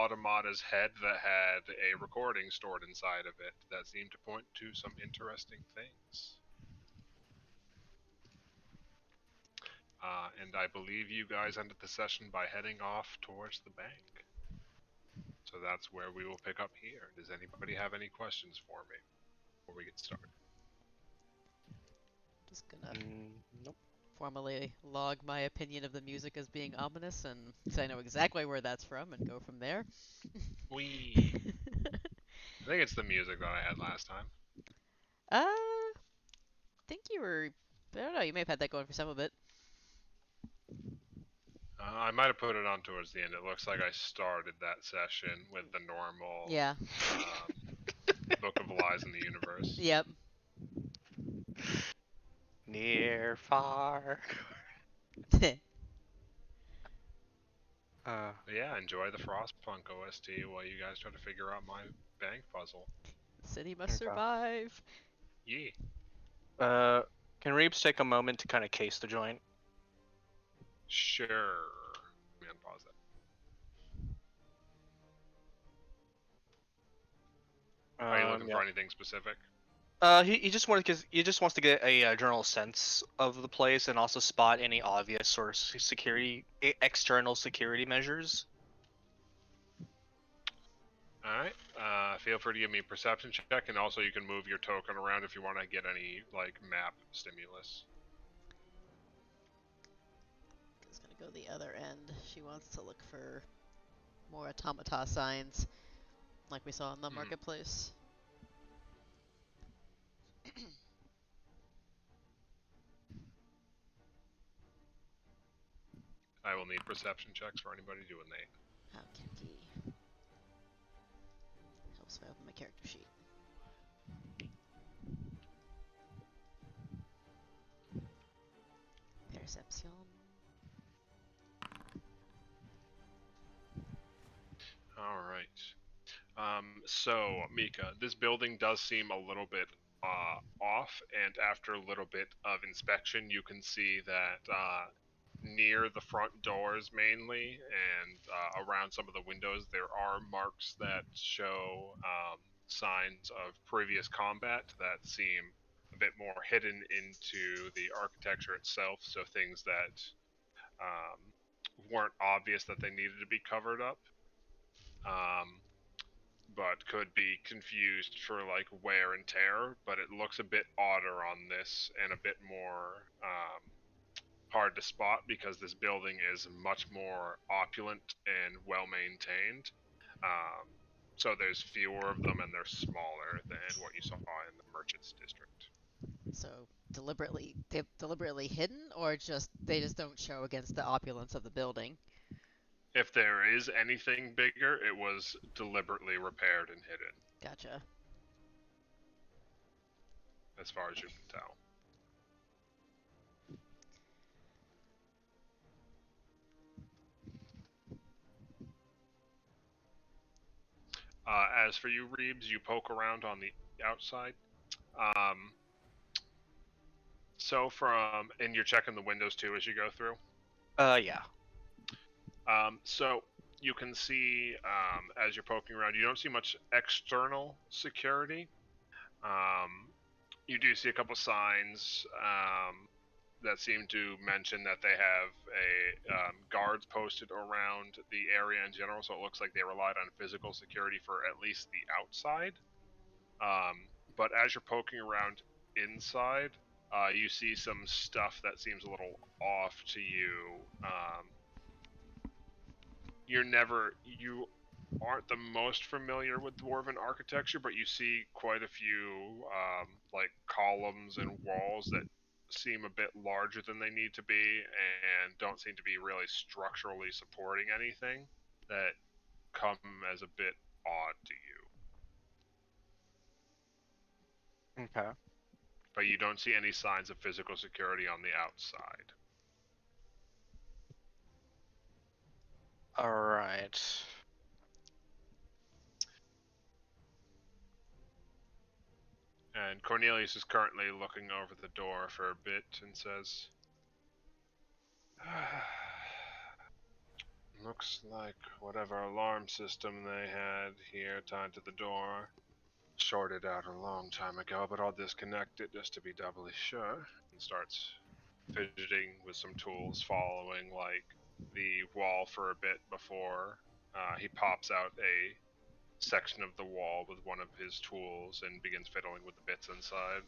automata's head that had a recording stored inside of it that seemed to point to some interesting things. And I believe you guys ended the session by heading off towards the bank. So that's where we will pick up here. Does anybody have any questions for me before we get started? Just gonna Nope. formally log my opinion of the music as being ominous, and so I know exactly where that's from, and go from there. Wee. I think it's the music that I had last time. Think you were. I don't know. You may have had that going for some of it. I might have put it on towards the end. It looks like I started that session with the normal Yeah. Book of Lies in the Universe. Yep. Near, far. But yeah, enjoy the Frostpunk OST while you guys try to figure out my bank puzzle. The city must Okay. survive. Yeah. Can Reeves take a moment to kind of case the joint? Sure. Let me unpause that. Are you looking Yeah. for anything specific? He just wants to get a general sense of the place and also spot any obvious or external security measures. Alright. Feel free to give me a perception check, and also you can move your token around if you want to get any, like, map stimulus. Is gonna go the other end. She wants to look for more automata signs, like we saw in the marketplace. I will need perception checks for anybody doing that. Okay. Helps me open my character sheet. Perception. Alright. So, Mika, this building does seem a little bit off, and after a little bit of inspection, you can see that near the front doors mainly, and around some of the windows, there are marks that show signs of previous combat that seem a bit more hidden into the architecture itself, so things that weren't obvious that they needed to be covered up. But could be confused for like wear and tear, but it looks a bit odder on this and a bit more hard to spot because this building is much more opulent and well maintained. So there's fewer of them and they're smaller than what you saw in the Merchants District. So deliberately hidden, or just they just don't show against the opulence of the building. If there is anything bigger, it was deliberately repaired and hidden. Gotcha. As far as you can tell. As for you, Reeves, you poke around on the outside. And you're checking the windows too as you go through? Yeah. So you can see, as you're poking around, you don't see much external security. You do see a couple signs that seem to mention that they have guards posted around the area in general, so it looks like they relied on physical security for at least the outside. But as you're poking around inside, you see some stuff that seems a little off to you. You aren't the most familiar with dwarven architecture, but you see quite a few like columns and walls that seem a bit larger than they need to be and don't seem to be really structurally supporting anything that come as a bit odd to you. Okay. But you don't see any signs of physical security on the outside. All right. And Cornelius is currently looking over the door for a bit and says, Looks like whatever alarm system they had here tied to the door shorted out a long time ago, but I'll disconnect it just to be doubly sure. And starts fidgeting with some tools, following like the wall for a bit before he pops out a section of the wall with one of his tools and begins fiddling with the bits inside.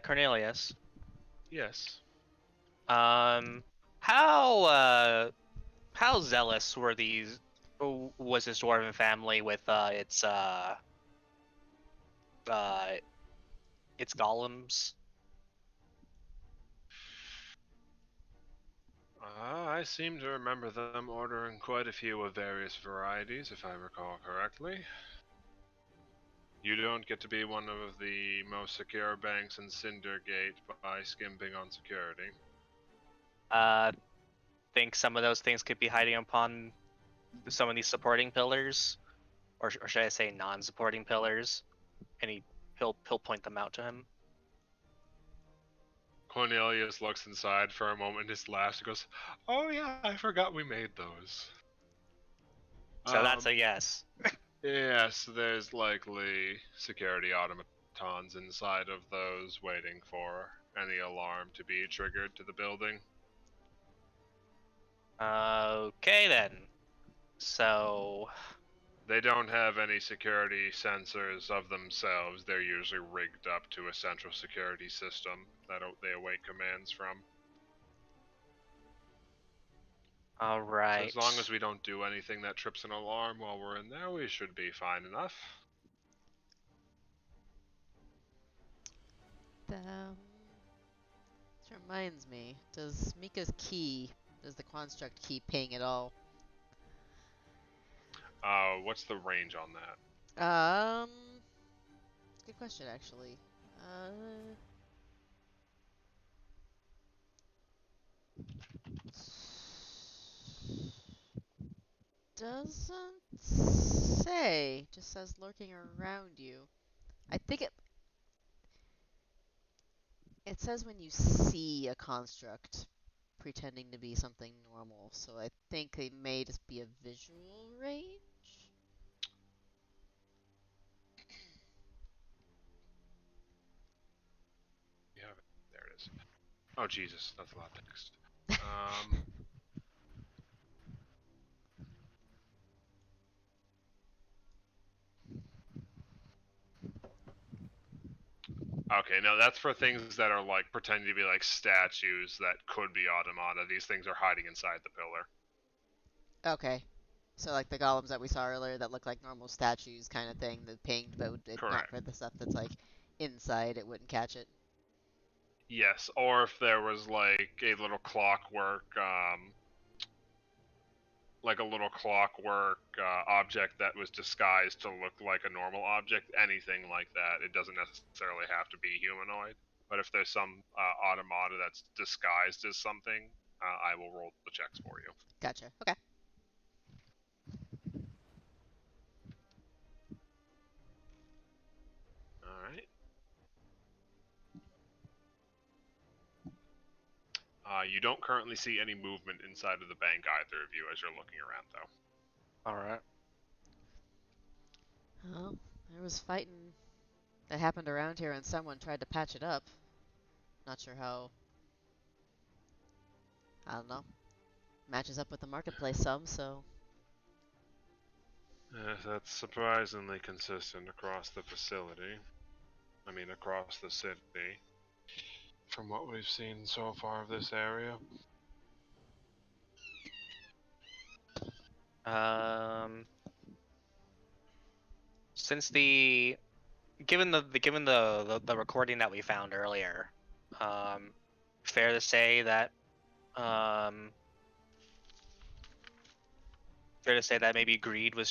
Cornelius. Yes. Um, how zealous were these? Was this dwarven family with uh its golems? I seem to remember them ordering quite a few of various varieties, if I recall correctly. You don't get to be one of the most secure banks in Cindergate by skimping on security. Uh, think some of those things could be hiding upon some of these supporting pillars, or should I say non-supporting pillars? And he'll point them out to him. Cornelius looks inside for a moment, just laughs, and goes, "Oh yeah, I forgot we made those." So that's a yes. Yes, there's likely security automatons inside of those waiting for any alarm to be triggered to the building. Okay then. So They don't have any security sensors of themselves. They're usually rigged up to a central security system that they await commands from. all So right. as long as we don't do anything that trips an alarm while we're in there, we should be fine enough. This reminds me, does Mika's key, does the construct key ping at all? What's the range on that? Um, good question actually. Uh, doesn't say. Just says lurking around you. I think it says when you see a construct pretending to be something normal. So I think it may just be a visual range. You have it. There it is. Oh Jesus, that's a lot of text. Um, okay, no, that's for things that are like pretending to be like statues that could be automata. These things are hiding inside the pillar. Okay. So like the golems that we saw earlier that look like normal statues kind of thing that pinged, but not Correct. for the stuff that's like inside, it wouldn't catch it. Yes, or if there was like a little clockwork, object that was disguised to look like a normal object, anything like that. It doesn't necessarily have to be humanoid. But if there's some automata that's disguised as something, I will roll the checks for you. Gotcha. Okay. All right. You don't currently see any movement inside of the bank, either of you, as you're looking around, though. All right. Well, there was fighting that happened around here and someone tried to patch it up. Not sure how. I don't know. Matches up with the marketplace some, so. That's surprisingly consistent across the facility. I mean, across the city. From what we've seen so far of this area. Since the given the recording that we found earlier, um, fair to say that um, fair to say that maybe Greed was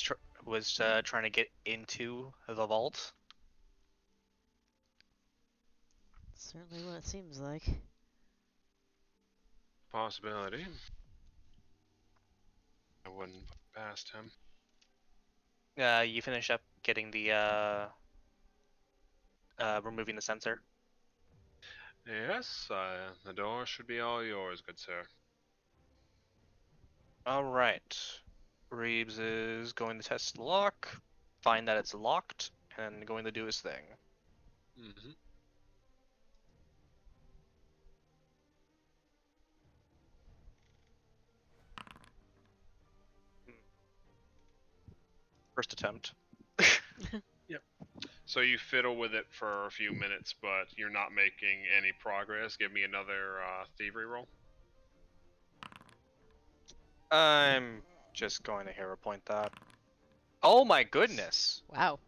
trying to get into the vault. Certainly what it seems like. Possibility. I wouldn't put it past him. You finish up getting the removing the sensor. Yes, the door should be all yours, good sir. All right. Reeves is going to test the lock, find that it's locked, and going to do his thing. Mm-hmm. First attempt. So you fiddle with it for a few minutes, but you're not making any progress. Give me another thievery roll. I'm just going to hero point that. Oh my goodness! Wow.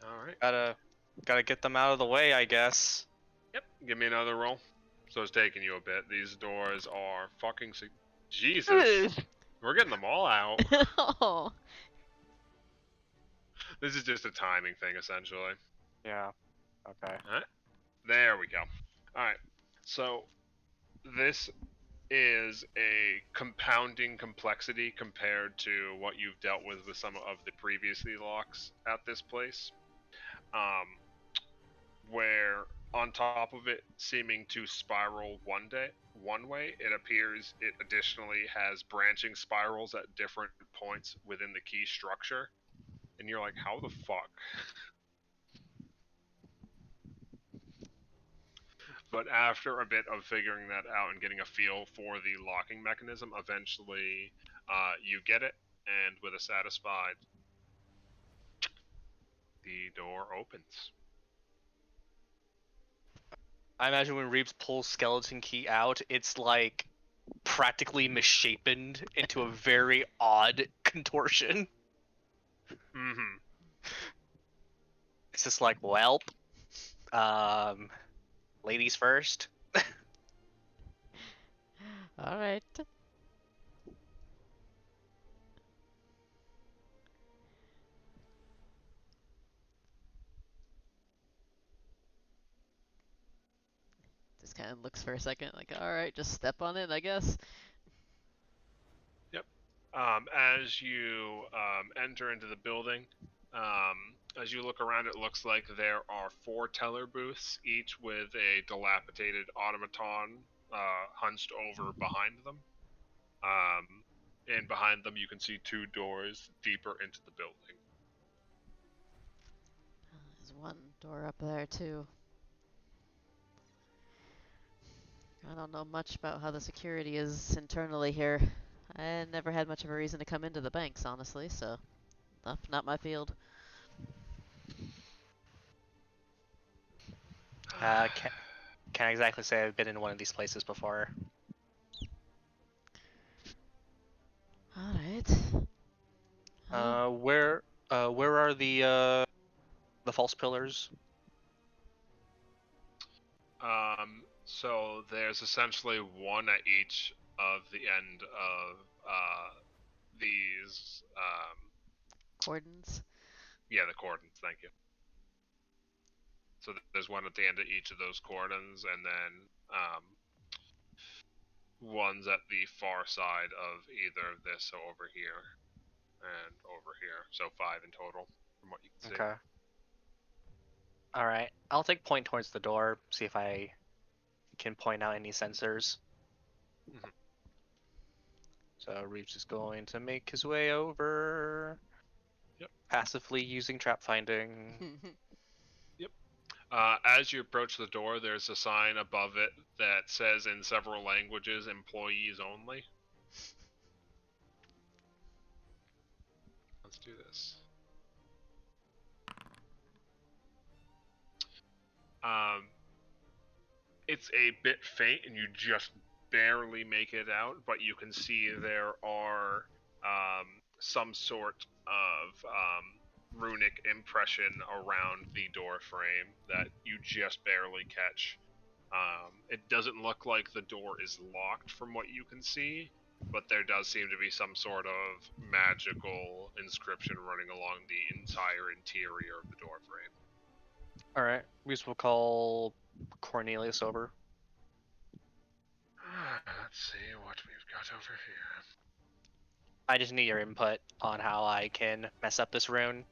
All right. Gotta get them out of the way, I guess. Yep. Give me another roll. So it's taking you a bit. These doors are fucking. Jesus. We're getting them all out. Oh. This is just a timing thing, essentially. Yeah. Okay. Alright. There we go. Alright. So this is a compounding complexity compared to what you've dealt with some of the previously locks at this place. Where on top of it seeming to spiral one way, it appears it additionally has branching spirals at different points within the key structure. And you're like, how the fuck? But after a bit of figuring that out and getting a feel for the locking mechanism, eventually you get it, and with a satisfied, the door opens. I imagine when Reeves pulls skeleton key out, it's like practically misshapen into a very odd contortion. Mm-hmm. It's just like, welp. Ladies first. All right. Just kind of looks for a second, like, all right, just step on it, I guess. Yep. As you enter into the building, as you look around, it looks like there are 4 teller booths, each with a dilapidated automaton hunched over behind them. And behind them, you can see 2 doors deeper into the building. There's one door up there, too. I don't know much about how the security is internally here. I never had much of a reason to come into the banks, honestly, so not my field. Can't exactly say I've been in one of these places before. All right. Where are the false pillars? So there's essentially one at each of the end of these. Cordons. Yeah, the cordons. Thank you. So there's one at the end of each of those cordons, and then one's at the far side of either this or over here and over here. So 5 in total, from what you can see. Okay. All right. I'll take point towards the door. See if I can point out any sensors. Mhm. So Reeves is going to make his way over. Yep. Passively using trap finding. Yep. As you approach the door, there's a sign above it that says in several languages, "Employees only." Let's do this. Um, it's a bit faint, and you just barely make it out, but you can see there are some sort of runic impression around the door frame that you just barely catch. It doesn't look like the door is locked from what you can see, but there does seem to be some sort of magical inscription running along the entire interior of the door frame. All right. Reeves will call Cornelius over. Let's see what we've got over here. I just need your input on how I can mess up this rune.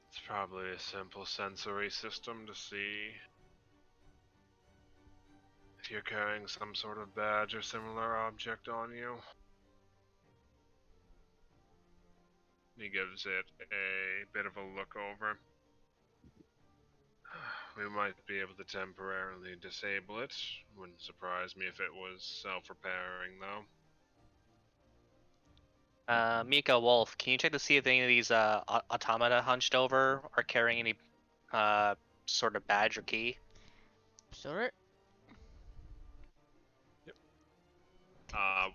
It's probably a simple sensory system to see if you're carrying some sort of badge or similar object on you. He gives it a bit of a look over. We might be able to temporarily disable it. Wouldn't surprise me if it was self-repairing, though. Mika, Wolf, can you check to see if any of these automata hunched over are carrying any sort of badge or key? Sure.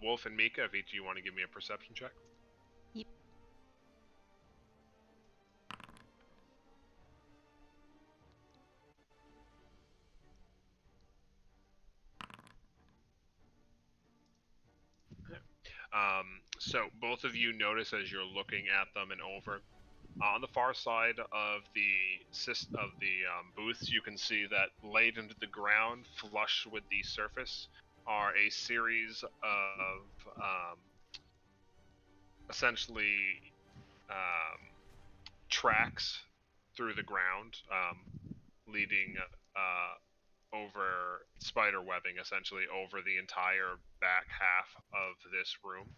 Wolf and Mika, if each of you want to give me a perception check. Yep. So both of you notice as you're looking at them and over. On the far side of the booths, you can see that laid into the ground, flush with the surface, are a series of essentially tracks through the ground, leading over spider webbing, essentially over the entire back half of this room.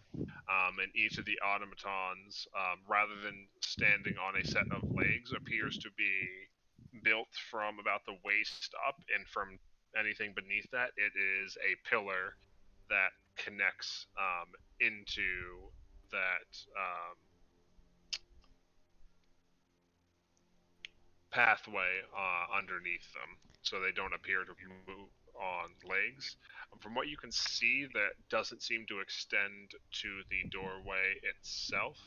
And each of the automatons, rather than standing on a set of legs, appears to be built from about the waist up, and from anything beneath that, it is a pillar that connects into that pathway underneath them, so they don't appear to move on legs. From what you can see, that doesn't seem to extend to the doorway itself.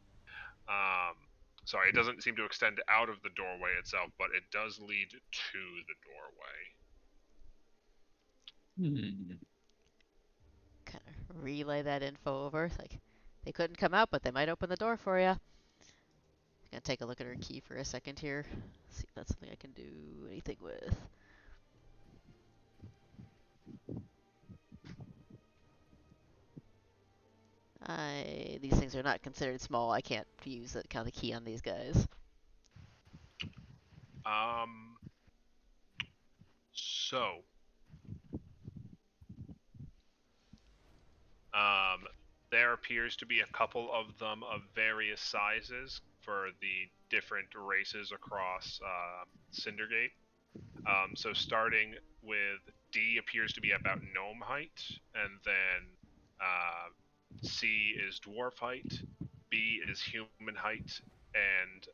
Sorry, it doesn't seem to extend out of the doorway itself, but it does lead to the doorway. Kind of relay that info over. Like, they couldn't come out, but they might open the door for you. Gonna take a look at her key for a second here. See if that's something I can do anything with. These things are not considered small. I can't use that kind of key on these guys. So, there appears to be a couple of them of various sizes for the different races across Cindergate. So starting with D appears to be about gnome height, and then C is dwarf height, B is human height, and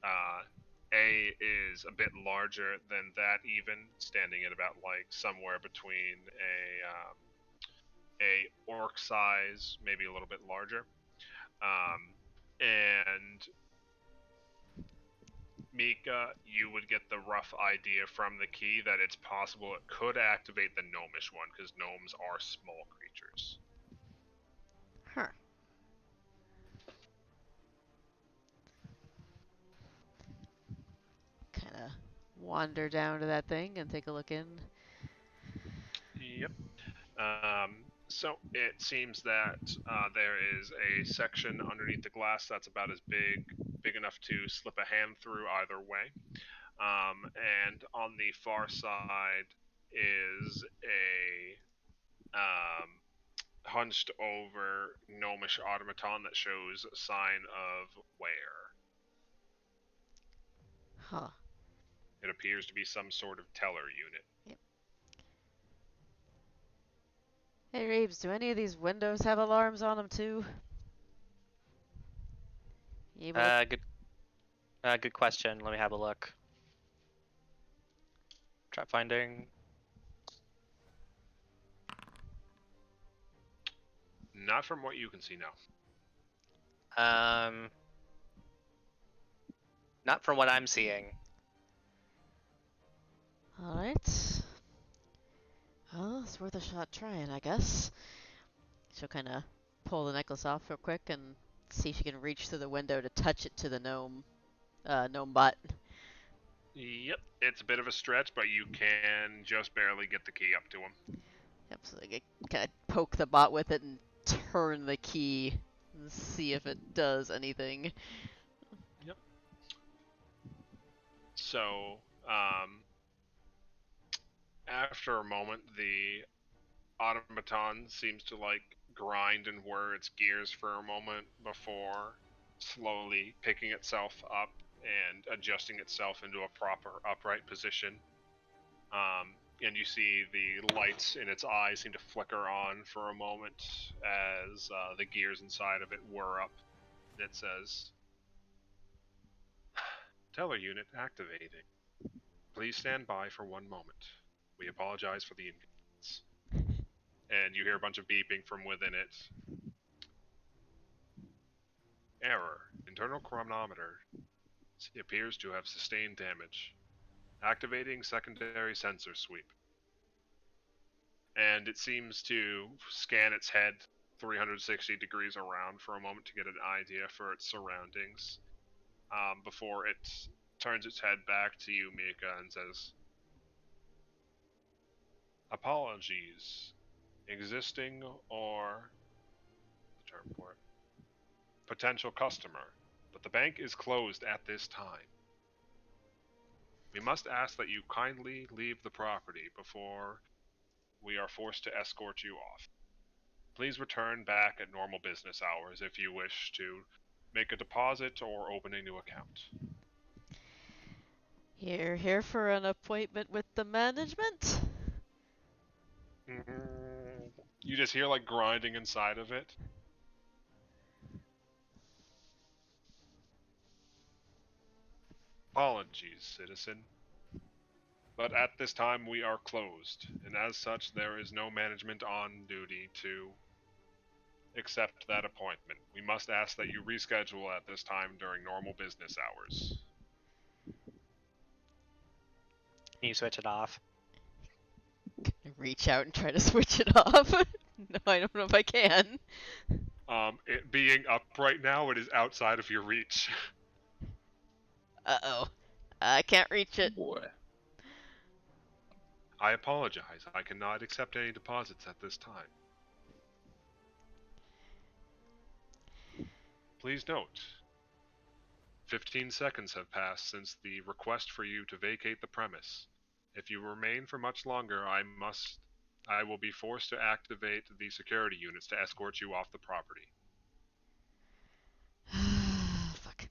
A is a bit larger than that, even standing at about like somewhere between a orc size, maybe a little bit larger. And Mika, you would get the rough idea from the key that it's possible it could activate the gnomish one, because gnomes are small creatures. Huh. Kind of wander down to that thing and take a look in. Yep. So it seems that there is a section underneath the glass that's about as big enough to slip a hand through either way. And on the far side is a hunched over gnomish automaton that shows a sign of wear. Huh. It appears to be some sort of teller unit. Yep. Hey, Reeves, do any of these windows have alarms on them too? You able to... Good question. Let me have a look. Trap finding. Not from what you can see now. Not from what I'm seeing. Alright. Well, it's worth a shot trying, I guess. She'll kind of pull the necklace off real quick and see if she can reach through the window to touch it to the gnome butt. Yep, it's a bit of a stretch, but you can just barely get the key up to him. Yep, so I kind of poke the bot with it and turn the key and see if it does anything. Yep. So, after a moment, the automaton seems to like grind and whir its gears for a moment before slowly picking itself up and adjusting itself into a proper upright position. And you see the lights in its eyes seem to flicker on for a moment as the gears inside of it whir up. And it says, "Teller unit activating. Please stand by for 1 moment. We apologize for the inconvenience." And you hear a bunch of beeping from within it. Error. Internal chronometer appears to have sustained damage. Activating secondary sensor sweep. And it seems to scan its head 360 degrees around for a moment to get an idea for its surroundings before it turns its head back to you, Mika, and says, "Apologies. Existing or the term for it, potential customer, but the bank is closed at this time. We must ask that you kindly leave the property before we are forced to escort you off. Please return back at normal business hours if you wish to make a deposit or open a new account." Here for an appointment with the management? You just hear like grinding inside of it. "Apologies, citizen. But at this time we are closed, and as such there is no management on duty to accept that appointment. We must ask that you reschedule at this time during normal business hours." Can you switch it off? Reach out and try to switch it off. No, I don't know if I can. It being up right now, it is outside of your reach. Uh-oh. I can't reach it. Boy. I apologize. I cannot accept any deposits at this time. Please note, 15 seconds have passed since the request for you to vacate the premise. If you remain for much longer, I will be forced to activate the security units to escort you off the property. Fuck.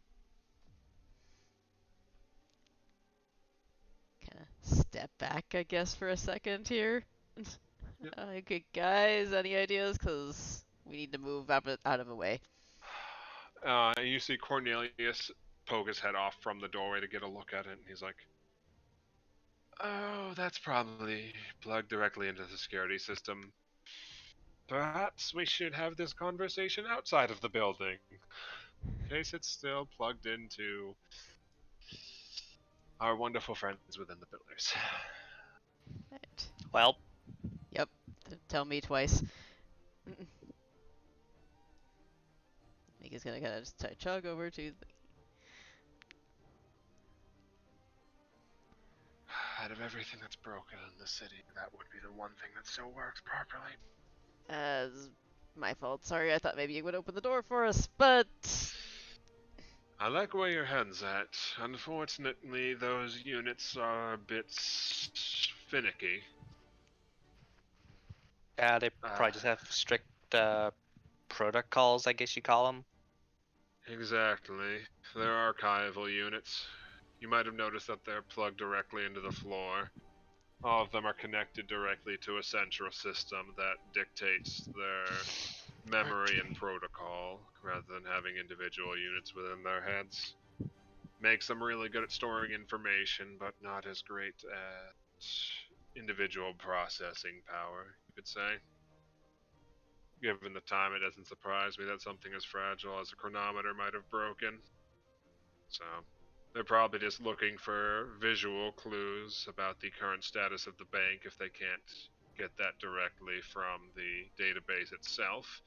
Kind of step back, I guess, for a second here. Yep. Okay, guys, any ideas? Because we need to move out of the way. And you see Cornelius poke his head off from the doorway to get a look at it, and he's like, "Oh, that's probably plugged directly into the security system. Perhaps we should have this conversation outside of the building, in case it's still plugged into our wonderful friends within the pillars." Right. Well, Yep. Tell me twice. Mika's gonna kind of just chug over to. Out of everything that's broken in the city, that would be the one thing that still works properly. My fault. Sorry, I thought maybe you would open the door for us, but. I like where your head's at. Unfortunately, those units are a bit finicky. yeah, they probably just have strict protocols, I guess you call them. Exactly. They're archival units. You might have noticed that they're plugged directly into the floor. All of them are connected directly to a central system that dictates their memory and protocol, rather than having individual units within their heads. Makes them really good at storing information, but not as great at individual processing power, you could say. Given the time, it doesn't surprise me that something as fragile as a chronometer might have broken. So, they're probably just looking for visual clues about the current status of the bank if they can't get that directly from the database itself.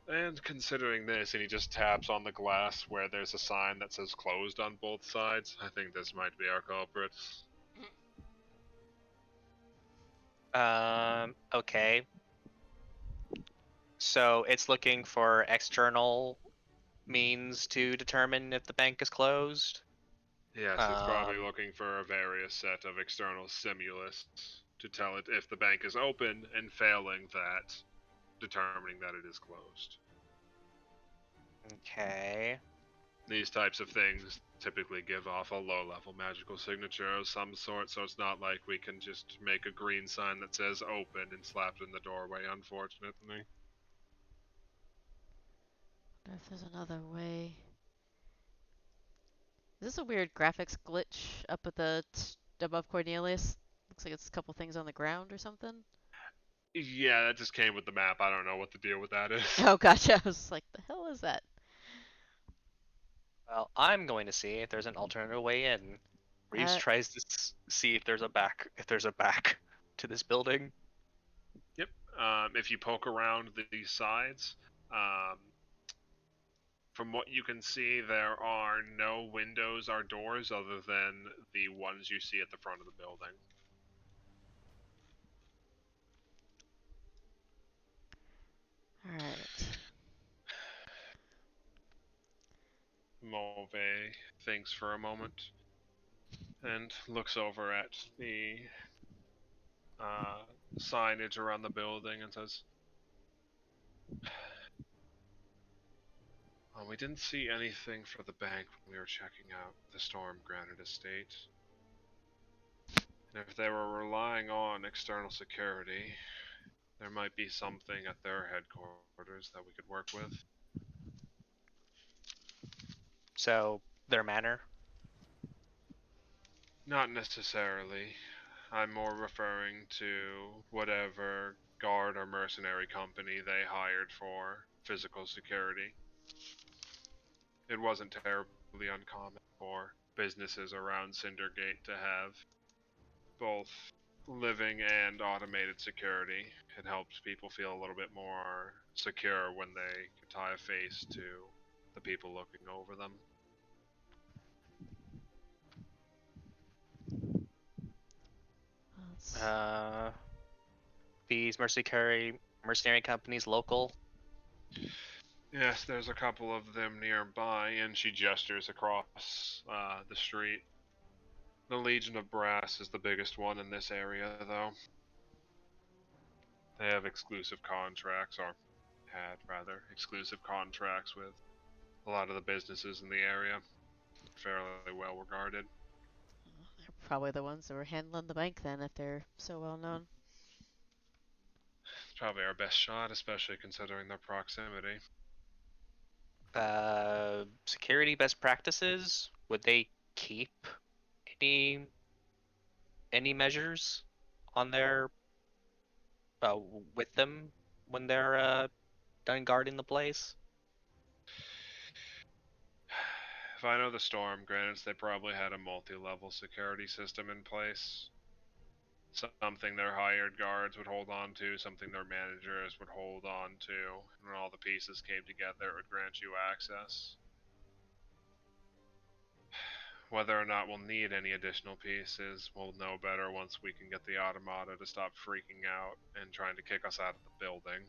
And considering this, and he just taps on the glass where there's a sign that says closed on both sides, I think this might be our culprit. Okay. So it's looking for external means to determine if the bank is closed. Yes, it's probably Um, looking for a various set of external stimulus to tell it if the bank is open, and failing that, determining that it is closed. okay. These types of things typically give off a low level magical signature of some sort, so it's not like we can just make a green sign that says open and slap it in the doorway, unfortunately. Wonder if there's another way. Is this a weird graphics glitch up at the above Cornelius? Looks like it's a couple things on the ground or something. Yeah, that just came with the map. I don't know what the deal with that is. Oh, gotcha. I was like, the hell is that? Well, I'm going to see if there's an alternative way in. Reeves Uh, tries to see if there's a back to this building. Yep. If you poke around these sides, um, from what you can see, there are no windows or doors other than the ones you see at the front of the building. Alright. Mauve thinks for a moment and looks over at the uh, signage around the building and says, well, we didn't see anything for the bank when we were checking out the Storm Granite Estate. And if they were relying on external security, there might be something at their headquarters that we could work with. So their manor. Not necessarily. I'm more referring to whatever guard or mercenary company they hired for physical security. It wasn't terribly uncommon for businesses around Cindergate to have both living and automated security. It helps people feel a little bit more secure when they can tie a face to the people looking over them. Let's... Uh, these mercenary companies local. Yes, there's a couple of them nearby, and she gestures across the street. The Legion of Brass is the biggest one in this area, though. They have exclusive contracts, or had rather, exclusive contracts with a lot of the businesses in the area. Fairly well regarded. They're probably the ones that were handling the bank then, if they're so well known. It's probably our best shot, especially considering their proximity. Security best practices. Would they keep any any measures on their uh, with them when they're done guarding the place? If I know the Storm Granites, they probably had a multi-level security system in place. Something their hired guards would hold on to, something their managers would hold on to, and when all the pieces came together, it would grant you access. Whether or not we'll need any additional pieces, we'll know better once we can get the Automata to stop freaking out and trying to kick us out of the building.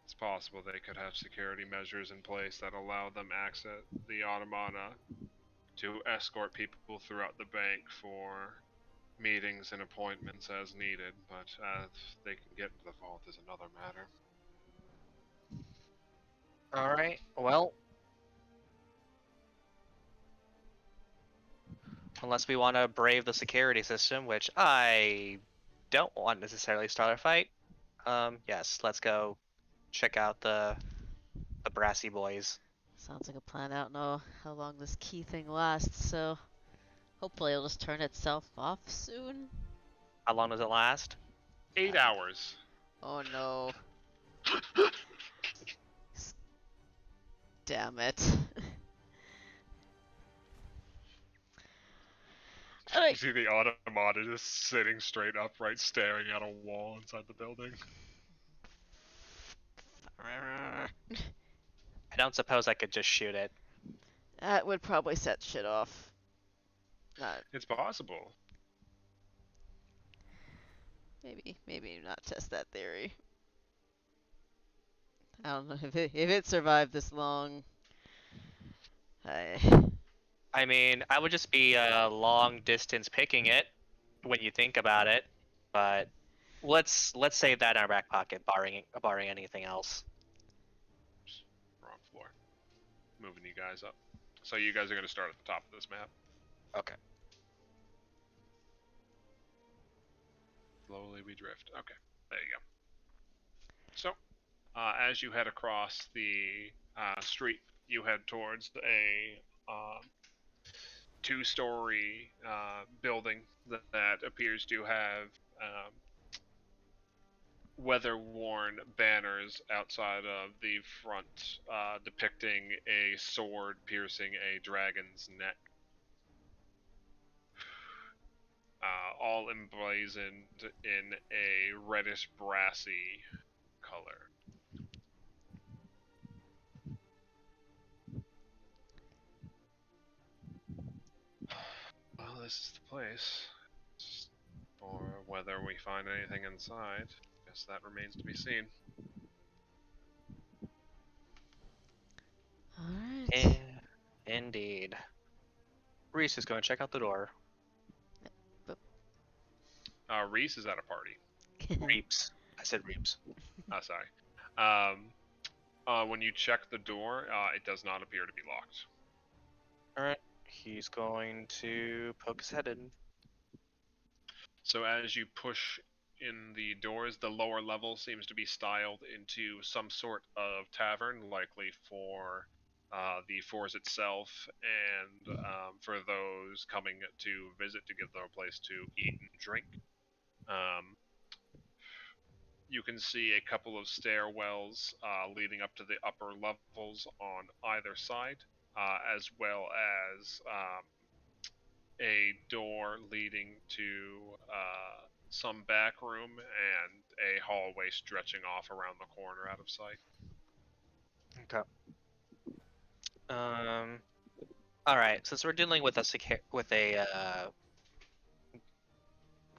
It's possible they could have security measures in place that allow them access the Automata to escort people throughout the bank for meetings and appointments as needed, but if they can get into the vault is another matter. All right. Well, unless we want to brave the security system, which I don't want necessarily start a fight. Yes, let's go check out the brassy boys. Sounds like a plan. I don't know how long this key thing lasts, so hopefully it'll just turn itself off soon. How long does it last? 8 hours. Oh no. Damn it. You Alright. see the Automata just sitting straight upright, staring at a wall inside the building. I don't suppose I could just shoot it. That would probably set shit off. Not It's possible. maybe not test that theory. I don't know if it survived this long. I I mean, I would just be long distance picking it when you think about it, but let's save that in our back pocket, barring anything else. Wrong floor. Moving you guys up. So you guys are going to start at the top of this map. Okay. Slowly we drift. Okay, there you go. So, as you head across the street, you head towards a two-story building that appears to have weather-worn banners outside of the front, depicting a sword piercing a dragon's neck. All emblazoned in a reddish brassy color. Well, this is the place. For whether we find anything inside, guess that remains to be seen. Alright. Indeed. Reese is going to check out the door. Reese is at a party. Reeps. I said Reeps. Oh, sorry. When you check the door, it does not appear to be locked. Alright. He's going to poke his head in. So as you push in the doors, the lower level seems to be styled into some sort of tavern, likely for the force itself and for those coming to visit to give them a place to eat and drink. Um, you can see a couple of stairwells leading up to the upper levels on either side, as well as a door leading to some back room and a hallway stretching off around the corner out of sight. Okay. All right. Since we're dealing with a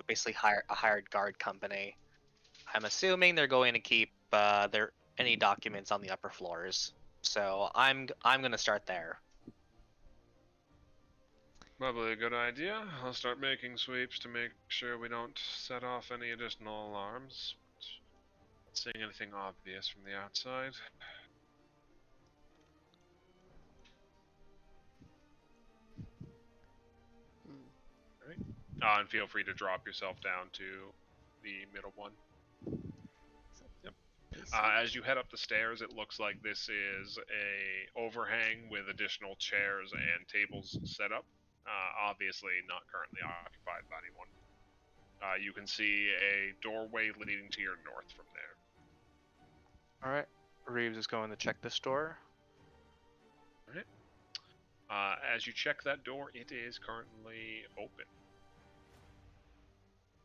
basically a hired guard company, I'm assuming they're going to keep their any documents on the upper floors. So I'm gonna start there. Probably a good idea. I'll start making sweeps to make sure we don't set off any additional alarms. Not seeing anything obvious from the outside. Alright. And feel free to drop yourself down to the middle one. Yep. As you head up the stairs, it looks like this is a overhang with additional chairs and tables set up. Obviously not currently occupied by anyone. You can see a doorway leading to your north from there. All right. Reeves is going to check this door. Alright. As you check that door, it is currently open.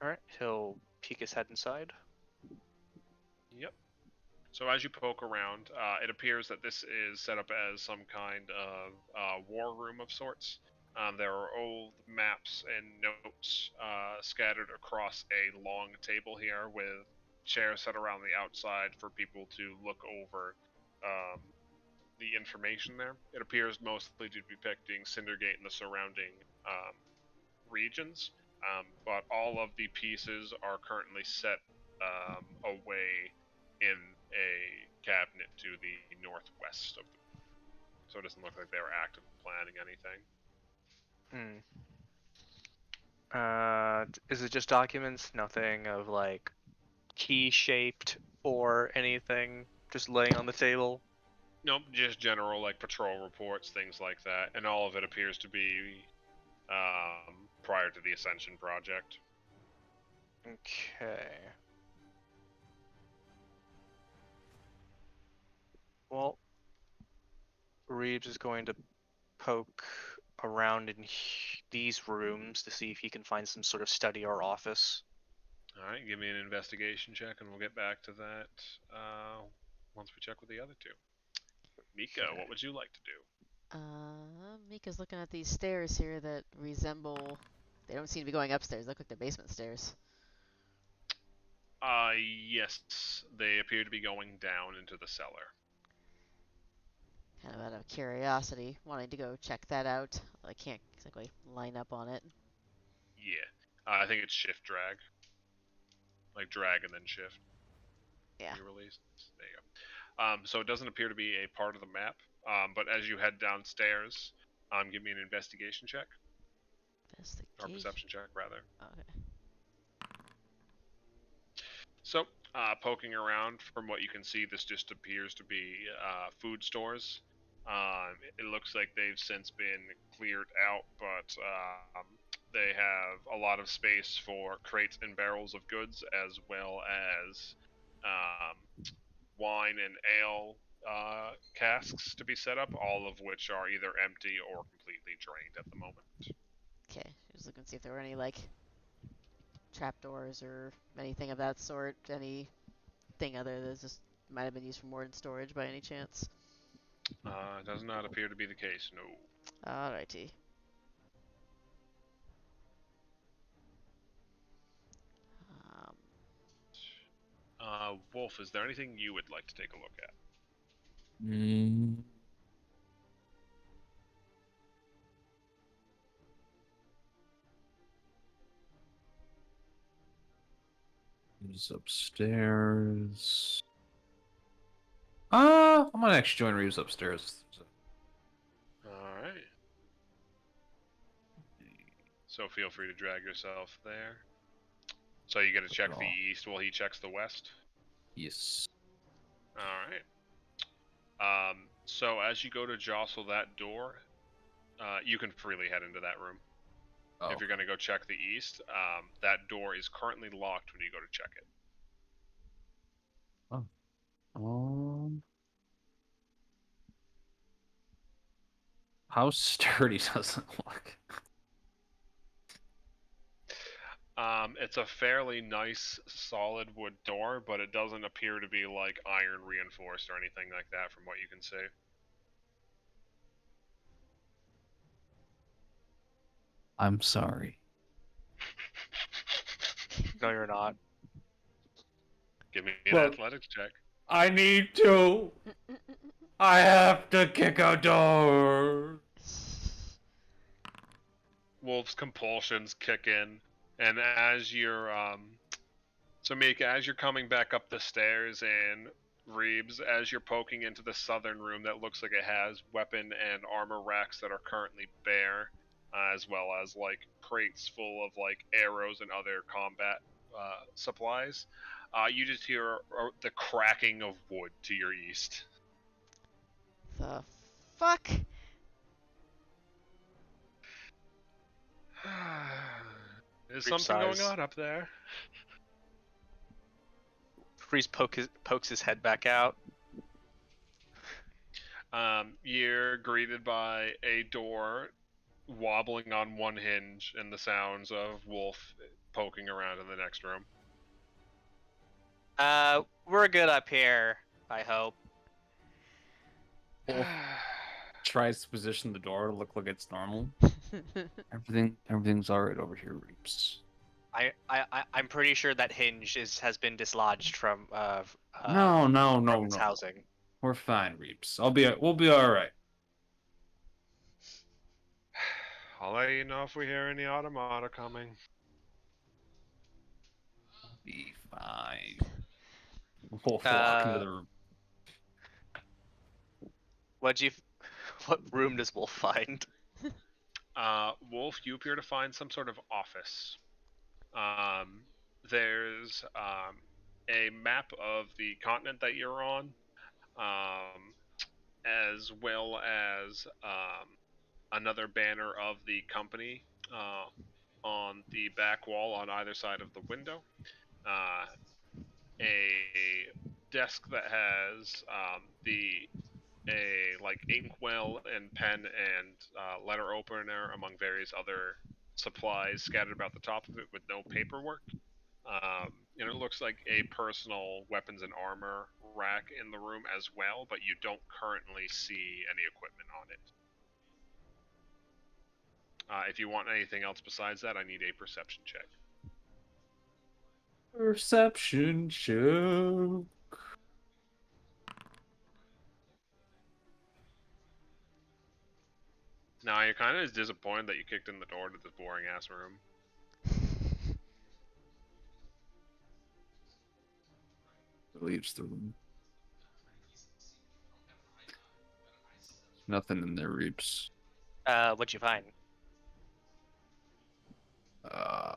All right. He'll peek his head inside. Yep. So as you poke around, it appears that this is set up as some kind of war room of sorts. There are old maps and notes scattered across a long table here with chairs set around the outside for people to look over the information there. It appears mostly to be depicting Cindergate and the surrounding regions, but all of the pieces are currently set away in a cabinet to the northwest of them. So it doesn't look like they were actively planning anything. Is it just documents? Nothing of like key shaped or anything just laying on the table? Nope, just general like patrol reports, things like that, and all of it appears to be prior to the Ascension project. Okay. Well, Reeves is going to poke around in these rooms to see if he can find some sort of study or office. All right, give me an investigation check, and we'll get back to that once we check with the other two. Mika, Okay. what would you like to do? Mika's looking at these stairs here that resemble. They don't seem to be going upstairs. They look like the basement stairs. Yes, they appear to be going down into the cellar. Kind of out of curiosity, wanting to go check that out. I can't exactly line up on it. Yeah. I think it's shift drag. Like drag and then shift. Yeah. You release. There you go. So it doesn't appear to be a part of the map. But as you head downstairs, give me an investigation check. Or Investigation. perception check, rather. Okay. So, poking around, from what you can see, this just appears to be food stores. It looks like they've since been cleared out, but they have a lot of space for crates and barrels of goods, as well as wine and ale casks to be set up, all of which are either empty or completely drained at the moment. Okay. Just looking to see if there were any like trapdoors or anything of that sort. Anything other that just might have been used for more than storage by any chance. Does not appear to be the case, no. Alrighty. Um, Wolf, is there anything you would like to take a look at? Mm. He's upstairs. I'm gonna actually join Reeves upstairs. Alright. So feel free to drag yourself there. So you get to check the east while he checks the west? Yes. Alright. So as you go to jostle that door, you can freely head into that room. Oh. If you're going to go check the east, that door is currently locked when you go to check it. How sturdy does it look? It's a fairly nice, solid wood door, but it doesn't appear to be like iron reinforced or anything like that from what you can see. I'm sorry. No, you're not. Give me an Well- athletics check. I need to. I have to kick a door. Wolf's compulsions kick in, and as you're so Mika, as you're coming back up the stairs, and Reeves, as you're poking into the southern room that looks like it has weapon and armor racks that are currently bare, as well as like crates full of like arrows and other combat supplies, you just hear the cracking of wood to your east. the fuck? There's Reach something going size. on up there. Freeze pokes his head back out. You're greeted by a door wobbling on one hinge and the sounds of Wolf poking around in the next room. We're good up here, I hope. Wolf tries to position the door to look like it's normal. Everything's alright over here, Reeps. I'm pretty sure that hinge has been dislodged from No. its housing. We're fine, Reeps. We'll be alright. I'll let you know if we hear any automata coming. Be fine. Wolf walk into the room. What room does Wolf find? Wolf, you appear to find some sort of office. There's a map of the continent that you're on, as well as another banner of the company on the back wall on either side of the window. A desk that has a like inkwell and pen and letter opener among various other supplies scattered about the top of it with no paperwork. And it looks like a personal weapons and armor rack in the room as well, but you don't currently see any equipment on it. If you want anything else besides that, I need a perception check. Perception check. Now, you're kind of disappointed that you kicked in the door to this boring ass room. Leaves the room. Nothing in there, Reaps. What'd you find? Uh,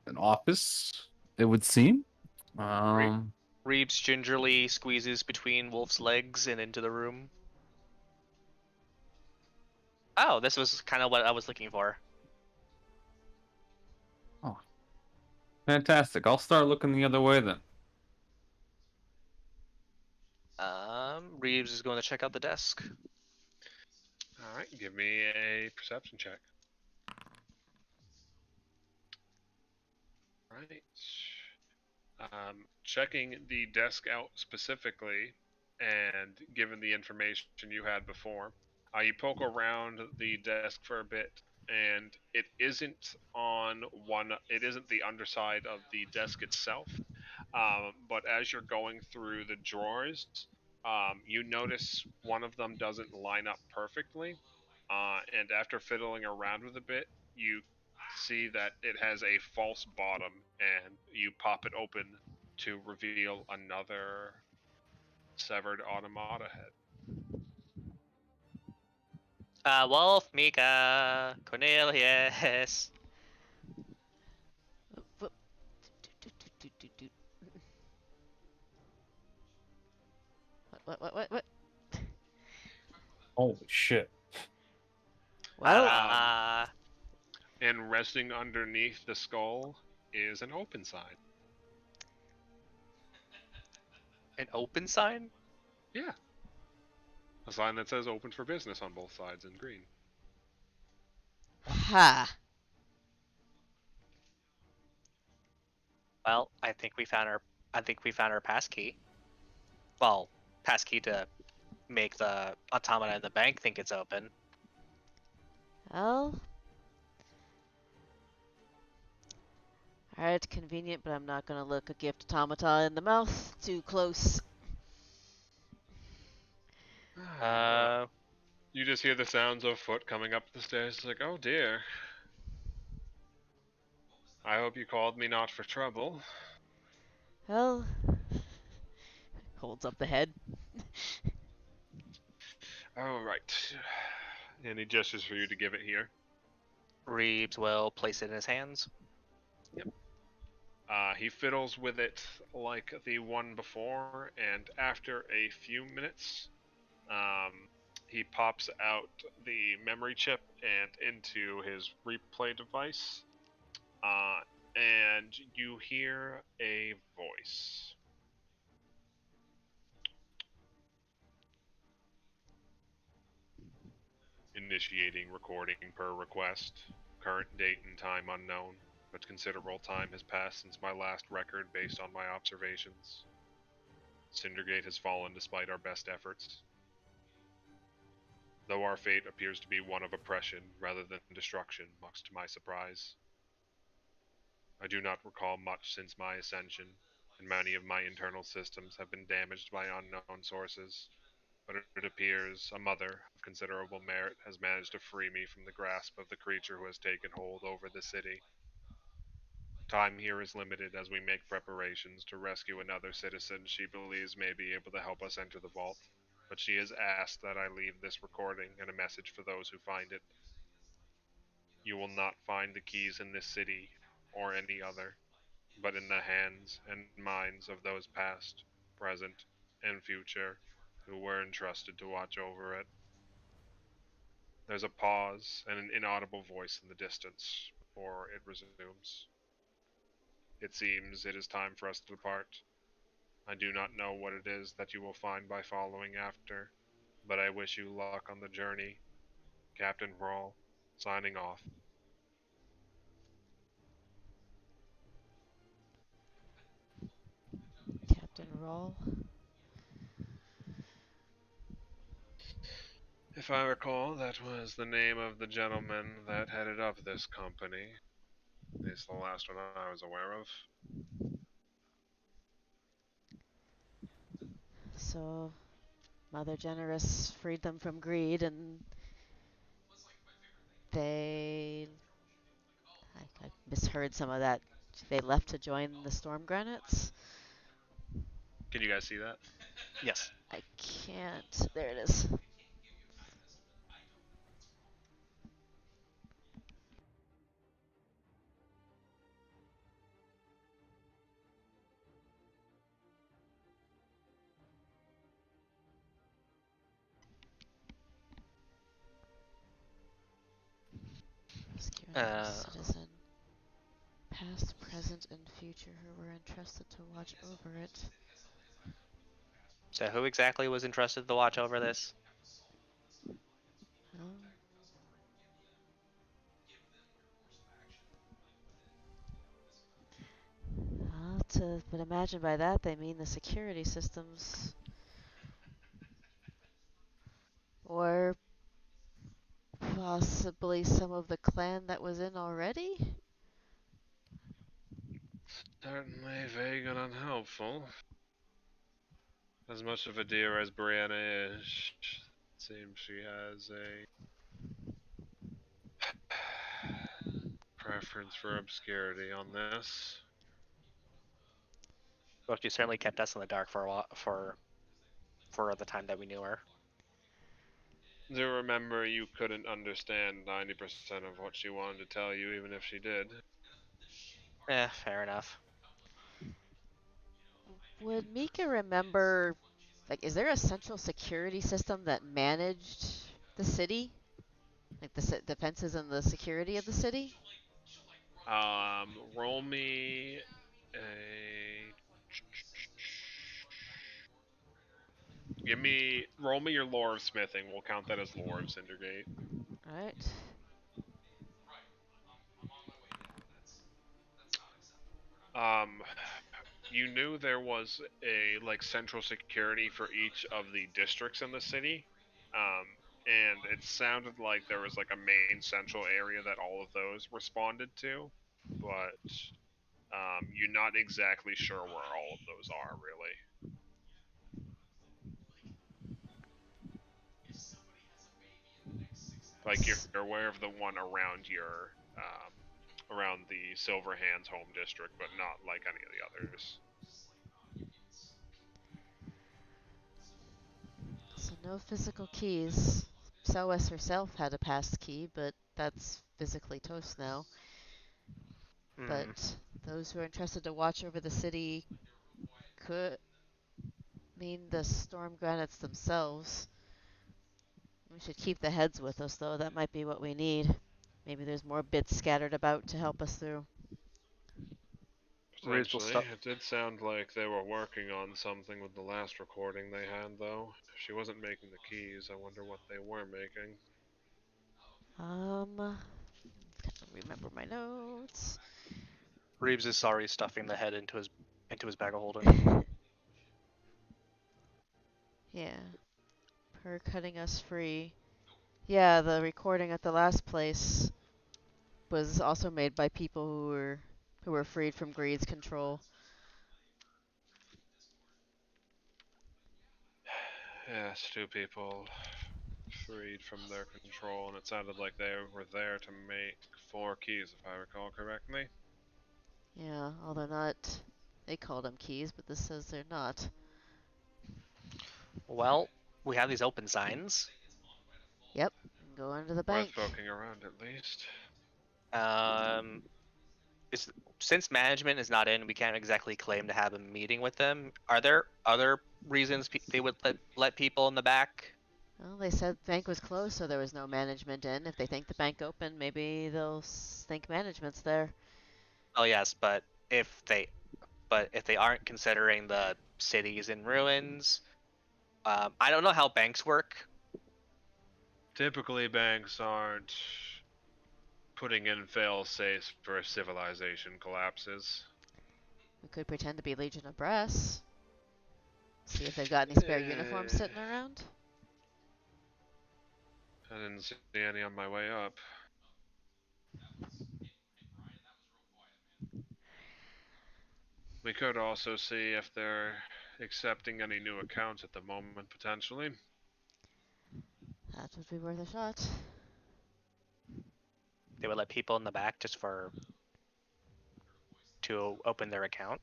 an office, it would seem. Um, Reeves gingerly squeezes between Wolf's legs and into the room. Oh, this was kind of what I was looking for. oh, fantastic. I'll start looking the other way then. Reeves is going to check out the desk. All right, give me a perception check. Right. Checking the desk out specifically, and given the information you had before, you poke around the desk for a bit, and it isn't on one. It isn't the underside of the desk itself, but as you're going through the drawers, you notice one of them doesn't line up perfectly, and after fiddling around with a bit, you see that it has a false bottom, and you pop it open to reveal another severed automata head. Wolf, Mika, Cornelius. What? What? Holy shit. Well, And resting underneath the skull is an open sign. An open sign? Yeah. A sign that says open for business on both sides in green. ha. Well, I think we found our passkey. Well, passkey to make the automata in the bank think it's open. Well, alright, convenient, but I'm not gonna look a gift automata in the mouth too close. You just hear the sounds of foot coming up the stairs. It's like, oh dear. I hope you called me not for trouble. Well, holds up the head. All right. And he gestures for you to give it here. Reeves will place it in his hands. Yep. He fiddles with it like the one before, and after a few minutes, he pops out the memory chip and into his replay device, and you hear a voice. Initiating recording per request. Current date and time unknown, but considerable time has passed since my last record based on my observations. Cindergate has fallen despite our best efforts. Though our fate appears to be one of oppression rather than destruction, much to my surprise. I do not recall much since my ascension, and many of my internal systems have been damaged by unknown sources. But it appears a mother of considerable merit has managed to free me from the grasp of the creature who has taken hold over the city. Time here is limited as we make preparations to rescue another citizen she believes may be able to help us enter the vault, but she has asked that I leave this recording and a message for those who find it. You will not find the keys in this city or any other, but in the hands and minds of those past, present, and future who were entrusted to watch over it. There's a pause and an inaudible voice in the distance before it resumes. It seems it is time for us to depart. I do not know what it is that you will find by following after, but I wish you luck on the journey. Captain Rawl, signing off. Captain Rawl. If I recall, that was the name of the gentleman that headed up this company. At least the last one I was aware of. So, Mother Generous freed them from greed, and I misheard some of that. They left to join the Storm Granites? Can you guys see that? Yes. I can't. There it is. Rescue another Uh, citizen. Past, present, and future who were entrusted to watch over it. so who exactly was entrusted to watch over this? Oh. But imagine by that they mean the security systems. Or possibly some of the clan that was in already? Certainly vague and unhelpful. As much of a dear as Brianna is, it seems she has a preference for obscurity on this. Well, she certainly kept us in the dark for a while, for the time that we knew her. Do remember you couldn't understand 90% of what she wanted to tell you, even if she did. Fair enough. Would Mika remember, like, is there a central security system that managed the city? Like the defenses and the security of the city? Roll me a. Roll me your lore of smithing. We'll count that as lore of Cindergate. Alright. Um, you knew there was a like central security for each of the districts in the city, um, and it sounded like there was like a main central area that all of those responded to, but you're not exactly sure where all of those are really. Like you're aware of the one around your around the Silver Hands home district, but not like any of the others. So no physical keys. Soas herself had a past key, but that's physically toast now. Hmm. But those who are entrusted to watch over the city could mean the Storm Granites themselves. We should keep the heads with us, though. That might be what we need. Maybe there's more bits scattered about to help us through. Reeves will Potentially. stop. It did sound like they were working on something with the last recording they had, though. If she wasn't making the keys, I wonder what they were making. Gotta remember my notes. Reeves is sorry stuffing the head into his bag of holding. Yeah. Her cutting us free. Yeah, the recording at the last place was also made by people who were freed from greed's control. Yes, two people freed from their control, and it sounded like they were there to make 4 keys, if I recall correctly. Yeah, although not. They call them keys, but this says they're not. Well, we have these open signs. Yep. Go into the Worth bank. poking around at least. Um, since management is not in, we can't exactly claim to have a meeting with them. Are there other reasons they would let people in the back? Well, they said the bank was closed, so there was no management in. If they think the bank open, maybe they'll think management's there. Oh yes, but if they aren't considering the cities in ruins, I don't know how banks work. Typically, banks aren't putting in fail safes for if civilization collapses. We could pretend to be Legion of Brass. See if they've got any spare uniforms Eh, sitting around. I didn't see any on my way up. We could also see if they're accepting any new accounts at the moment, potentially. That would be worth a shot. They would let people in the back just for to open their account.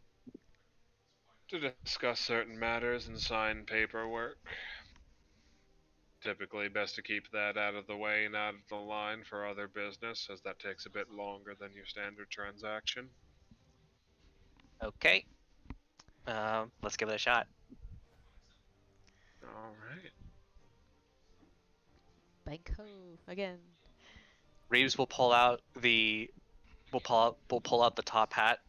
To discuss certain matters and sign paperwork. Typically, best to keep that out of the way and out of the line for other business, as that takes a bit longer than your standard transaction. Okay. Let's give it a shot. All right. Bank ho again. Reeves will pull out the top hat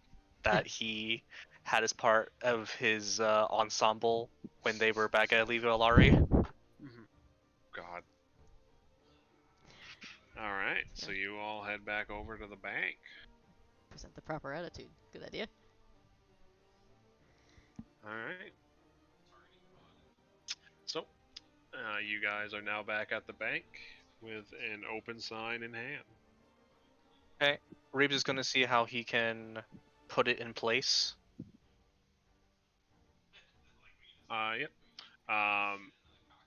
that he had as part of his ensemble when they were back at Levi Alari. God. All right. So you all head back over to the bank. Present the proper attitude. Good idea. All right. So, you guys are now back at the bank with an open sign in hand. Okay. Reeves is gonna see how he can put it in place. Yep.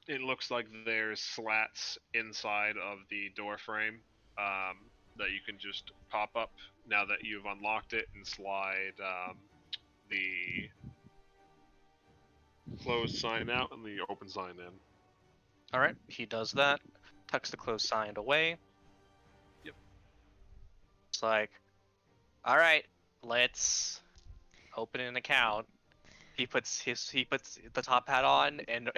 It looks like there's slats inside of the door frame that you can just pop up now that you've unlocked it and slide the closed sign out and the open sign in. All right. He does that. Tucks the closed sign away. Yep. It's like, all right, let's open an account. He puts the top hat on and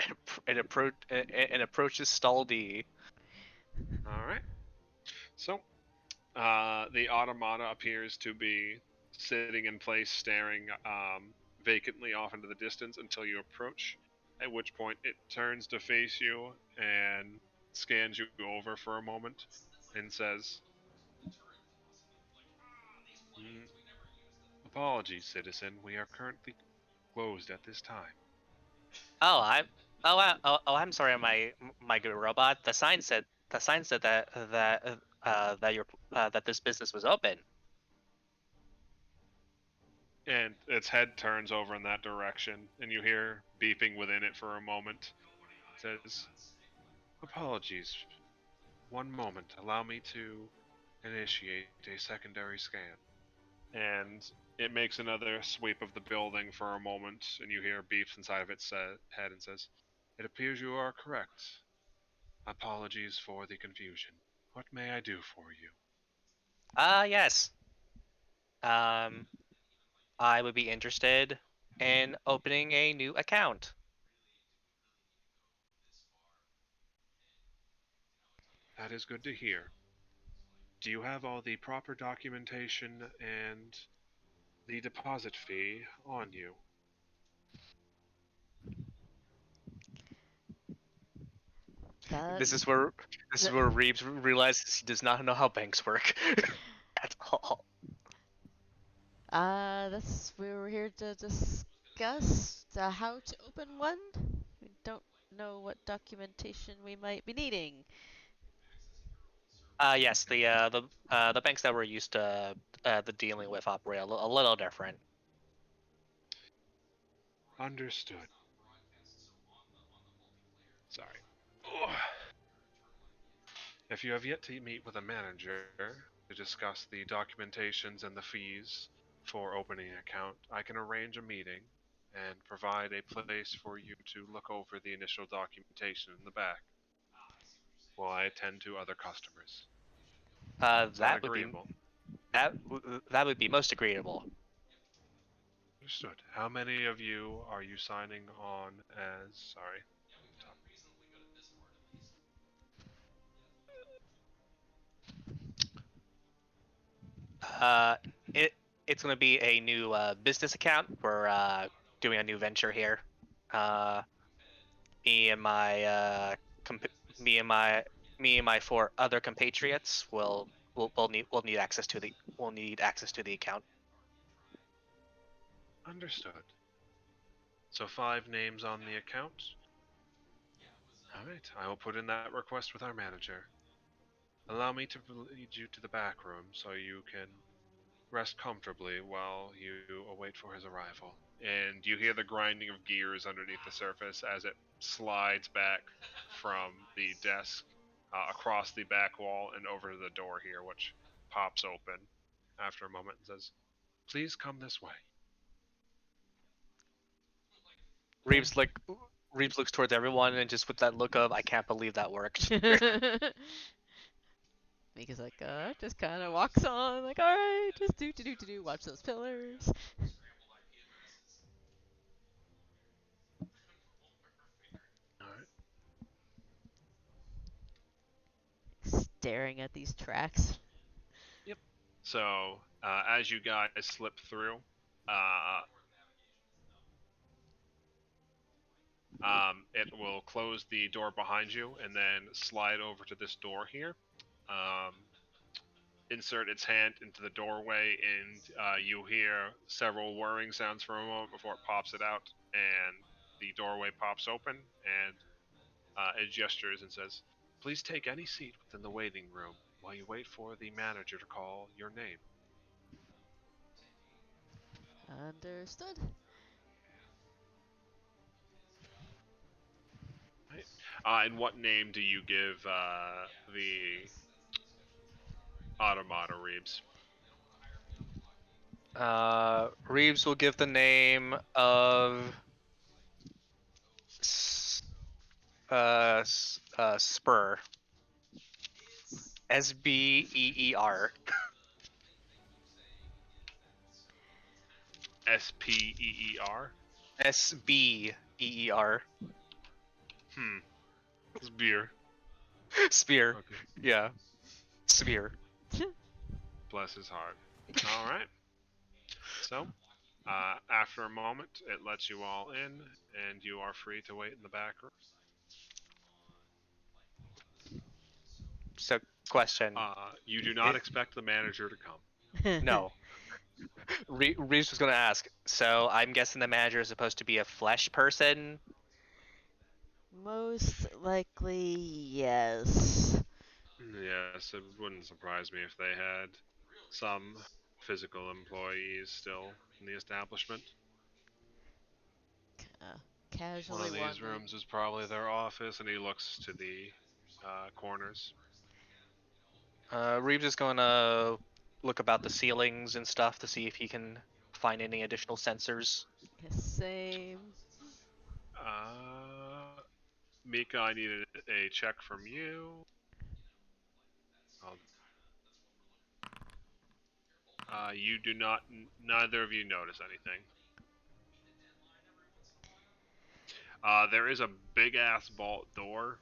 approaches Stall D. All right. So, the automata appears to be sitting in place, staring vacantly off into the distance until you approach, at which point it turns to face you and scans you over for a moment and says, "Mm, apologies, citizen. We are currently closed at this time." Oh, I'm sorry, my good robot. The sign said that this business was open. And its head turns over in that direction, and you hear beeping within it for a moment. It says, apologies. One moment. Allow me to initiate a secondary scan. And it makes another sweep of the building for a moment, and you hear beeps inside of its head and says, it appears you are correct. Apologies for the confusion. What may I do for you? Yes. Um, I would be interested in opening a new account. That is good to hear. Do you have all the proper documentation and the deposit fee on you? That. This is where Reeves realizes he does not know how banks work at all. That's we were here to discuss how to open one. We don't know what documentation we might be needing. Yes, the banks that we're used to the dealing with operate a little different. Understood. Sorry. If you have yet to meet with a manager to discuss the documentations and the fees for opening an account, I can arrange a meeting and provide a place for you to look over the initial documentation in the back while I attend to other customers. Is that That would be agreeable? that would be most agreeable. Understood. How many of you are you signing on as? Sorry. Uh, it it's gonna be a new business account. We're doing a new venture here. Uh, me and my comp- me and my me and my four other compatriots will need access to the account. Understood. So 5 names on the account. All right, I will put in that request with our manager. Allow me to lead you to the back room so you can rest comfortably while you await for his arrival. And you hear the grinding of gears underneath the surface as it slides back from the desk across the back wall and over to the door here, which pops open after a moment and says, "Please come this way." Reeves like Reeves looks towards everyone and just with that look of I can't believe that worked. Mika's like, just kind of walks on, like, alright, just do, watch those pillars. All right. Staring at these tracks. Yep. So as you guys slip through, uh, it will close the door behind you and then slide over to this door here. Um, insert its hand into the doorway, and you hear several whirring sounds for a moment before it pops it out, and the doorway pops open, and it gestures and says, "Please take any seat within the waiting room while you wait for the manager to call your name." Understood. Right. And what name do you give the automata, Reeves? Reeves will give the name of Spur. SBEER. SPEER? SBEER. It's beer. Spear. Okay. Yeah. Spear. Bless his heart. All right. So, after a moment, it lets you all in, and you are free to wait in the back room. So, question. You do not expect the manager to come. No. Reeves was gonna ask. So I'm guessing the manager is supposed to be a flesh person. Most likely, yes. Yes, it wouldn't surprise me if they had some physical employees still in the establishment. Uh, One Casually of these wondering. rooms is probably their office, and he looks to the corners. Reeves is gonna look about the ceilings and stuff to see if he can find any additional sensors. Same. Uh, Mika, I needed a check from you. Um, you do not, neither of you notice anything. There is a big ass vault door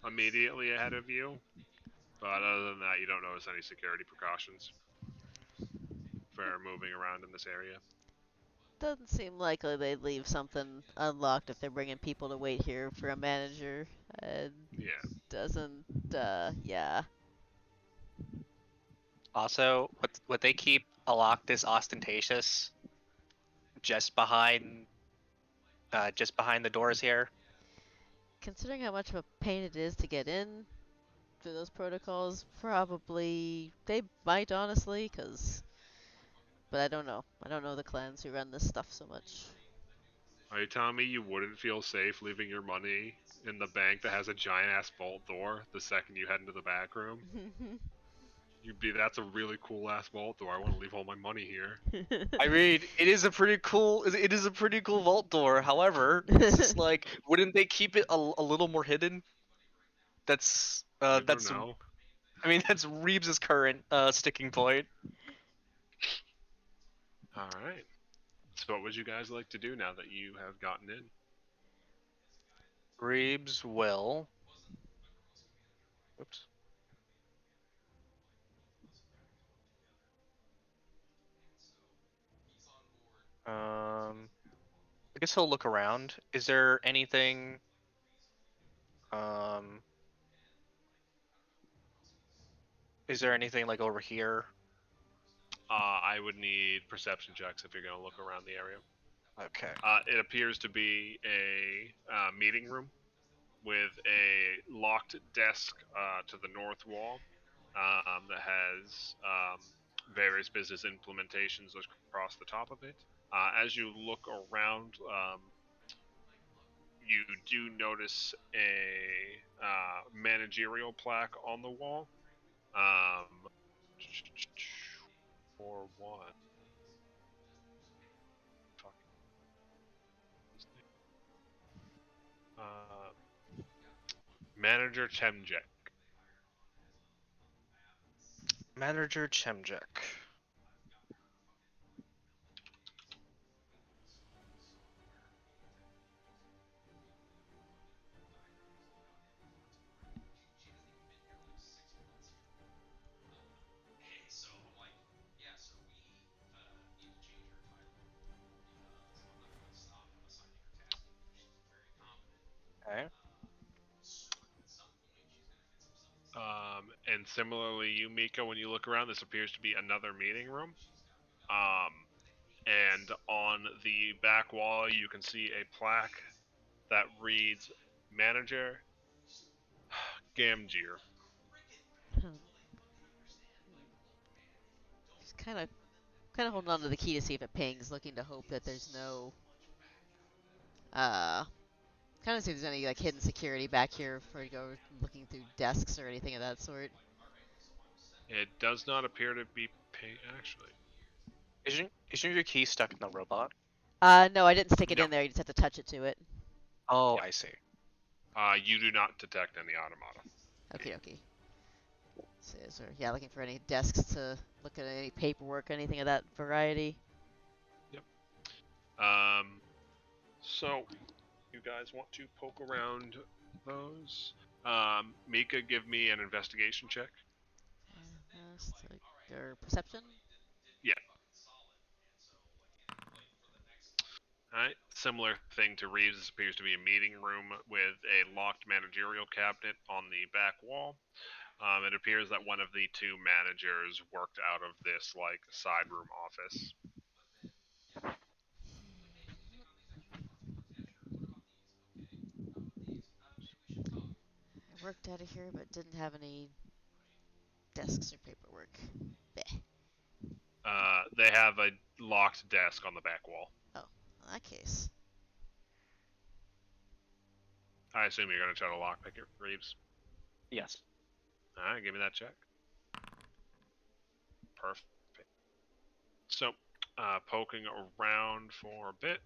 immediately ahead of you, but other than that, you don't notice any security precautions for moving around in this area. Doesn't seem likely they'd leave something unlocked if they're bringing people to wait here for a manager. Yeah. Doesn't, yeah. Also, what they keep a lock this ostentatious just behind the doors here. Considering how much of a pain it is to get in through those protocols, probably they might honestly, but I don't know. I don't know the clans who run this stuff so much. Are you telling me you wouldn't feel safe leaving your money in the bank that has a giant ass vault door the second you head into the back room? You'd be, that's a really cool ass vault door. I want to leave all my money here. I mean, it is a pretty cool. It is a pretty cool vault door. However, it's just like, wouldn't they keep it a little more hidden? That's You never that's. know. I mean, that's Reeves's current sticking point. All right. So, what would you guys like to do now that you have gotten in? Reeves will. Oops. I guess he'll look around. Is there anything? Um. Is there anything like over here? I would need perception checks if you're going to look around the area. Okay. It appears to be a meeting room. with a locked desk to the north wall that has various business implementations across the top of it. As you look around, you do notice a managerial plaque on the wall. Um, for one, fuck his name. Manager Chemjek. Manager Chemjek. Okay. And similarly, you, Mika, when you look around, this appears to be another meeting room. Um, and on the back wall, you can see a plaque that reads Manager Gamgee. Just kind of holding on to the key to see if it pings, looking to hope that there's no uh kind of see if there's any like hidden security back here before you go looking through desks or anything of that sort. It does not appear to be actually. Isn't your key stuck in the robot? No, I didn't stick it No, in there. You just have to touch it to it. Oh, yeah. I see. You do not detect any automata. Okay, okay. So, yeah, looking for any desks to look at any paperwork, anything of that variety. Yep. So you guys want to poke around those? Mika, give me an investigation check. Or perception. Yeah. Alright. Similar thing to Reeves. This appears to be a meeting room with a locked managerial cabinet on the back wall. It appears that one of the two managers worked out of this like side room office. I worked out of here, but didn't have any desks or paperwork. Bleh. They have a locked desk on the back wall. Oh, in that case. I assume you're gonna try to lockpick it, Reeves. Yes. Alright, give me that check. Perfect. So, poking around for a bit.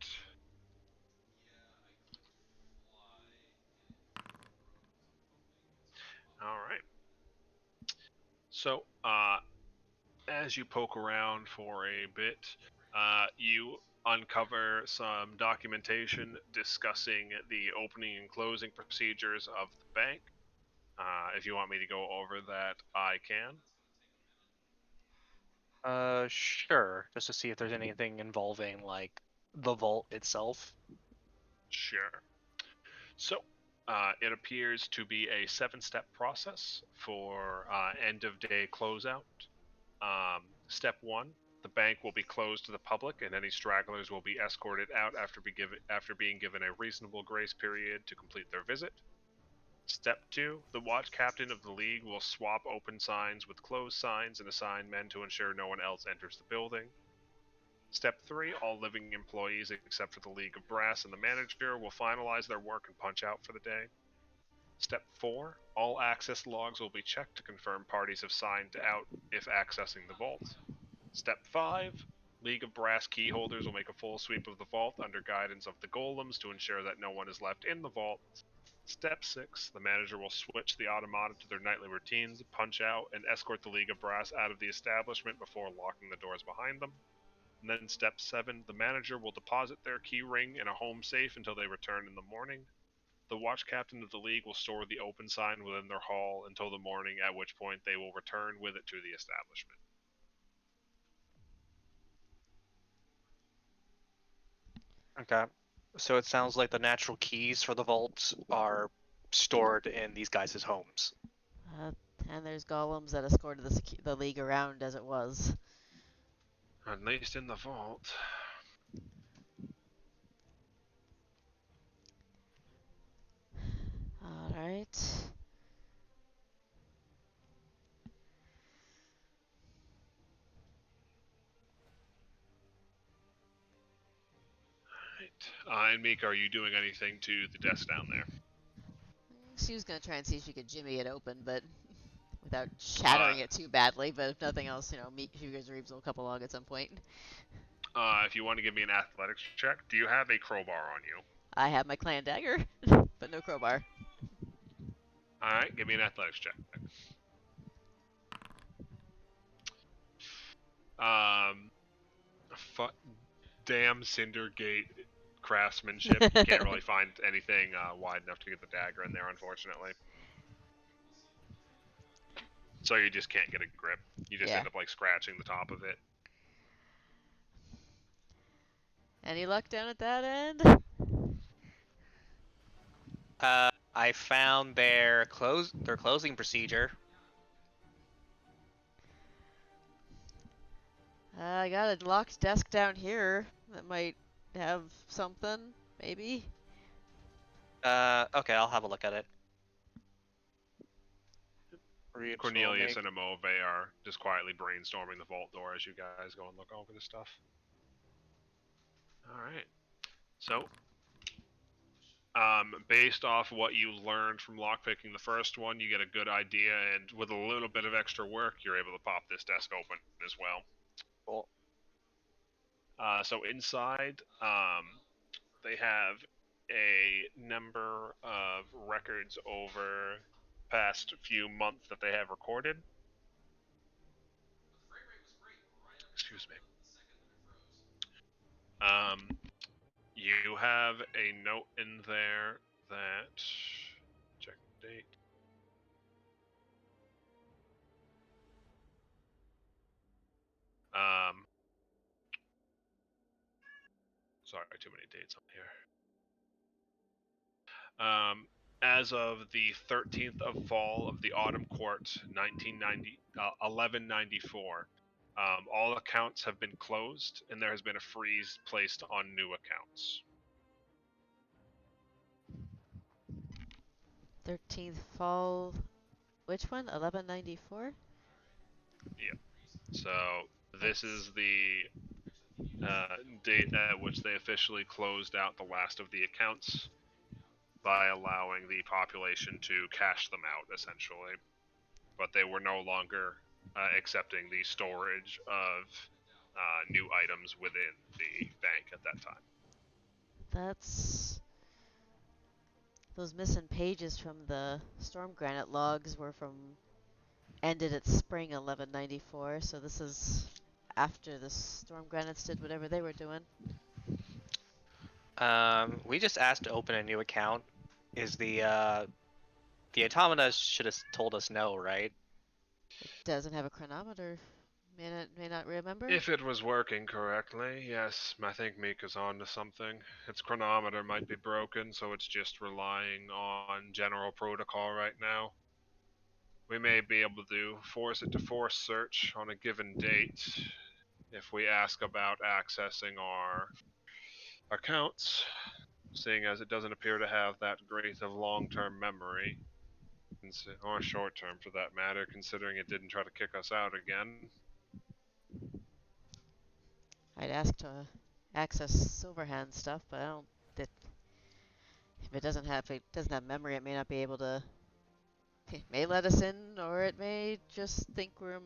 Alright. So, as you poke around for a bit, you uncover some documentation discussing the opening and closing procedures of the bank. If you want me to go over that, I can. Sure. Just to see if there's anything involving like the vault itself. Sure. So, it appears to be a 7-step process for end of day closeout. Step 1, the bank will be closed to the public, and any stragglers will be escorted out after being given a reasonable grace period to complete their visit. Step 2, the watch captain of the league will swap open signs with closed signs and assign men to ensure no one else enters the building. Step 3, all living employees except for the League of Brass and the manager will finalize their work and punch out for the day. Step 4, all access logs will be checked to confirm parties have signed out if accessing the vault. Step 5, League of Brass key holders will make a full sweep of the vault under guidance of the golems to ensure that no one is left in the vault. Step 6, the manager will switch the automata to their nightly routines, punch out, and escort the League of Brass out of the establishment before locking the doors behind them. And then step 7, the manager will deposit their key ring in a home safe until they return in the morning. The watch captain of the league will store the open sign within their hall until the morning, at which point they will return with it to the establishment. Okay. So it sounds like the natural keys for the vaults are stored in these guys' homes. Uh, and there's golems that escorted the league around as it was. At least in the vault. Alright. And Mika, are you doing anything to the desk down there? She was gonna try and see if she could jimmy it open, but without shattering it too badly. But if nothing else, Hugo's Reeves will come along at some point. If you want to give me an athletics check, do you have a crowbar on you? I have my clan dagger, but no crowbar. All right, give me an athletics check. Um, damn Cindergate craftsmanship. You can't really find anything wide enough to get the dagger in there, unfortunately. So you just can't get a grip. You just Yeah. end up like scratching the top of it. Any luck down at that end? I found their closing procedure. I got a locked desk down here that might have something, maybe. Okay, I'll have a look at it. Reeves will Cornelius make- and Amove are just quietly brainstorming the vault door as you guys go and look over the stuff. All right. So, based off what you learned from lockpicking the first one, you get a good idea, and with a little bit of extra work, you're able to pop this desk open as well. Cool. So inside, they have a number of records over past few months that they have recorded. Excuse me. You have a note in there that check the date. Sorry, too many dates on here. As of the 13th of fall of the Autumn Court, 1194, all accounts have been closed, and there has been a freeze placed on new accounts. 13th fall. Which one? 1194? Yeah. So this is the date at which they officially closed out the last of the accounts by allowing the population to cash them out, essentially. But they were no longer accepting the storage of new items within the bank at that time. That's. Those missing pages from the Storm Granite logs were from. Ended at spring 1194, so this is after the Storm Granites did whatever they were doing. We just asked to open a new account. Is the automata should have told us no, right? It doesn't have a chronometer. May not remember. If it was working correctly, yes, I think Mika's on to something. Its chronometer might be broken, so it's just relying on general protocol right now. We may be able to force it to force search on a given date if we ask about accessing our accounts, seeing as it doesn't appear to have that great of long-term memory, or short-term for that matter, considering it didn't try to kick us out again. I'd ask to access Silverhand stuff, but I don't. If it doesn't have memory, it may not be able to. It may let us in, or it may just think we're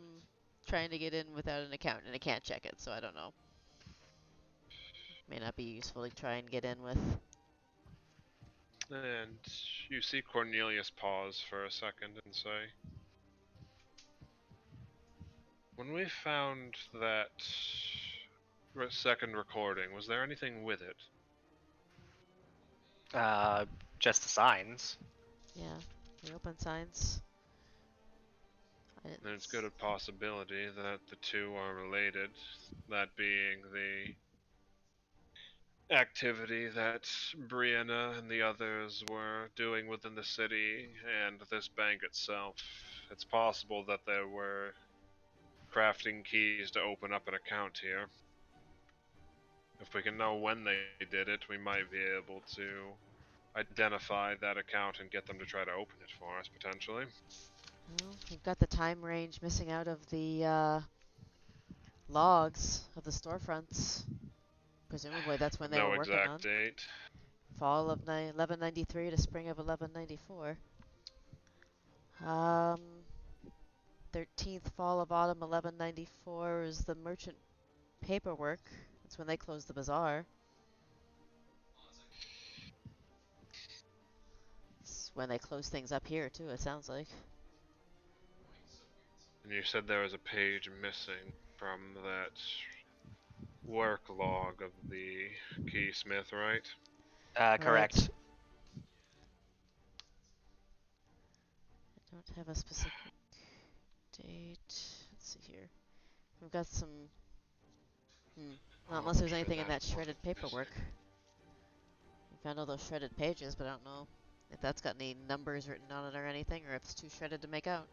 trying to get in without an account, and it can't check it. So I don't know. May not be useful to try and get in with. And you see Cornelius pause for a second and say, when we found that second recording, was there anything with it? Just the signs. Yeah, the open signs. There's good a possibility that the two are related, that being the activity that Brianna and the others were doing within the city and this bank itself. It's possible that they were crafting keys to open up an account here. If we can know when they did it, we might be able to identify that account and get them to try to open it for us, potentially. Well, we've got the time range missing out of the logs of the storefronts. Presumably that's when they were No working exact on. date. Fall of 1193 to spring of 1194. Um, 13th fall of autumn 1194 is the merchant paperwork. That's when they closed the bazaar. It's when they close things up here too, it sounds like. And you said there was a page missing from that work log of the keysmith, right? Right. Correct. I don't have a specific date. Let's see here. We've got some. Not unless there's Okay, anything in that that's what shredded was paperwork. We found all those shredded pages, but I don't know if that's got any numbers written on it or anything, or if it's too shredded to make out.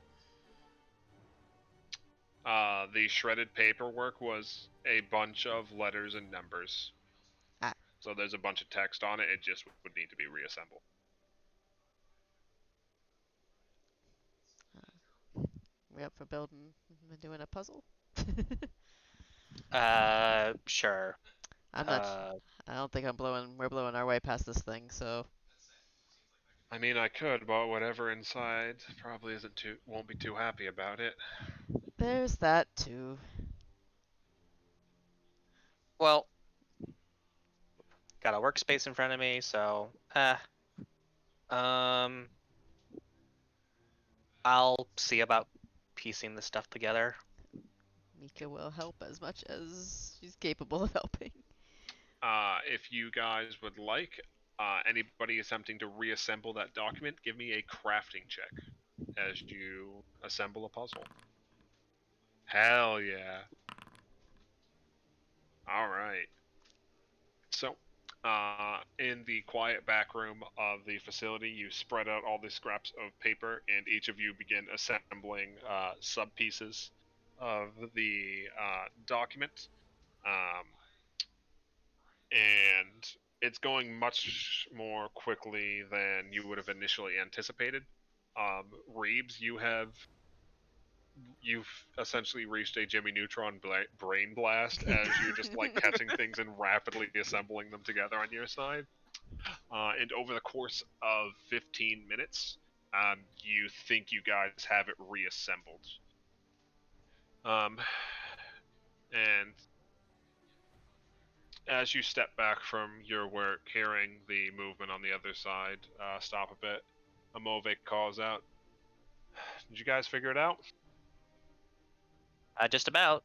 missing. The shredded paperwork was a bunch of letters and numbers. Ah. So there's a bunch of text on it. It just would need to be reassembled. We up for building and doing a puzzle? Sure. I'm not. Uh, I don't think I'm blowing. We're blowing our way past this thing, so. I mean, I could, but whatever inside probably won't be too happy about it. There's that too. well, got a workspace in front of me, so um, I'll see about piecing this stuff together. Mika will help as much as she's capable of helping. If you guys would like, anybody attempting to reassemble that document, give me a crafting check as you assemble a puzzle. Hell yeah. Alright. So, in the quiet back room of the facility, you spread out all the scraps of paper, and each of you begin assembling sub pieces of the document. Um, and it's going much more quickly than you would have initially anticipated. Reeves, you've essentially reached a Jimmy Neutron brain blast as you're just like catching things and rapidly assembling them together on your side. And over the course of 15 minutes, you think you guys have it reassembled. And as you step back from your work, hearing the movement on the other side stop a bit, Amove calls out, "Did you guys figure it out?" Just about.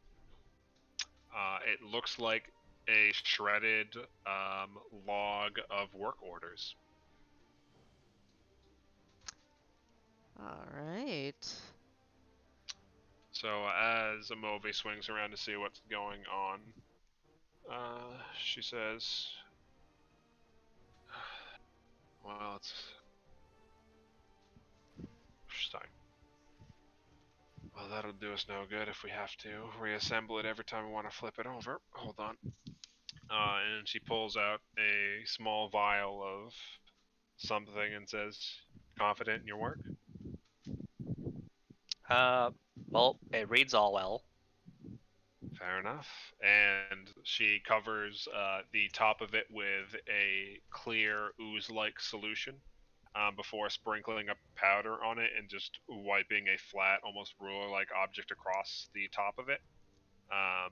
It looks like a shredded log of work orders. Alright. So as Amove swings around to see what's going on, she says, "Well, it's sorry. Well, that'll do us no good if we have to reassemble it every time we want to flip it over. Hold on." And she pulls out a small vial of something and says, "Confident in your work?" Well, it reads all well. Fair enough. And she covers the top of it with a clear ooze-like solution before sprinkling a powder on it and just wiping a flat, almost ruler-like object across the top of it. Um,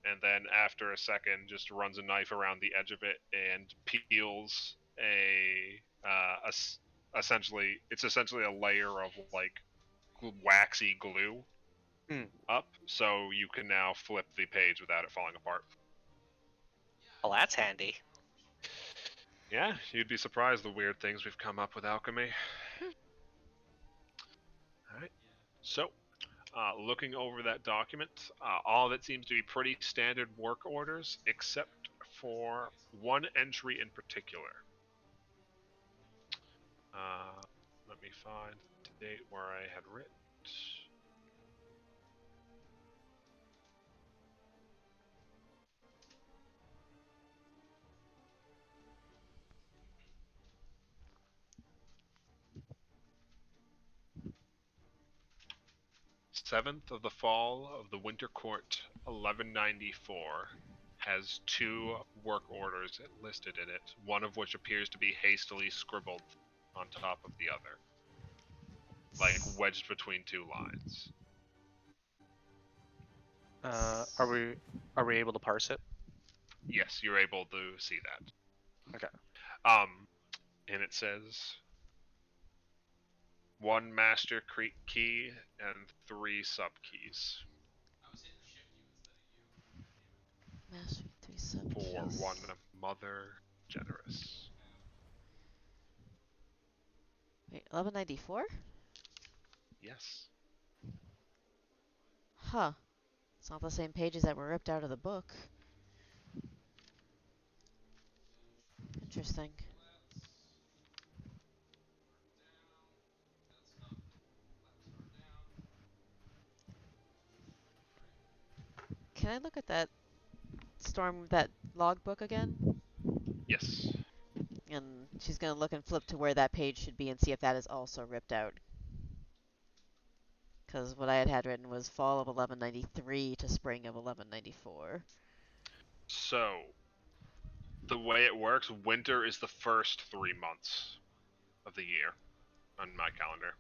and then after a second, just runs a knife around the edge of it and peels essentially it's essentially a layer of like waxy glue Hmm. up, so you can now flip the page without it falling apart. Well, that's handy. Yeah, you'd be surprised the weird things we've come up with alchemy. Alright. So, looking over that document, all of it seems to be pretty standard work orders, except for one entry in particular. Let me find the date where I had written. 7th of the fall of the Winter Court, 1194, has 2 work orders listed in it, one of which appears to be hastily scribbled on top of the other, like wedged between 2 lines. Are we able to parse it? Yes, you're able to see that. Okay. And it says 1 master key and 3 sub keys Master 3 sub for keys. 1 Mother Generous. Wait, 1194? Yes. Huh. It's not the same pages that were ripped out of the book. Interesting. Can I look at that that logbook again? Yes. And she's gonna look and flip to where that page should be and see if that is also ripped out. Because what I had written was fall of 1193 to spring of 1194. So, the way it works, winter is the first 3 months of the year on my calendar.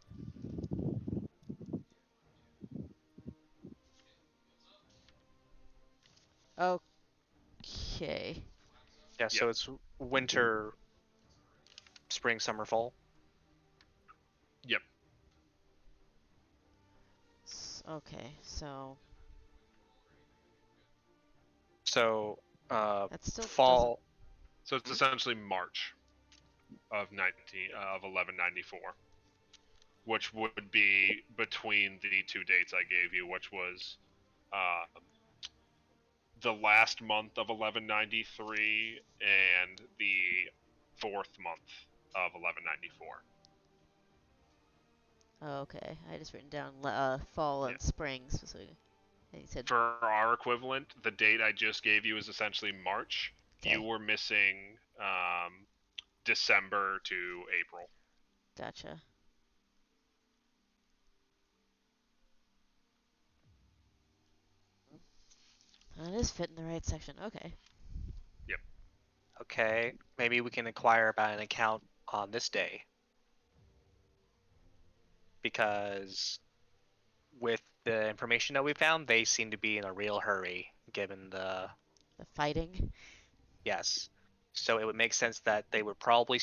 Okay. Yeah, so Yep. it's winter, spring, summer, fall. Yep. Okay, so So, that still doesn't. fall. So it's essentially March of 1194, which would be between the 2 dates I gave you, which was uh, the last month of 1193 and the 4th month of 1194. Okay, I just written down fall Yeah. and spring. So he said. For our equivalent, the date I just gave you is essentially March. Okay. You were missing December to April. Gotcha. That is fit in the right section. Okay. Yep. Okay, maybe we can inquire about an account on this day. Because with the information that we found, they seem to be in a real hurry, given the The fighting. yes. So it would make sense that they would probably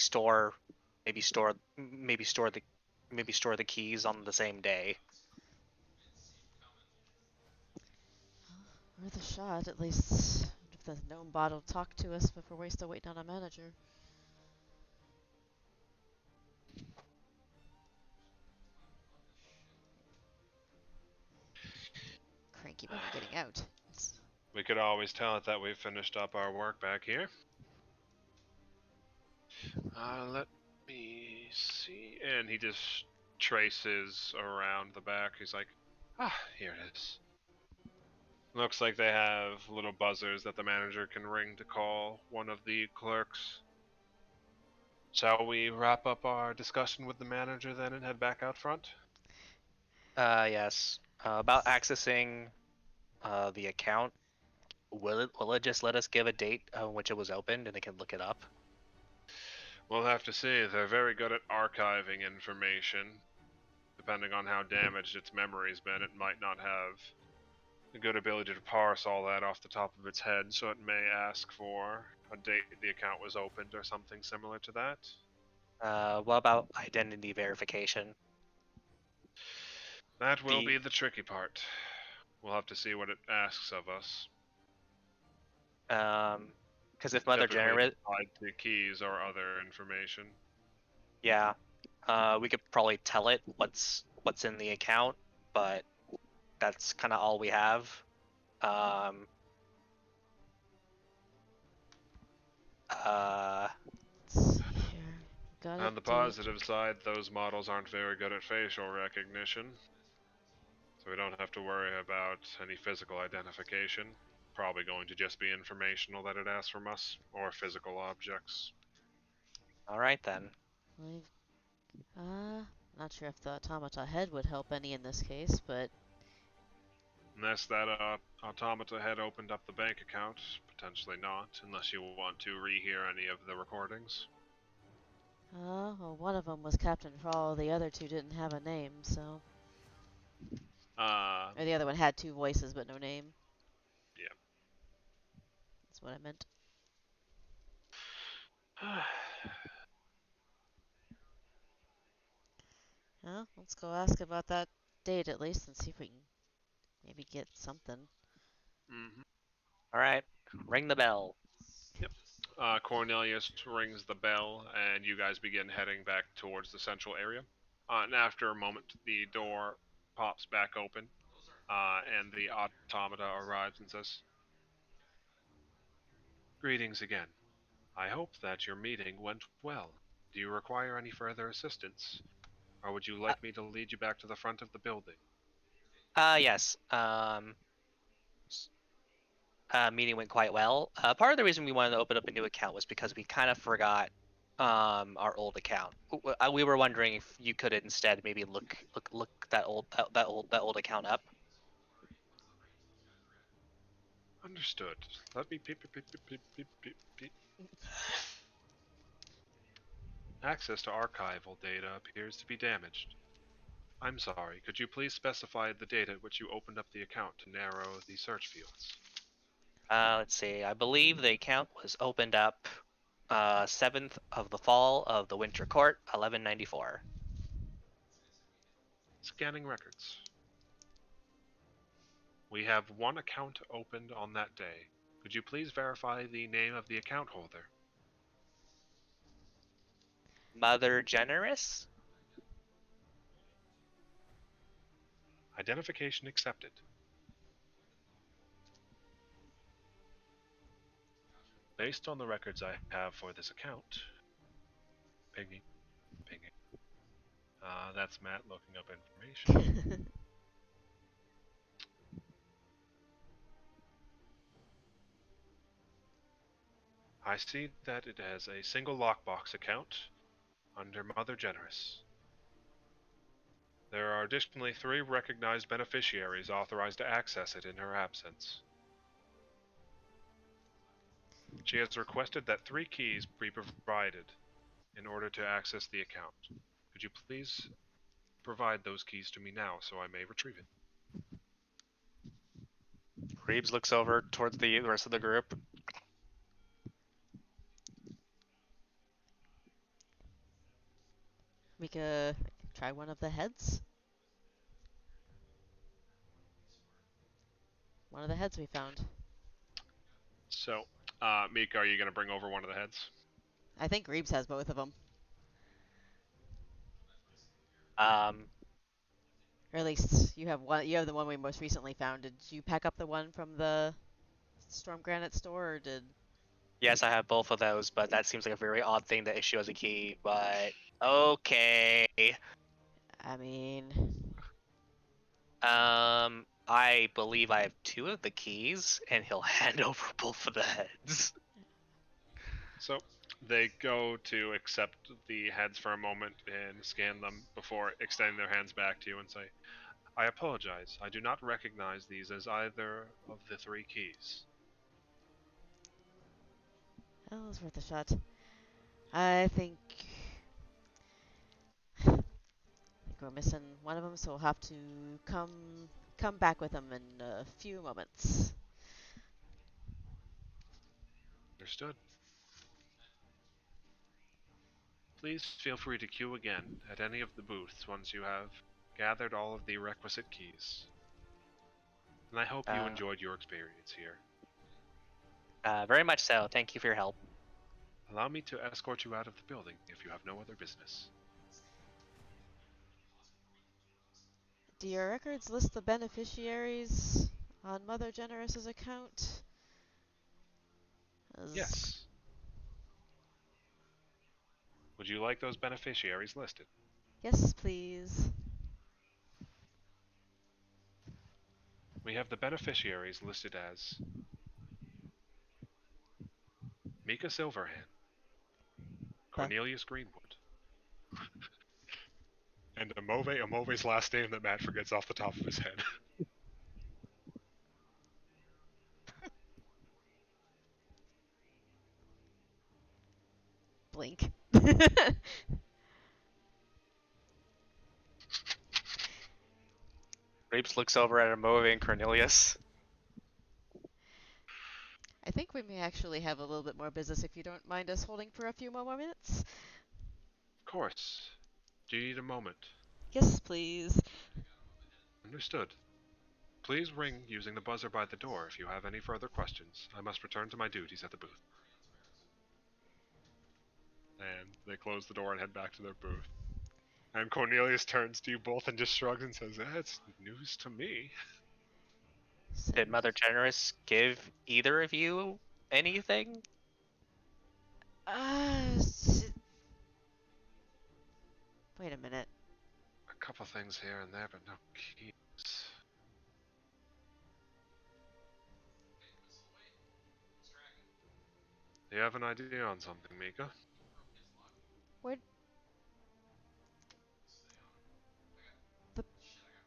maybe store the keys on the same day. Worth a shot, at least. If the gnome bot will talk to us before we're still waiting on a manager. Cranky about getting out. We could always tell it that we've finished up our work back here. Let me see. And he just traces around the back. He's like, here it is. Looks like they have little buzzers that the manager can ring to call one of the clerks. Shall we wrap up our discussion with the manager then and head back out front? Yes. About accessing the account. Will it just let us give a date on which it was opened and they can look it up? We'll have to see. They're very good at archiving information. Depending on how damaged its memory's been, it might not have a good ability to parse all that off the top of its head, so it may ask for a date the account was opened or something similar to that. What about identity verification? That will be the tricky part. We'll have to see what it asks of us. Because if Mother Typically Generous, tied to keys or other information. yeah, we could probably tell it what's in the account, but that's kind of all we have. Let's see here. Got On the positive side, those models aren't very good at facial recognition, so we don't have to worry about any physical identification. Probably going to just be informational that it asks from us, or physical objects. All right then. Not sure if the automata head would help any in this case, but Unless that automata had opened up the bank account, potentially not, unless you want to rehear any of the recordings. Well, one of them was Captain Fall. The other two didn't have a name, so. Uh, Or the other one had two voices but no name. yeah. That's what I meant. Well, let's go ask about that date at least and see if we can maybe get something. Mm-hmm. All right, ring the bell. Yep. Cornelius rings the bell, and you guys begin heading back towards the central area. And after a moment, the door pops back open, and the automata arrives and says, "Greetings again. I hope that your meeting went well. Do you require any further assistance, or would you Uh, like me to lead you back to the front of the building?" yes. Meeting went quite well. Part of the reason we wanted to open up a new account was because we kind of forgot our old account. We were wondering if you could instead maybe look that old account up. Understood. Let me peep, peep, peep, peep, peep, peep, peep. Access to archival data appears to be damaged. I'm sorry, could you please specify the date at which you opened up the account to narrow the search fields? Let's see. I believe the account was opened up 7th of the fall of the Winter Court, 1194. Scanning records. We have one account opened on that day. Could you please verify the name of the account holder? Mother Generous? Identification accepted. Based on the records I have for this account, pinging, pinging. That's Matt looking up information. I see that it has a single lockbox account under Mother Generous. There are additionally 3 recognized beneficiaries authorized to access it in her absence. She has requested that 3 keys be provided in order to access the account. Could you please provide those keys to me now so I may retrieve it? Reeves looks over towards the rest of the group. We could try one of the heads. One of the heads we found. So, Mika, are you going to bring over one of the heads? I think Reeves has both of them. Um, Or at least you have one. You have the one we most recently found. Did you pack up the one from the Storm Granite store, or did? yes, I have both of those, but that seems like a very odd thing to issue as a key. But okay. I mean, I believe I have 2 of the keys, and he'll hand over both of the heads. So, they go to accept the heads for a moment and scan them before extending their hands back to you and say, "I apologize. I do not recognize these as either of the 3 keys." oh, it was worth a shot. I think we're missing one of them, so we'll have to come back with them in a few moments. Understood. Please feel free to queue again at any of the booths once you have gathered all of the requisite keys. And I hope you Uh, enjoyed your experience here. Very much so. Thank you for your help. Allow me to escort you out of the building if you have no other business. Do your records list the beneficiaries on Mother Generous's account? Yes. Would you like those beneficiaries listed? Yes, please. We have the beneficiaries listed as Mika Silverhand, The Cornelius Greenwood, and Amove's last name that Matt forgets off the top of his head. Blink. Reeps looks over at Amove and Cornelius. I think we may actually have a little bit more business if you don't mind us holding for a few more minutes. Of course. Do you need a moment? Yes, please. Understood. Please ring using the buzzer by the door if you have any further questions. I must return to my duties at the booth. And they close the door and head back to their booth. And Cornelius turns to you both and just shrugs and says, "That's news to me." Did Mother Generous give either of you anything? Uh, wait a minute. A couple things here and there, but no keys. Do you have an idea on something, Mika? Where'd the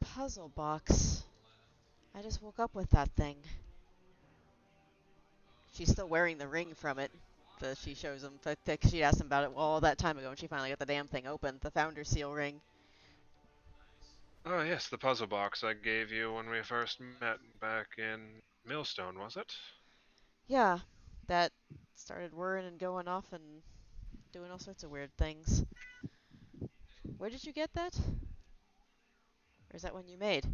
puzzle box? I just woke up with that thing. She's still wearing the ring from it. She shows him. She asked him about it all that time ago, and she finally got the damn thing open. The Founder Seal ring. Oh, yes, the puzzle box I gave you when we first met back in Millstone, was it? Yeah, that started whirring and going off and doing all sorts of weird things. Where did you get that? Or is that one you made?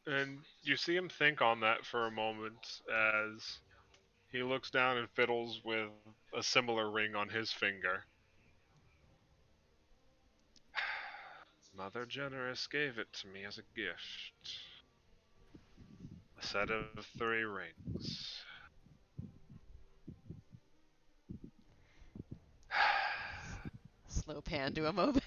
And you see him think on that for a moment as he looks down and fiddles with a similar ring on his finger. Mother Generous gave it to me as a gift. A set of 3 rings. Slow pan to a Mobe.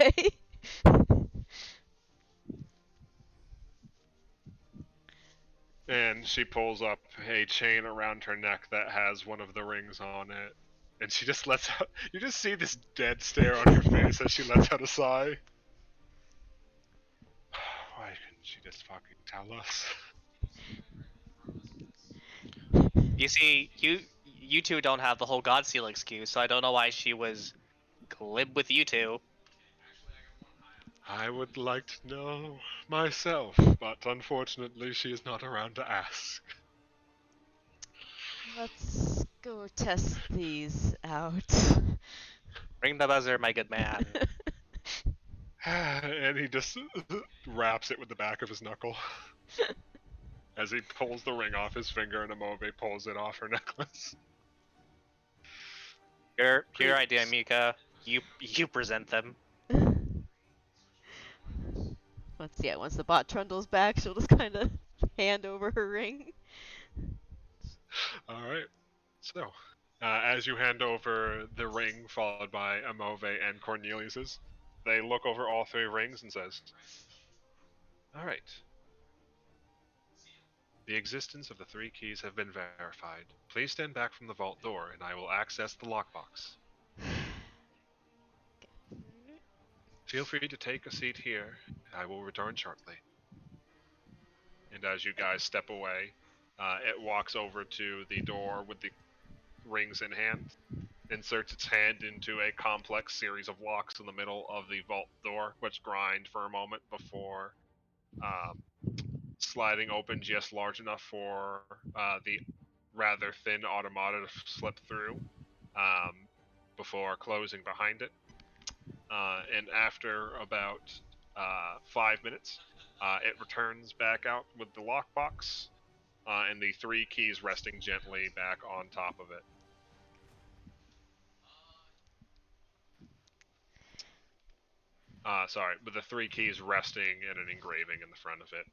And she pulls up a chain around her neck that has one of the rings on it. And she just lets out. You just see this dead stare on her face as she lets out a sigh. Why couldn't she just fucking tell us? You see, you two don't have the whole God Seal excuse, so I don't know why she was glib with you two. I would like to know myself, but unfortunately she is not around to ask. Let's go test these out. Ring the buzzer, my good man. And he just wraps it with the back of his knuckle. As he pulls the ring off his finger and Amove pulls it off her necklace. Your idea, Mika. You present them. Once the bot trundles back, she'll just kind of hand over her ring. Alright, so as you hand over the ring, followed by Amove and Cornelius's, they look over all 3 rings and says, "Alright. The existence of the 3 keys have been verified. Please stand back from the vault door, and I will access the lockbox. Feel free to take a seat here. I will return shortly." And as you guys step away, it walks over to the door with the rings in hand, inserts its hand into a complex series of locks in the middle of the vault door, which grind for a moment before sliding open just large enough for the rather thin automata to slip through before closing behind it. And after about 5 minutes, it returns back out with the lockbox and the 3 keys resting gently back on top of it. Sorry, with the 3 keys resting and an engraving in the front of it.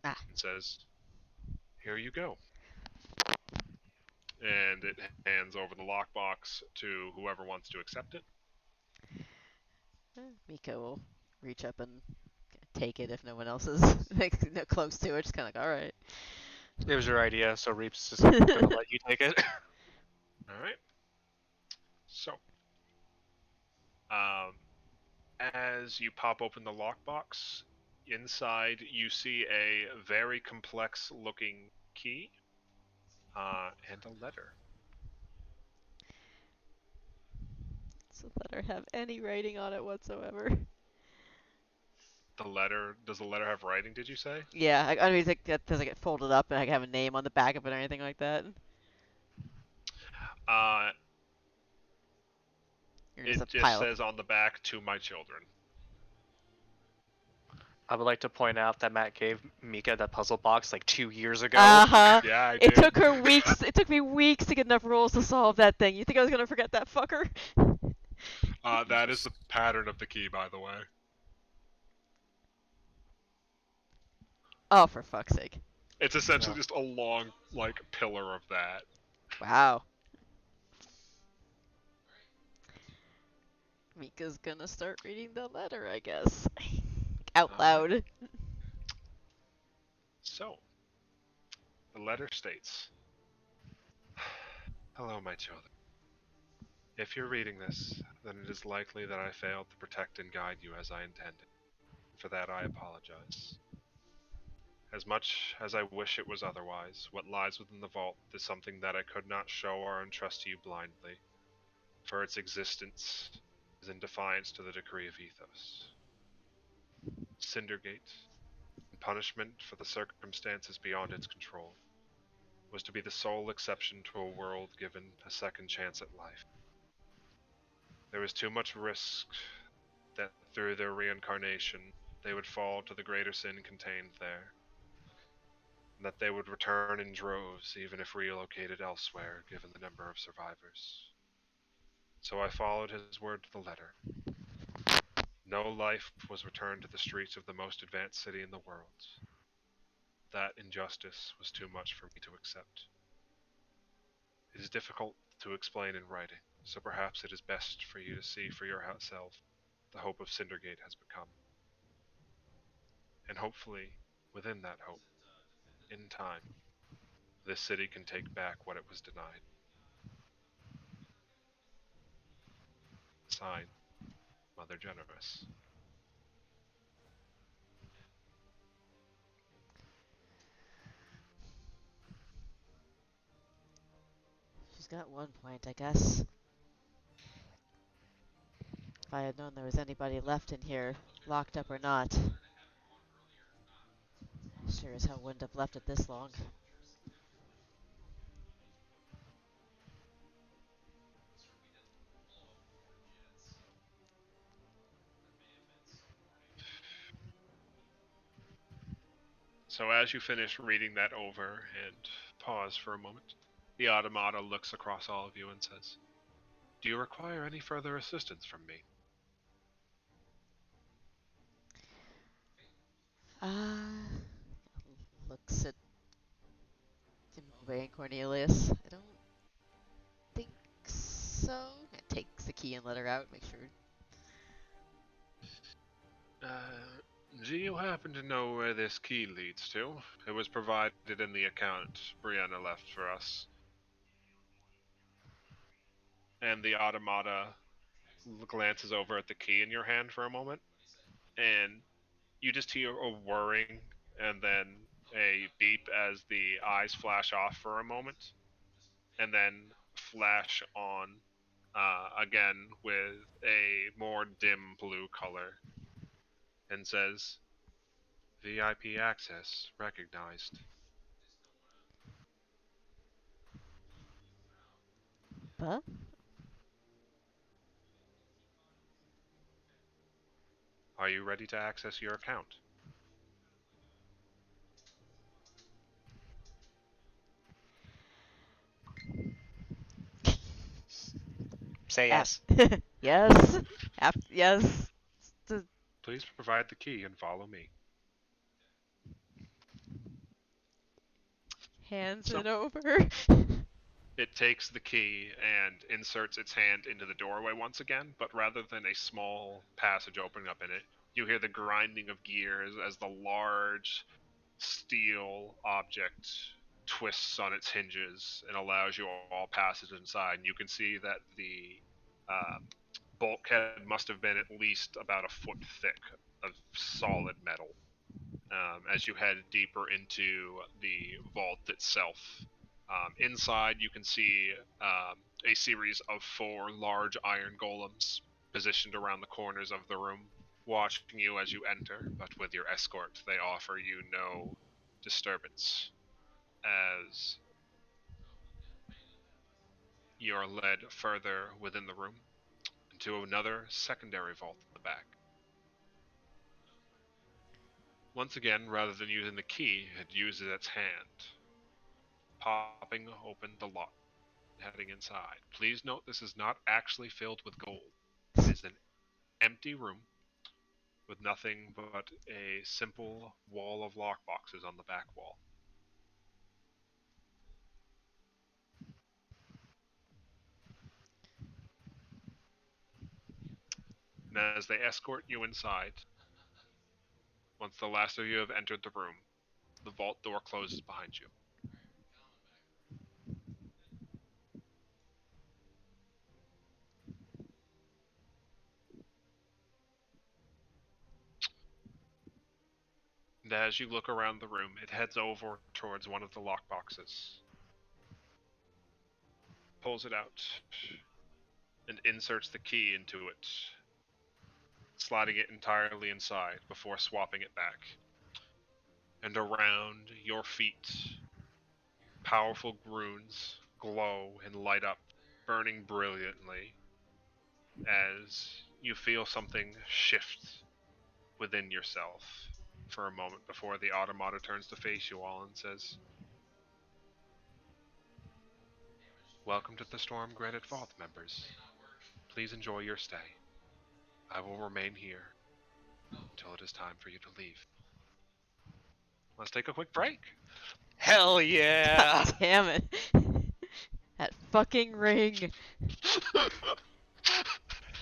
Ah. It says, "Here you go." And it hands over the lockbox to whoever wants to accept it. Miko will reach up and take it if no one else is close to it. Just kind of like, all right. It was your idea, so Reeps is gonna let you take it. Alright. So, as you pop open the lockbox, inside you see a very complex looking key and a letter. Does the letter have any writing on it whatsoever? The letter. Does the letter have writing? Did you say? Yeah, I mean, like, does it get folded up and I have a name on the back of it or anything like that? Uh, Or just it a just pile of. says on the back, "To my children." I would like to point out that Matt gave Mika that puzzle box like 2 years ago. Uh-huh. Yeah, I It did. took her weeks. It took me weeks to get enough rules to solve that thing. You think I was gonna forget that fucker? That is the pattern of the key, by the way. Oh, for fuck's sake. It's essentially Yeah. just a long, like, pillar of that. Wow. Mika's gonna start reading the letter, I guess. Out Alright. loud. So, the letter states, "Hello, my children. If you're reading this, then it is likely that I failed to protect and guide you as I intended. For that I apologize. As much as I wish it was otherwise, what lies within the vault is something that I could not show or entrust to you blindly, for its existence is in defiance to the decree of Ethos. Cindergate, in punishment for the circumstances beyond its control, was to be the sole exception to a world given a second chance at life. There was too much risk that through their reincarnation they would fall to the greater sin contained there, and that they would return in droves even if relocated elsewhere given the number of survivors. So I followed his word to the letter. No life was returned to the streets of the most advanced city in the world. That injustice was too much for me to accept. It is difficult to explain in writing, so perhaps it is best for you to see for yourself the hope of Cindergate has become. And hopefully, within that hope, in time, this city can take back what it was denied. Sign, Mother Generous." She's got one point, I guess. If I had known there was anybody left in here, locked up or not, sure as hell wouldn't have left it this long. So as you finish reading that over and pause for a moment, the automata looks across all of you and says, "Do you require any further assistance from me?" Looks at Timbe and Cornelius. I don't think so. It takes the key and let her out, make sure. Do you happen to know where this key leads to? It was provided in the account Brianna left for us. And the automata glances over at the key in your hand for a moment, and you just hear a whirring and then a beep as the eyes flash off for a moment, and then flash on again with a more dim blue color, and says, "VIP access recognized." But Are you ready to access your account? Say yes. yes. Yes. Please provide the key and follow me. Hands So it over. it takes the key and inserts its hand into the doorway once again, but rather than a small passage opening up in it, you hear the grinding of gears as the large steel object twists on its hinges and allows you all passage inside. And you can see that the bulkhead must have been at least about a foot thick of solid metal. As you head deeper into the vault itself. Inside, you can see a series of 4 large iron golems positioned around the corners of the room, watching you as you enter, but with your escort, they offer you no disturbance as you are led further within the room into another secondary vault at the back. Once again, rather than using the key, it uses its hand, popping open the lock, heading inside. Please note this is not actually filled with gold. It is an empty room with nothing but a simple wall of lockboxes on the back wall. And as they escort you inside, once the last of you have entered the room, the vault door closes behind you. And as you look around the room, it heads over towards one of the lockboxes, pulls it out, and inserts the key into it, sliding it entirely inside before swapping it back. And around your feet, powerful runes glow and light up, burning brilliantly as you feel something shift within yourself for a moment before the automata turns to face you all and says, "Welcome to the Storm Granite Vault, members. Please enjoy your stay. I will remain here until it is time for you to leave. Let's take a quick break." Hell yeah! God damn it. That fucking ring.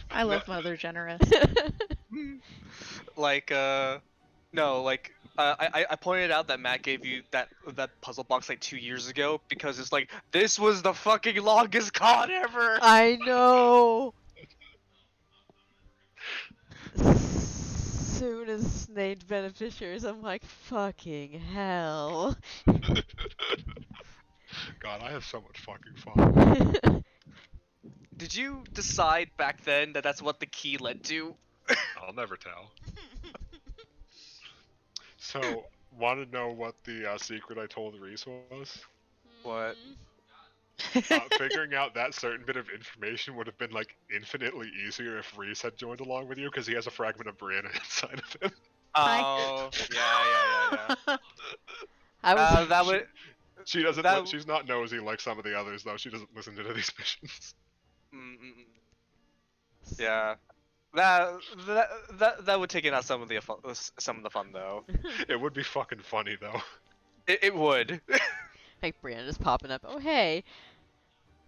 I love Mother Generous. Like, no, like, I pointed out that Matt gave you that puzzle box like 2 years ago because it's like this was the fucking longest con ever. I know. Soon as named beneficiaries, I'm like, fucking hell. God, I have so much fucking fun. Did you decide back then that that's what the key led to? I'll never tell. So, want to know what the secret I told Reese was? What? Figuring out that certain bit of information would have been like infinitely easier if Reese had joined along with you because he has a fragment of Brianna inside of him. Oh, yeah. I was. That would. She doesn't. That- She's not nosy like some of the others, though. She doesn't listen to these missions. Yeah. That would take it out some of the fun though. It would be fucking funny though. It would. Like Brianna just popping up. Oh hey.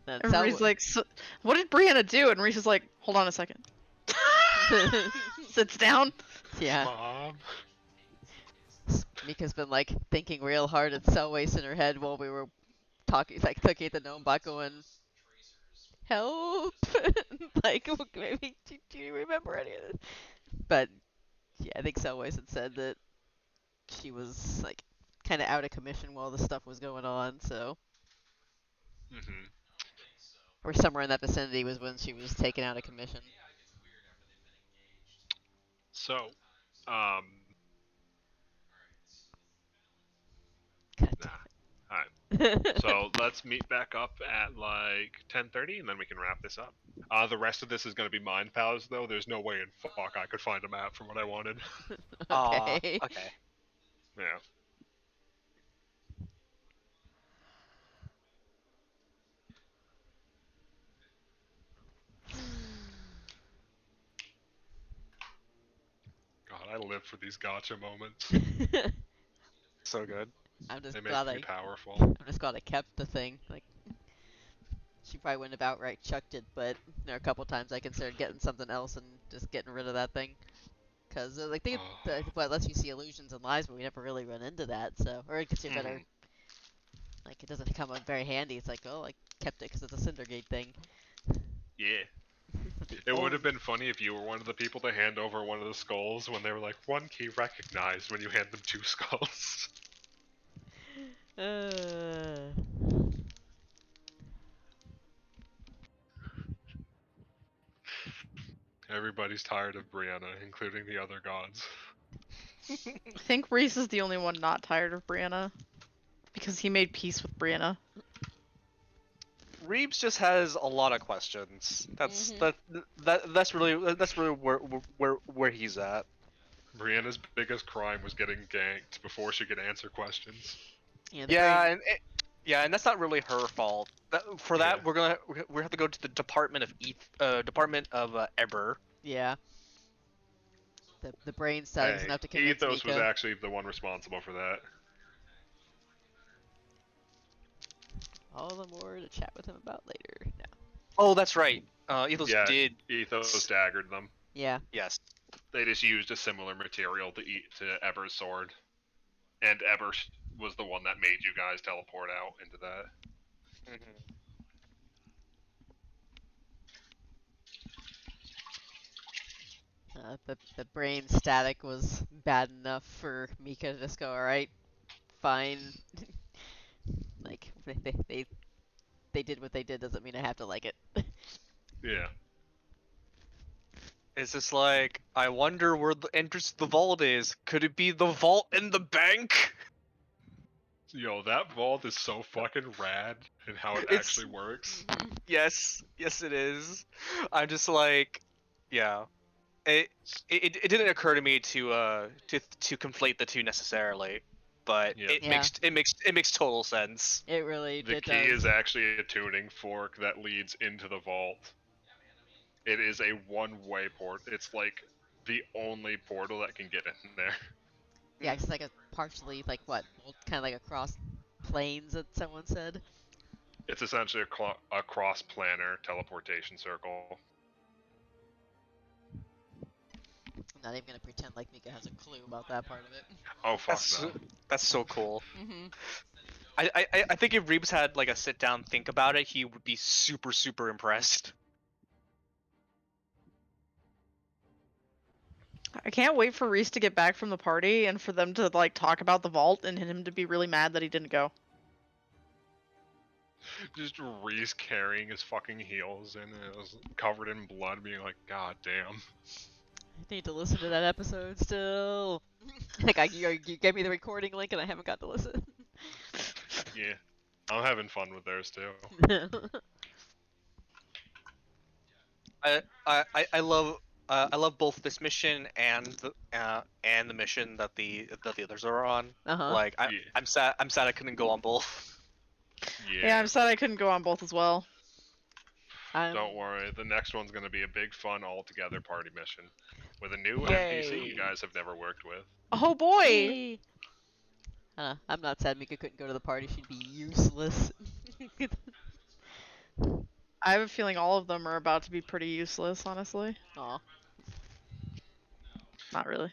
Then And Ree's like, so, what did Brianna do? And Reese is like, hold on a second. Sits down. yeah. Mom. Mika's been like thinking real hard at cell waste in her head while we were talking, like looking at the gnome bot going, help! Like, maybe, do you remember any of this? But, yeah, I think Cellways had said that she was, like, kind of out of commission while the stuff was going on, so. Mm-hmm. Or somewhere in that vicinity was when she was taken out of commission. So, God nah. Alright. So let's meet back up at like 10:30, and then we can wrap this up. The rest of this is gonna be Mind Palace, though. There's no way in fuck I could find a map from what I wanted. Okay. Okay. Yeah. God, I live for these gotcha moments. So good. I'm just They glad make me I, powerful. I'm just glad I kept the thing. Like, she probably wouldn't have outright chucked it, but there are a couple times I considered getting something else and just getting rid of that thing. Because, like, what lets you see illusions and lies, but we never really run into that, so. Or it gets you better. Like, it doesn't come up very handy. It's like, oh, I kept it because it's a Cindergate thing. Yeah. It would have been funny if you were one of the people to hand over one of the skulls when they were like, one key recognized when you hand them 2 skulls. Uh... Everybody's tired of Brianna, including the other gods. I think Reese is the only one not tired of Brianna. Because he made peace with Brianna. Reeves just has a lot of questions. That's Mhm. that's really where he's at. Brianna's biggest crime was getting ganked before she could answer questions. Yeah, the Yeah, brain. and yeah, and that's not really her fault. For that, Yeah. we have to go to the Department of Department of Eber. Yeah. The brain static was Hey, enough to convince Ethos was Mika. actually the one responsible for that. All the more to chat with him about later. No. Oh, that's right. Ethos Yeah, did. Ethos daggered them. Yeah. Yes. They just used a similar material to Eber's sword, and Eber was the one that made you guys teleport out into that. Mhm. The brain static was bad enough for Mika to just go, all right, fine. Like they did what they did doesn't mean I have to like it. Yeah. It's just like, I wonder where the entrance to the vault is. Could it be the vault in the bank? Yo, that vault is so fucking rad and how it It's actually works. Mhm. yes, yes it is. I'm just like, yeah. It didn't occur to me to conflate the two necessarily, but Yep. Yeah. it makes total sense. It really The it key does. is actually a tuning fork that leads into the vault. It is a one-way port. It's like the only portal that can get in there. Yeah, it's like a partially like what, kind of like across planes that someone said. It's essentially a cross-planar teleportation circle. I'm not even gonna pretend like Mika has a clue about that part of it. Oh fuck That's no. that's so cool. Mm-hmm. I think if Reeves had like a sit down think about it, he would be super impressed. I can't wait for Reese to get back from the party and for them to like talk about the vault and him to be really mad that he didn't go. Just Reese carrying his fucking heels and it was covered in blood, being like, God damn. I need to listen to that episode still. Like you gave me the recording link and I haven't got to listen. Yeah. I'm having fun with theirs too. I love both this mission and the mission that the others are on. Uh-huh. Like Yeah. I'm sad I couldn't go on both. Yeah, I'm sad I couldn't go on both as well. Don't worry, the next one's gonna be a big fun all-together party mission with a new Yay. NPC you guys have never worked with. Oh boy! Yay. I'm not sad Mika couldn't go to the party. She'd be useless. I have a feeling all of them are about to be pretty useless, honestly. Aw. Not really.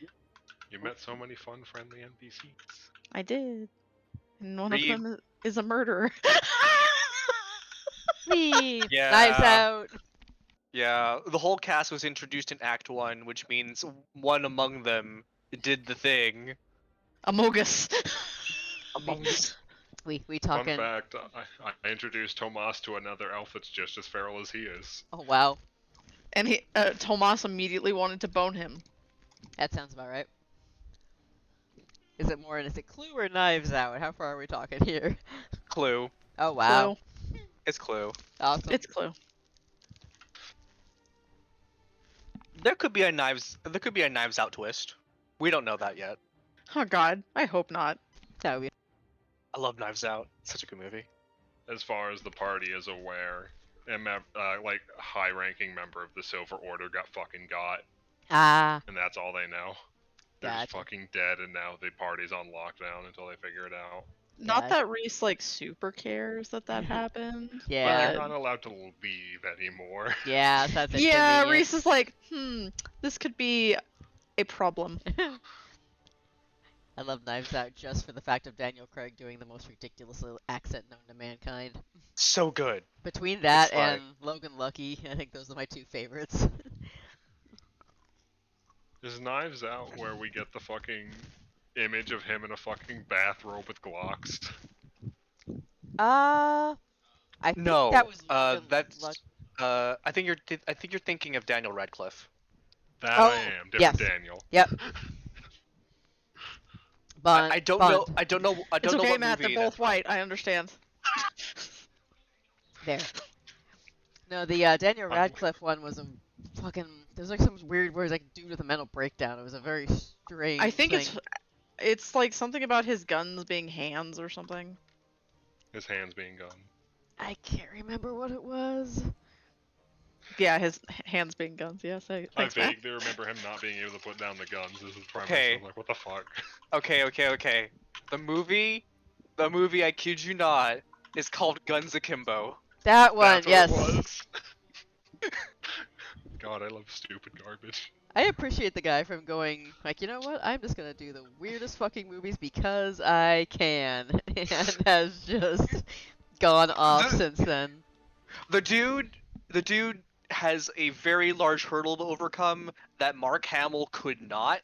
You met so many fun, friendly NPCs. I did. And one Reeve- of them is a murderer. Whee! Yeah. Knives out. Yeah, the whole cast was introduced in Act 1, which means one among them did the thing. Amogus. Among us. We Fun talking. fact, I introduced Tomas to another elf that's just as feral as he is. Oh wow, And Tomas immediately wanted to bone him. that sounds about right. Is it Clue or Knives Out? How far are we talking here? Clue. Oh wow, Clue. It's Clue. awesome. It's Clue. There could be a Knives Out twist. We don't know that yet. Oh god, I hope not. That would be. I love Knives Out. It's such a good movie. As far as the party is aware, like high-ranking member of the Silver Order got fucking got, Ah, and that's all they know. They're just gotcha. fucking dead, and now the party's on lockdown until they figure it out. Not Gotcha. that Reese like super cares that happened. But Yeah. they're not allowed to leave anymore. Yeah, that's Yeah, inconvenient. Reese is like, this could be a problem. I love Knives Out just for the fact of Daniel Craig doing the most ridiculous little accent known to mankind. So good. Between that It's like- and Logan Lucky, I think those are my two favorites. Is Knives Out where we get the fucking image of him in a fucking bathrobe with Glocks? I think No. that was Logan That's. Luck- I think you're thinking of Daniel Radcliffe. That Oh, I am. Different yes. Daniel. Yep. Bond. I don't know. Bond. I don't know. I It's don't know okay, what Matt. They're movie both that's from. white. I understand. There. No, the Daniel Um, Radcliffe one was a fucking. There's like some weird words like dude with a mental breakdown. It was a very strange I think thing. it's like something about his guns being hands or something. His hands being gone. I can't remember what it was. Yeah, his hands being guns. Yes, I thanks, Matt. vaguely remember him not being able to put down the guns. This is premise. Okay. I'm like, what the fuck? Okay. The movie, I kid you not, is called Guns Akimbo. That one, That's what yes. it was. God, I love stupid garbage. I appreciate the guy from going like, you know what? I'm just gonna do the weirdest fucking movies because I can, and has just gone off since then. The dude has a very large hurdle to overcome that Mark Hamill could not.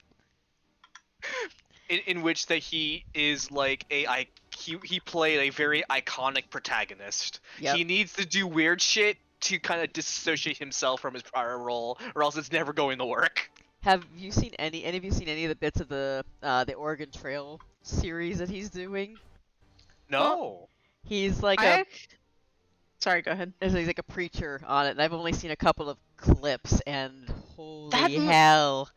In which that he is like he played a very iconic protagonist. Yep. He needs to do weird shit to kind of disassociate himself from his prior role, or else it's never going to work. Have you seen any of you seen any of the bits of the Oregon Trail series that he's doing? No. He's like Sorry, go ahead. he's like a preacher on it, and I've only seen a couple of clips, and holy That hell.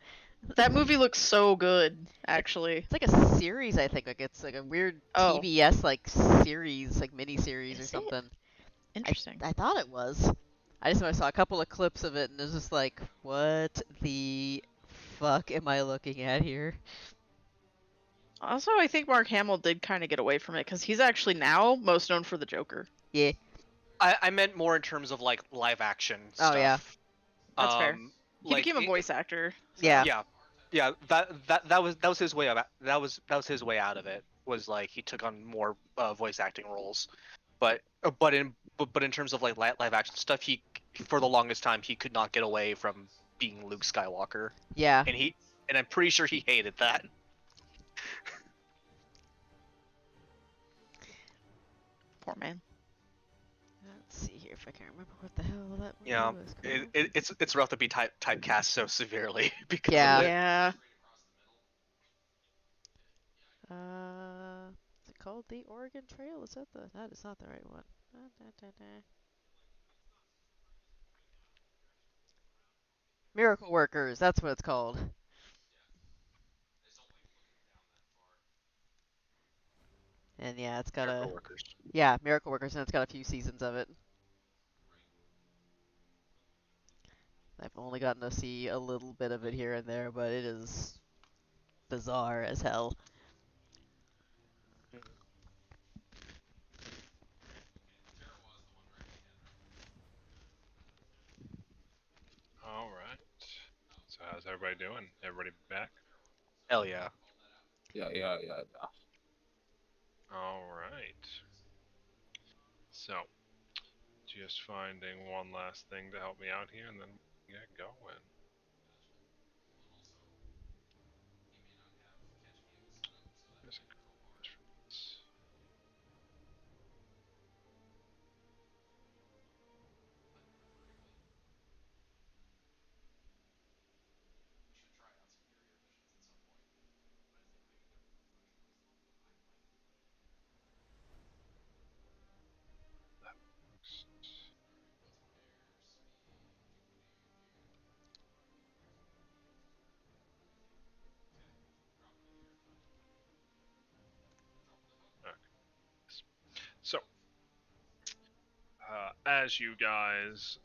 That movie looks so good, actually. It's like a series, I think. Like it's like a weird Oh. TBS like series, like mini series or Is it? something. Interesting. I thought it was. I just saw a couple of clips of it, and it was just like, what the fuck am I looking at here? Also, I think Mark Hamill did kind of get away from it because he's actually now most known for the Joker. Yeah. I meant more in terms of like live action stuff. Oh, yeah. That's fair. He Like, became a voice actor. So. Yeah. Yeah. That was his way of that was his way out of it. Was like he took on more voice acting roles, but in terms of like live action stuff, he for the longest time he could not get away from being Luke Skywalker, Yeah. and I'm pretty sure he hated that. Poor man. Let's see here if I can remember what the hell that movie Yeah, was called. it's rough to be typecast so severely because Yeah. of it. Yeah. Is it called The Oregon Trail? Is that the? That is not the right one. Miracle Workers. That's what it's called. And yeah, it's got Miracle a Workers. Miracle Workers, and it's got a few seasons of it. I've only gotten to see a little bit of it here and there, but it is bizarre as hell. All right. So how's everybody doing? Everybody back? Hell yeah. Yeah. All right. So, just finding one last thing to help me out here, and then we get going. Okay. So, as you guys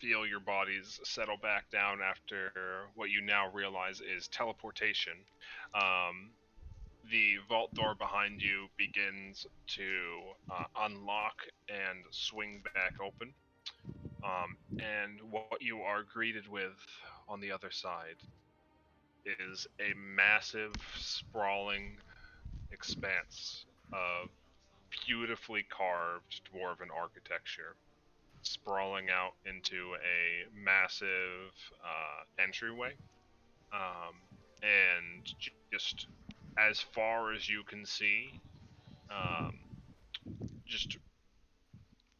feel your bodies settle back down after what you now realize is teleportation, um, the vault door behind you begins to unlock and swing back open. And what you are greeted with on the other side is a massive, sprawling expanse of beautifully carved dwarven architecture, sprawling out into a massive entryway. And just as far as you can see, um, just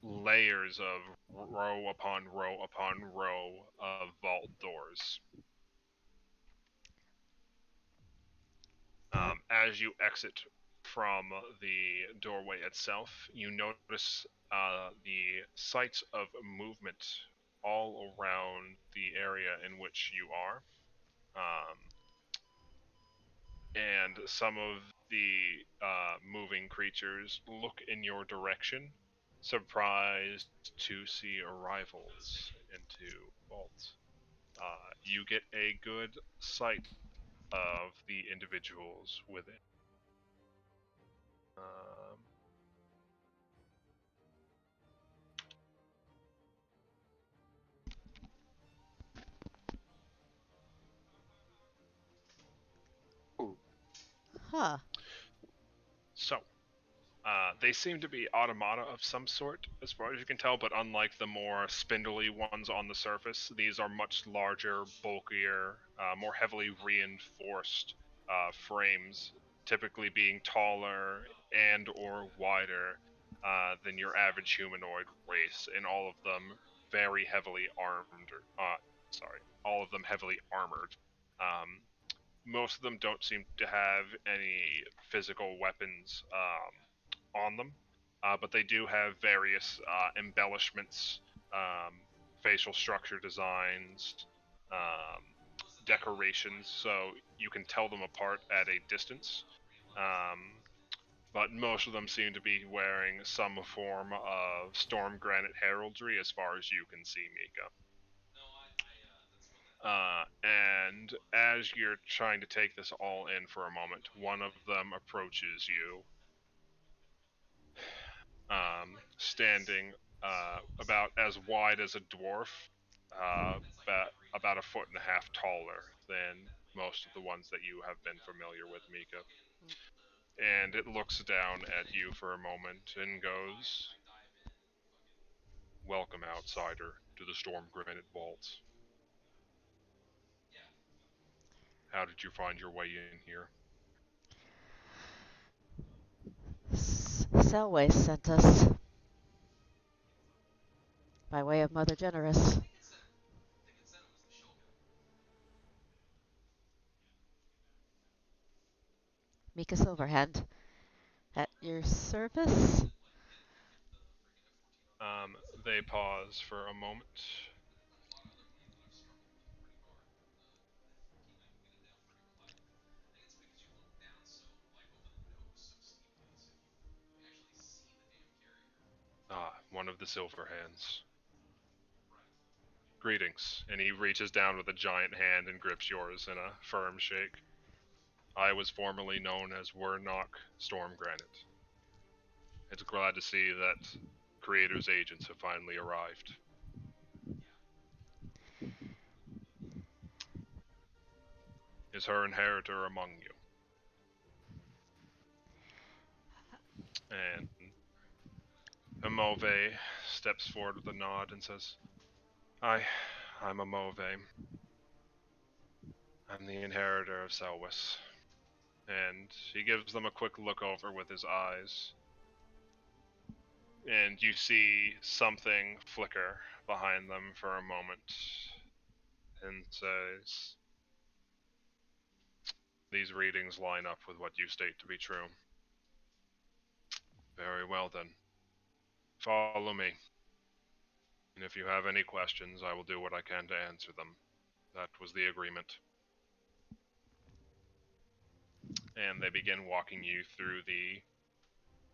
layers of row upon row upon row of vault doors. As you exit from the doorway itself, you notice the sights of movement all around the area in which you are. And some of the moving creatures look in your direction, surprised to see arrivals into vaults. You get a good sight of the individuals within. Um, Huh. so, they seem to be automata of some sort, as far as you can tell, but unlike the more spindly ones on the surface, these are much larger, bulkier, more heavily reinforced frames, typically being taller and or wider than your average humanoid race, and all of them very heavily armed. All of them heavily armored. Most of them don't seem to have any physical weapons on them, but they do have various embellishments, facial structure designs, um, decorations, so you can tell them apart at a distance. Um, but most of them seem to be wearing some form of storm granite heraldry, as far as you can see, Mika. And as you're trying to take this all in for a moment, one of them approaches you, standing about as wide as a dwarf, about a foot and a half taller than most of the ones that you have been familiar with, Mika. And it looks down at you for a moment and goes, "Welcome, outsider, to the Storm Granite Vaults. How did you find your way in here?" Selway sent us by way of Mother Generous. Mika Silverhand, at your service? They pause for a moment. Ah, one of the silver hands. Greetings. And he reaches down with a giant hand and grips yours in a firm shake. I was formerly known as Wernok Stormgranite. It's glad to see that Creator's agents have finally arrived. Is her inheritor among you? And Amove steps forward with a nod and says, I'm Amove. I'm the inheritor of Selwys. And he gives them a quick look over with his eyes. And you see something flicker behind them for a moment and says, "These readings line up with what you state to be true. Very well then. Follow me. And if you have any questions, I will do what I can to answer them. That was the agreement." And they begin walking you through the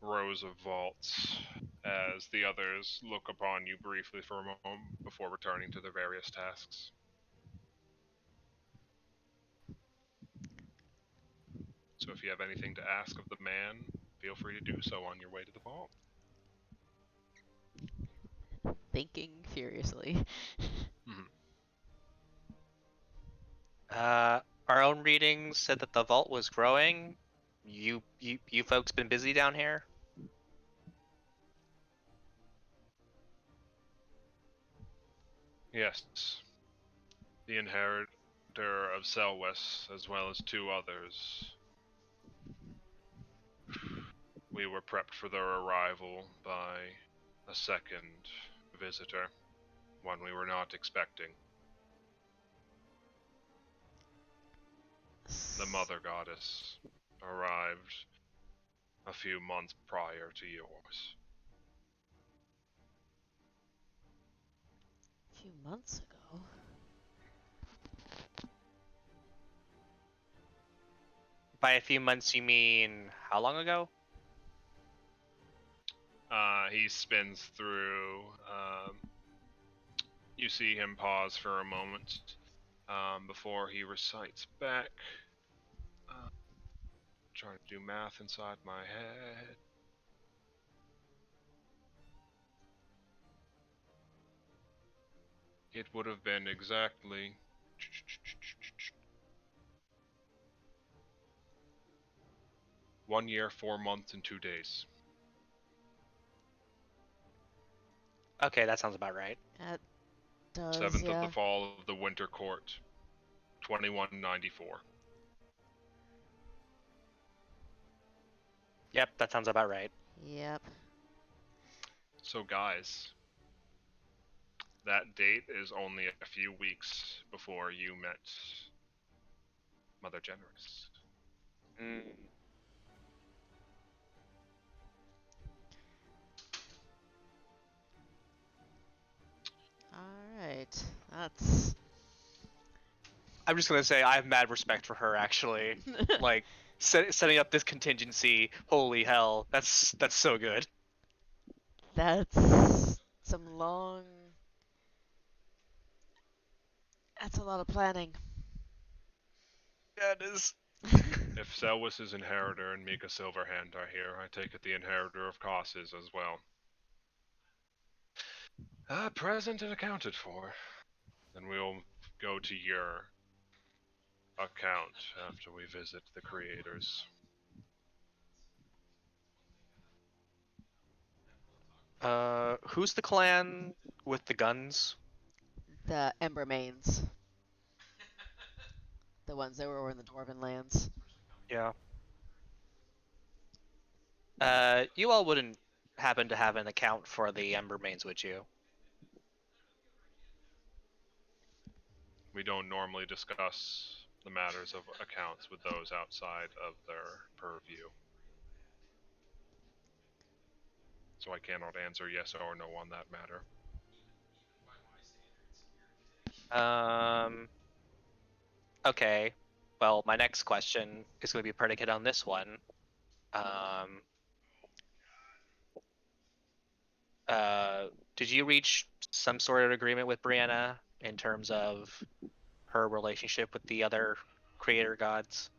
rows of vaults as the others look upon you briefly for a moment before returning to their various tasks. So if you have anything to ask of the man, feel free to do so on your way to the vault. Thinking furiously. Our own readings said that the vault was growing. You folks been busy down here? Yes. The inheritor of Selwys, as well as two others. We were prepped for their arrival by a second, visitor, one we were not expecting. The Mother Goddess arrived a few months prior to yours. A few months ago. By a few months, you mean how long ago? He spins through. You see him pause for a moment before he recites back. Trying to do math inside my head. It would have been exactly 1 year, 4 months, and 2 days. Okay, that sounds about right. That does, 7th of yeah. the fall of the Winter Court, 2194. Yep, that sounds about right. Yep. So, guys, that date is only a few weeks before you met Mother Generous. Mm. Alright. That's. I'm just gonna say I have mad respect for her. Actually, like setting up this contingency. Holy hell, that's so good. That's some long. That's a lot of planning. Yeah, it is. If Selwys's inheritor and Mika Silverhand are here, I take it the inheritor of Koss is as well. Present and accounted for. Then we'll go to your account after we visit the creators. Who's the clan with the guns? The Ember Mains. The ones that were in the Dwarven lands. Yeah. You all wouldn't happen to have an account for the Embermains, would you? We don't normally discuss the matters of accounts with those outside of their purview. So I cannot answer yes or no on that matter. Okay. Well, my next question is going to be predicated on this one. Um, did you reach some sort of agreement with Brianna in terms of her relationship with the other creator gods?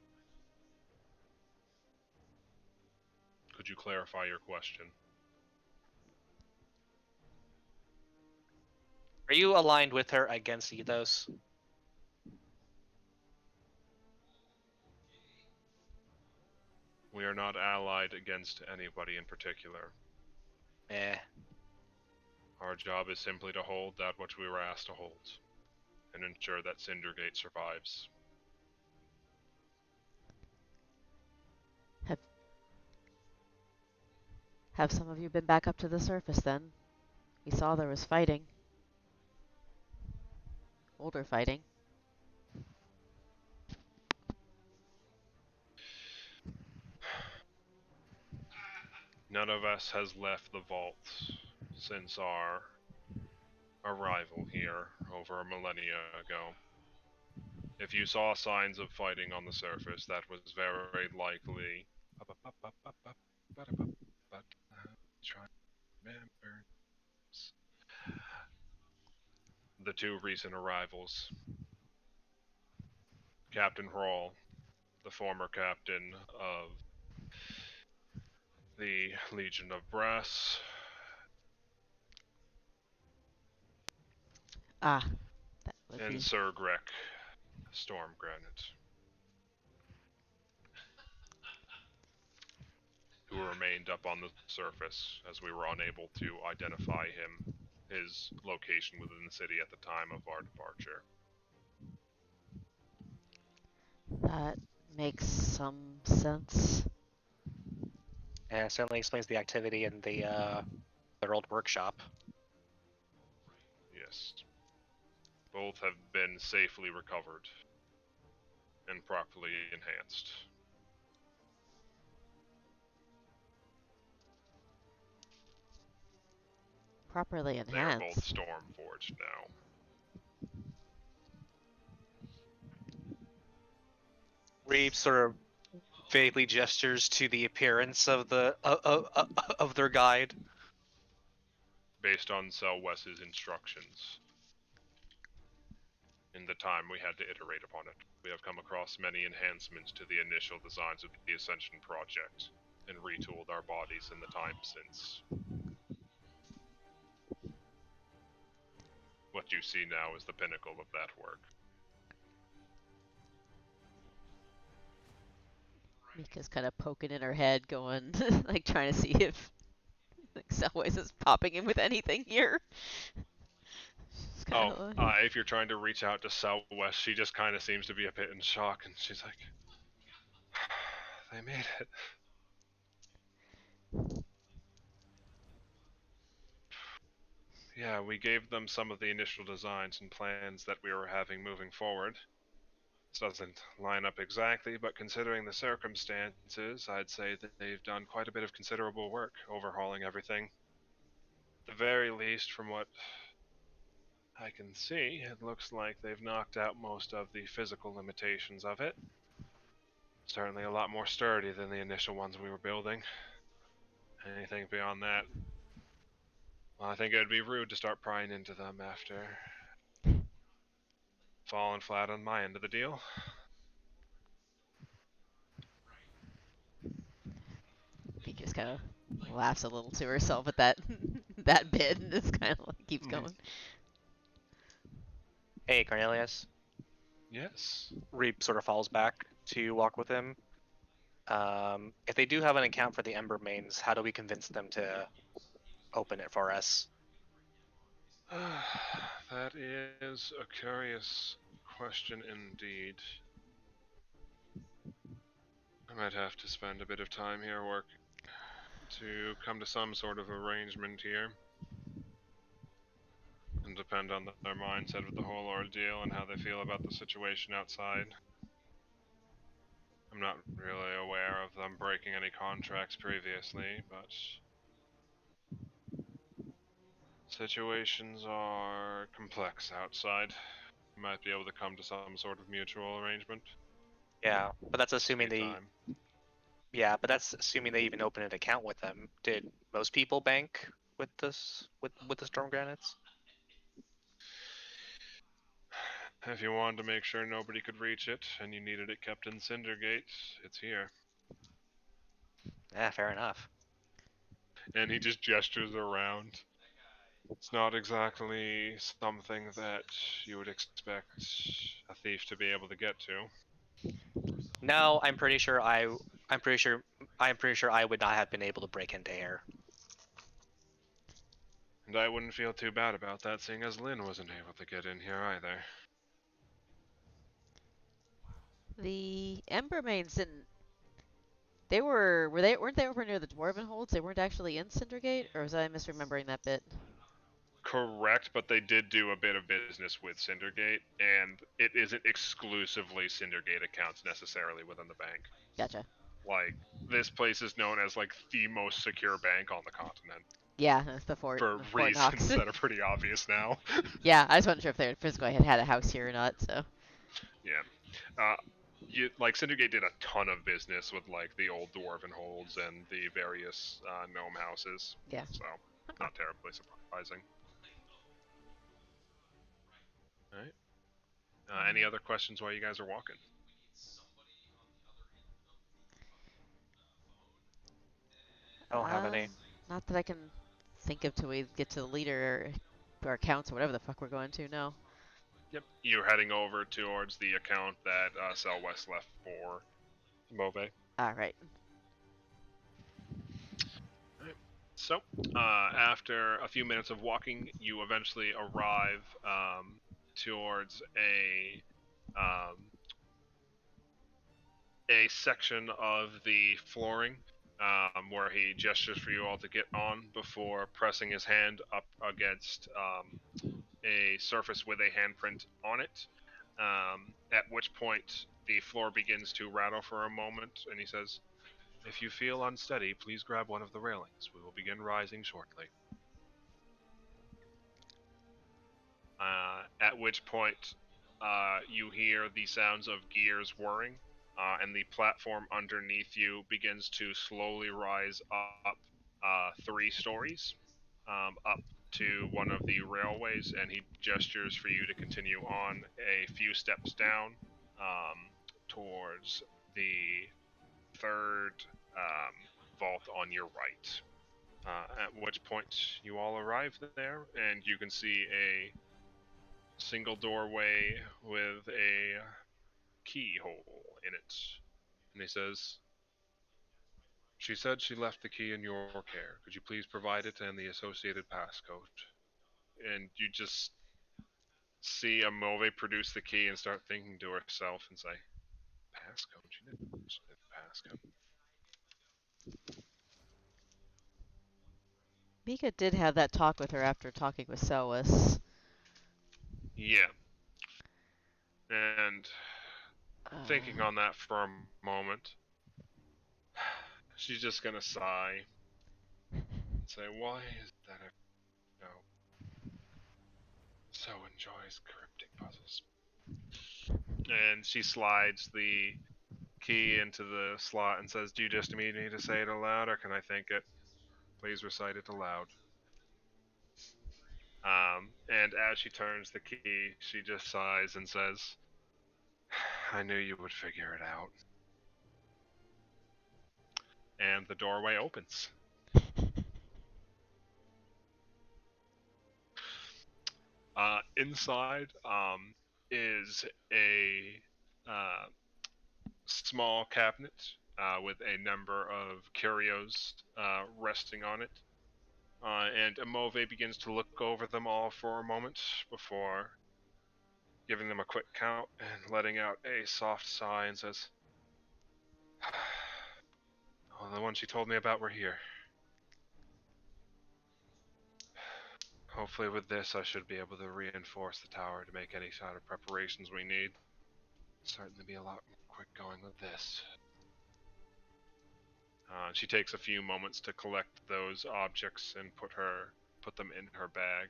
Could you clarify your question? Are you aligned with her against Ethos? We are not allied against anybody in particular. Eh. Our job is simply to hold that which we were asked to hold, and ensure that Cindergate survives. Have Have some of you been back up to the surface then? We saw there was fighting. Older fighting. None of us has left the vault since our arrival here over a millennia ago. If you saw signs of fighting on the surface, that was very likely. Try to remember the two recent arrivals. Captain Hrawl, the former captain of the Legion of Brass, Ah, that would and be. Sir Grek Stormgranite, who remained up on the surface as we were unable to identify his location within the city at the time of our departure. That makes some sense. Yeah, it certainly explains the activity in the their old workshop. Yes. Both have been safely recovered and properly enhanced. Properly They are both enhanced. Stormforged now. Reeve sort of vaguely gestures to the appearance of of their guide. Based on Cell West's instructions. In the time we had to iterate upon it, we have come across many enhancements to the initial designs of the Ascension project, and retooled our bodies in the time since. What you see now is the pinnacle of that work. Mika's kind of poking in her head, going, like, trying to see if, like, Cellways is popping in with anything here. She's kind of If you're trying to reach out to Southwest, she just kind of seems to be a bit in shock, and she's like, they made it. Yeah, we gave them some of the initial designs and plans that we were having moving forward. This doesn't line up exactly, but considering the circumstances, I'd say that they've done quite a bit of considerable work overhauling everything. At the very least, from what I can see, it looks like they've knocked out most of the physical limitations of it. Certainly a lot more sturdy than the initial ones we were building. Anything beyond that, well, I think it would be rude to start prying into them after falling flat on my end of the deal. He just kind of laughs a little to herself at that that bit, and just kind of like keeps going. Hey, Cornelius. Yes. Reap sort of falls back to walk with him. If they do have an account for the Ember Mains, how do we convince them to open it for us? That is a curious question indeed. I might have to spend a bit of time here working to come to some sort of arrangement here. And depend on their mindset of the whole ordeal and how they feel about the situation outside. I'm not really aware of them breaking any contracts previously, but situations are complex outside. We might be able to come to some sort of mutual arrangement. Yeah, but that's assuming they. Time. Yeah, but that's assuming they even open an account with them. Did most people bank with this with the Storm Granites? If you wanted to make sure nobody could reach it, and you needed it kept in Cindergate, it's here. Yeah, fair enough. And he just gestures around. It's not exactly something that you would expect a thief to be able to get to. No, I'm pretty sure I'm pretty sure I would not have been able to break into air. And I wouldn't feel too bad about that, seeing as Lynn wasn't able to get in here either. The Embermains didn't. They weren't they over near the Dwarven Holds? They weren't actually in Cindergate, or was I misremembering that bit? Correct, but they did do a bit of business with Cindergate, and it isn't exclusively Cindergate accounts necessarily within the bank. Gotcha. Like, this place is known as, like, the most secure bank on the continent. Yeah, that's the Fort. For the Fort reasons Knox. that are pretty obvious now. Yeah, I just wasn't sure if they physically had a house here or not, so. Yeah. Like, Cindergate did a ton of business with, like, the old Dwarven Holds and the various gnome houses. Yeah. So, not terribly surprising. Alright. Any other questions while you guys are walking? I don't have any. Not that I can think of till we get to the leader or accounts or whatever the fuck we're going to. No. Yep. You're heading over towards the account that Cell West left for Move. All right. So, after a few minutes of walking, you eventually arrive towards a section of the flooring where he gestures for you all to get on before pressing his hand up against a surface with a handprint on it. At which point the floor begins to rattle for a moment, and he says, "If you feel unsteady, please grab one of the railings. We will begin rising shortly." At which point, you hear the sounds of gears whirring, and the platform underneath you begins to slowly rise up 3 stories, up to one of the railways, and he gestures for you to continue on a few steps down towards the third vault on your right. At which point you all arrive there, and you can see a single doorway with a keyhole in it. And he says, "She said she left the key in your care. Could you please provide it and the associated passcode?" And you just see Amove produce the key and start thinking to herself and say, "Passcode? She didn't mention the passcode." Mika did have that talk with her after talking with Selwys. Yeah. And thinking Uh, on that for a moment, she's just gonna sigh and say, "Why is that no so enjoys cryptic puzzles?" And she slides the key into the slot and says, "Do you just need me to say it aloud, or can I think it? Please recite it aloud." And as she turns the key, she just sighs and says, "I knew you would figure it out." And the doorway opens. Inside is a uh, small cabinet with a number of curios resting on it. And Amove begins to look over them all for a moment before giving them a quick count and letting out a soft sigh and says, "Oh, the ones she told me about were here. Hopefully with this I should be able to reinforce the tower to make any sort of preparations we need. Certainly be a lot more quick going with this." She takes a few moments to collect those objects and put them in her bag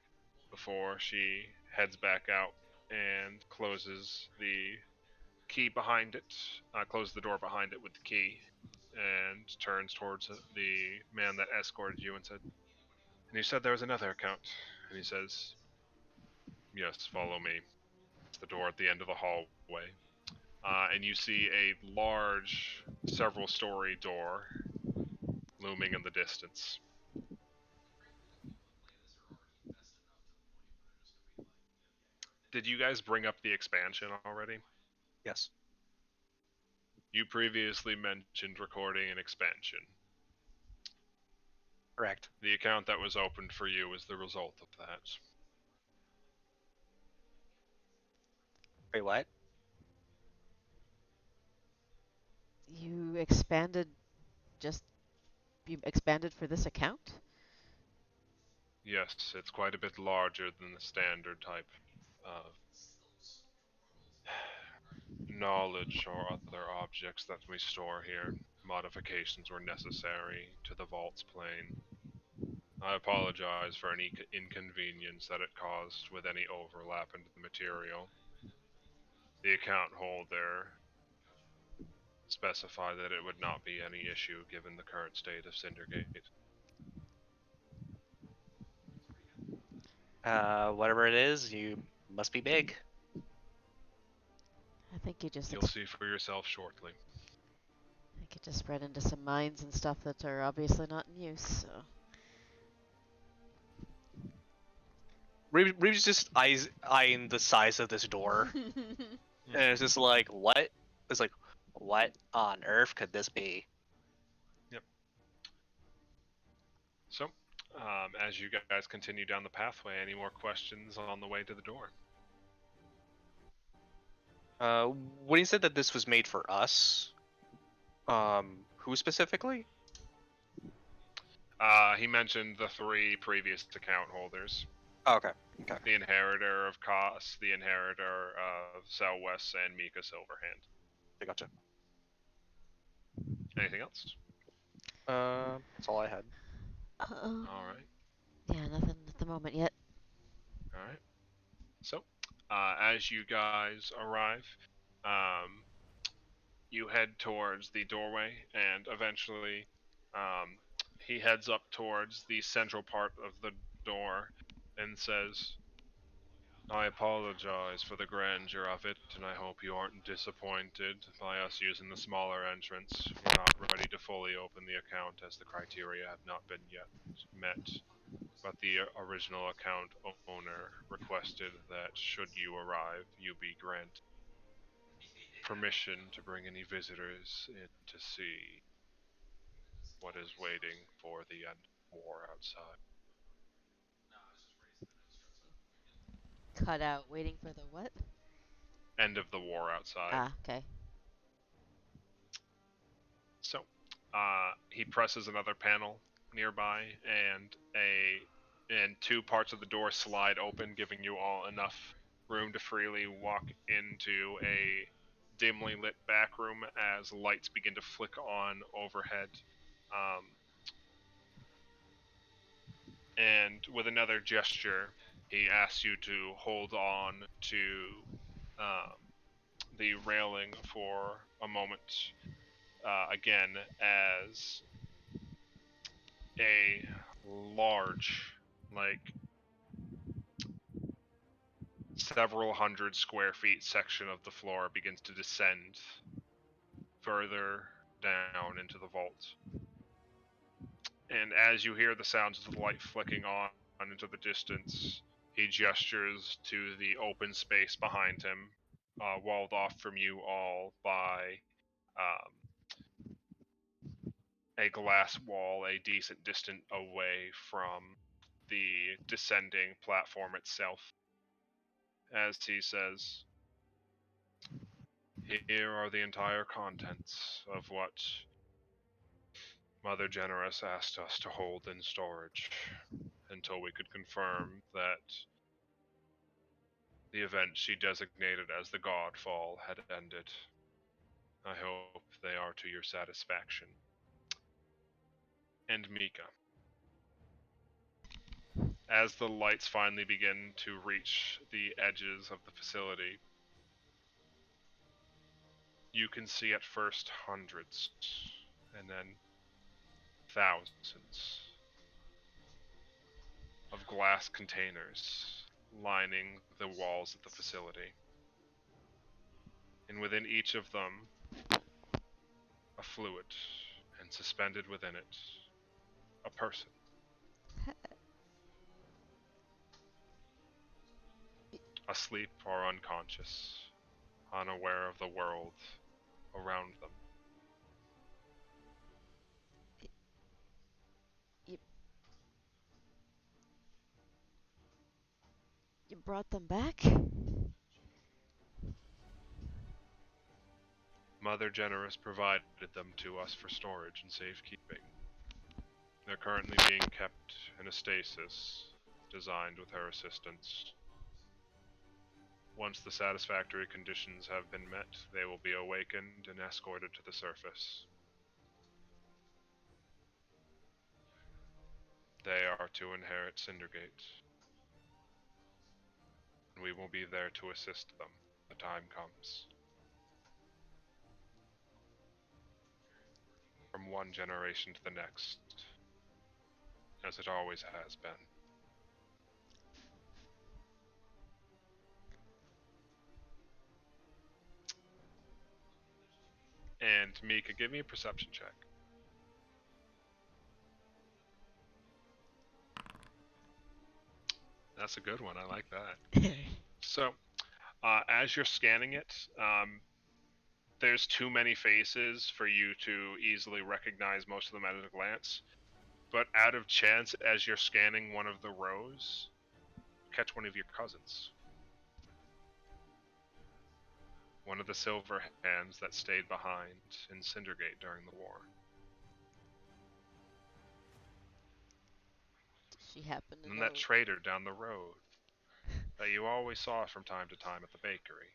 before she heads back out and closes the key behind it, closes the door behind it with the key, and turns towards the man that escorted you and said, "And you said there was another account?" And he says, "Yes, follow me. It's the door at the end of the hallway." And you see a large, several-story door looming in the distance. Did you guys bring up the expansion already? Yes. You previously mentioned recording an expansion. Correct. The account that was opened for you is the result of that. Wait, what? you expanded just you expanded for this account? Yes, it's quite a bit larger than the standard type of knowledge or other objects that we store here. Modifications were necessary to the vault's plane. I apologize for any inconvenience that it caused with any overlap into the material. The account holder specified that it would not be any issue given the current state of Cindergate. Whatever it is, you must be big. I think you just You'll see for yourself shortly. I think you just spread into some mines and stuff that are obviously not in use. So. Reeves just eyeing the size of this door, and it's just like, what? It's like, what on earth could this be? Yep. So, as you guys continue down the pathway, any more questions on the way to the door? When he said that this was made for us, who specifically? He mentioned the 3 previous account holders. Oh, okay. Okay. The inheritor of Kos, the inheritor of Selwes, and Mika Silverhand. I gotcha. Anything else? That's all I had. All right. Yeah, nothing at the moment yet. All right. So, as you guys arrive, um, you head towards the doorway, and eventually, he heads up towards the central part of the door and says, I apologize for the grandeur of it, and I hope you aren't disappointed by us using the smaller entrance. We're not ready to fully open the account as the criteria have not been yet met. But the original account owner requested that should you arrive, you be granted permission to bring any visitors in to see what is waiting for the end war outside. Cut out, waiting for the what? End of the war outside. Ah, okay. So, he presses another panel nearby, and two parts of the door slide open, giving you all enough room to freely walk into a dimly lit back room as lights begin to flick on overhead. And with another gesture, he asks you to hold on to um, the railing for a moment. Again, as a large, like several hundred square feet section of the floor begins to descend further down into the vault. And as you hear the sounds of the light flicking on into the distance, he gestures to the open space behind him, walled off from you all by a glass wall a decent distance away from the descending platform itself. As he says, here are the entire contents of what Mother Generous asked us to hold in storage until we could confirm that the event she designated as the Godfall had ended. I hope they are to your satisfaction. And Mika, as the lights finally begin to reach the edges of the facility, you can see at first hundreds, and then thousands of glass containers lining the walls of the facility. And within each of them, a fluid, and suspended within it, a person. Asleep or unconscious, unaware of the world around them. You brought them back? Mother Generous provided them to us for storage and safekeeping. They're currently being kept in a stasis designed with her assistance. Once the satisfactory conditions have been met, they will be awakened and escorted to the surface. They are to inherit Cindergate. And we will be there to assist them when the time comes. From one generation to the next, as it always has been. And Mika, give me a perception check. That's a good one. I like that. So, as you're scanning it, there's too many faces for you to easily recognize most of them at a glance. But out of chance, as you're scanning one of the rows, catch one of your cousins. One of the silver hands that stayed behind in Cindergate during the war. She happened to And know. that trader down the road that you always saw from time to time at the bakery.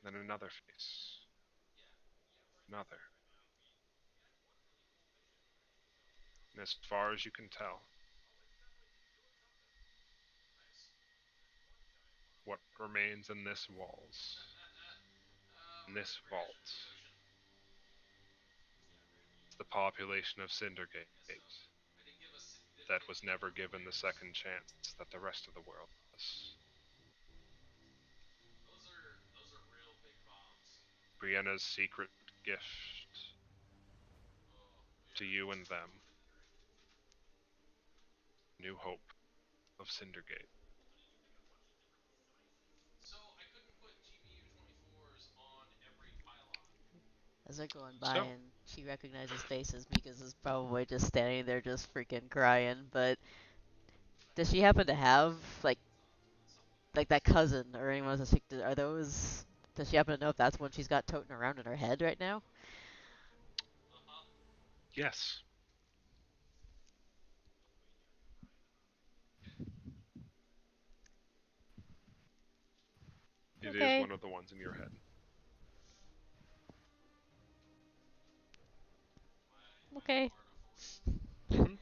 Then another face. Another. And as far as you can tell, what remains in this walls, in this vault, is the population of Cindergate that was never given the second chance that the rest of the world was. Brienna's secret gift to you and them. New hope of Cindergate. As they're going by So, and she recognizes faces, Mika's is probably just standing there just freaking crying. But does she happen to have like that cousin or anyone else? Are those? Does she happen to know if that's what she's got toting around in her head right now? yes, it is Okay. one of the ones in your head. Okay. hmm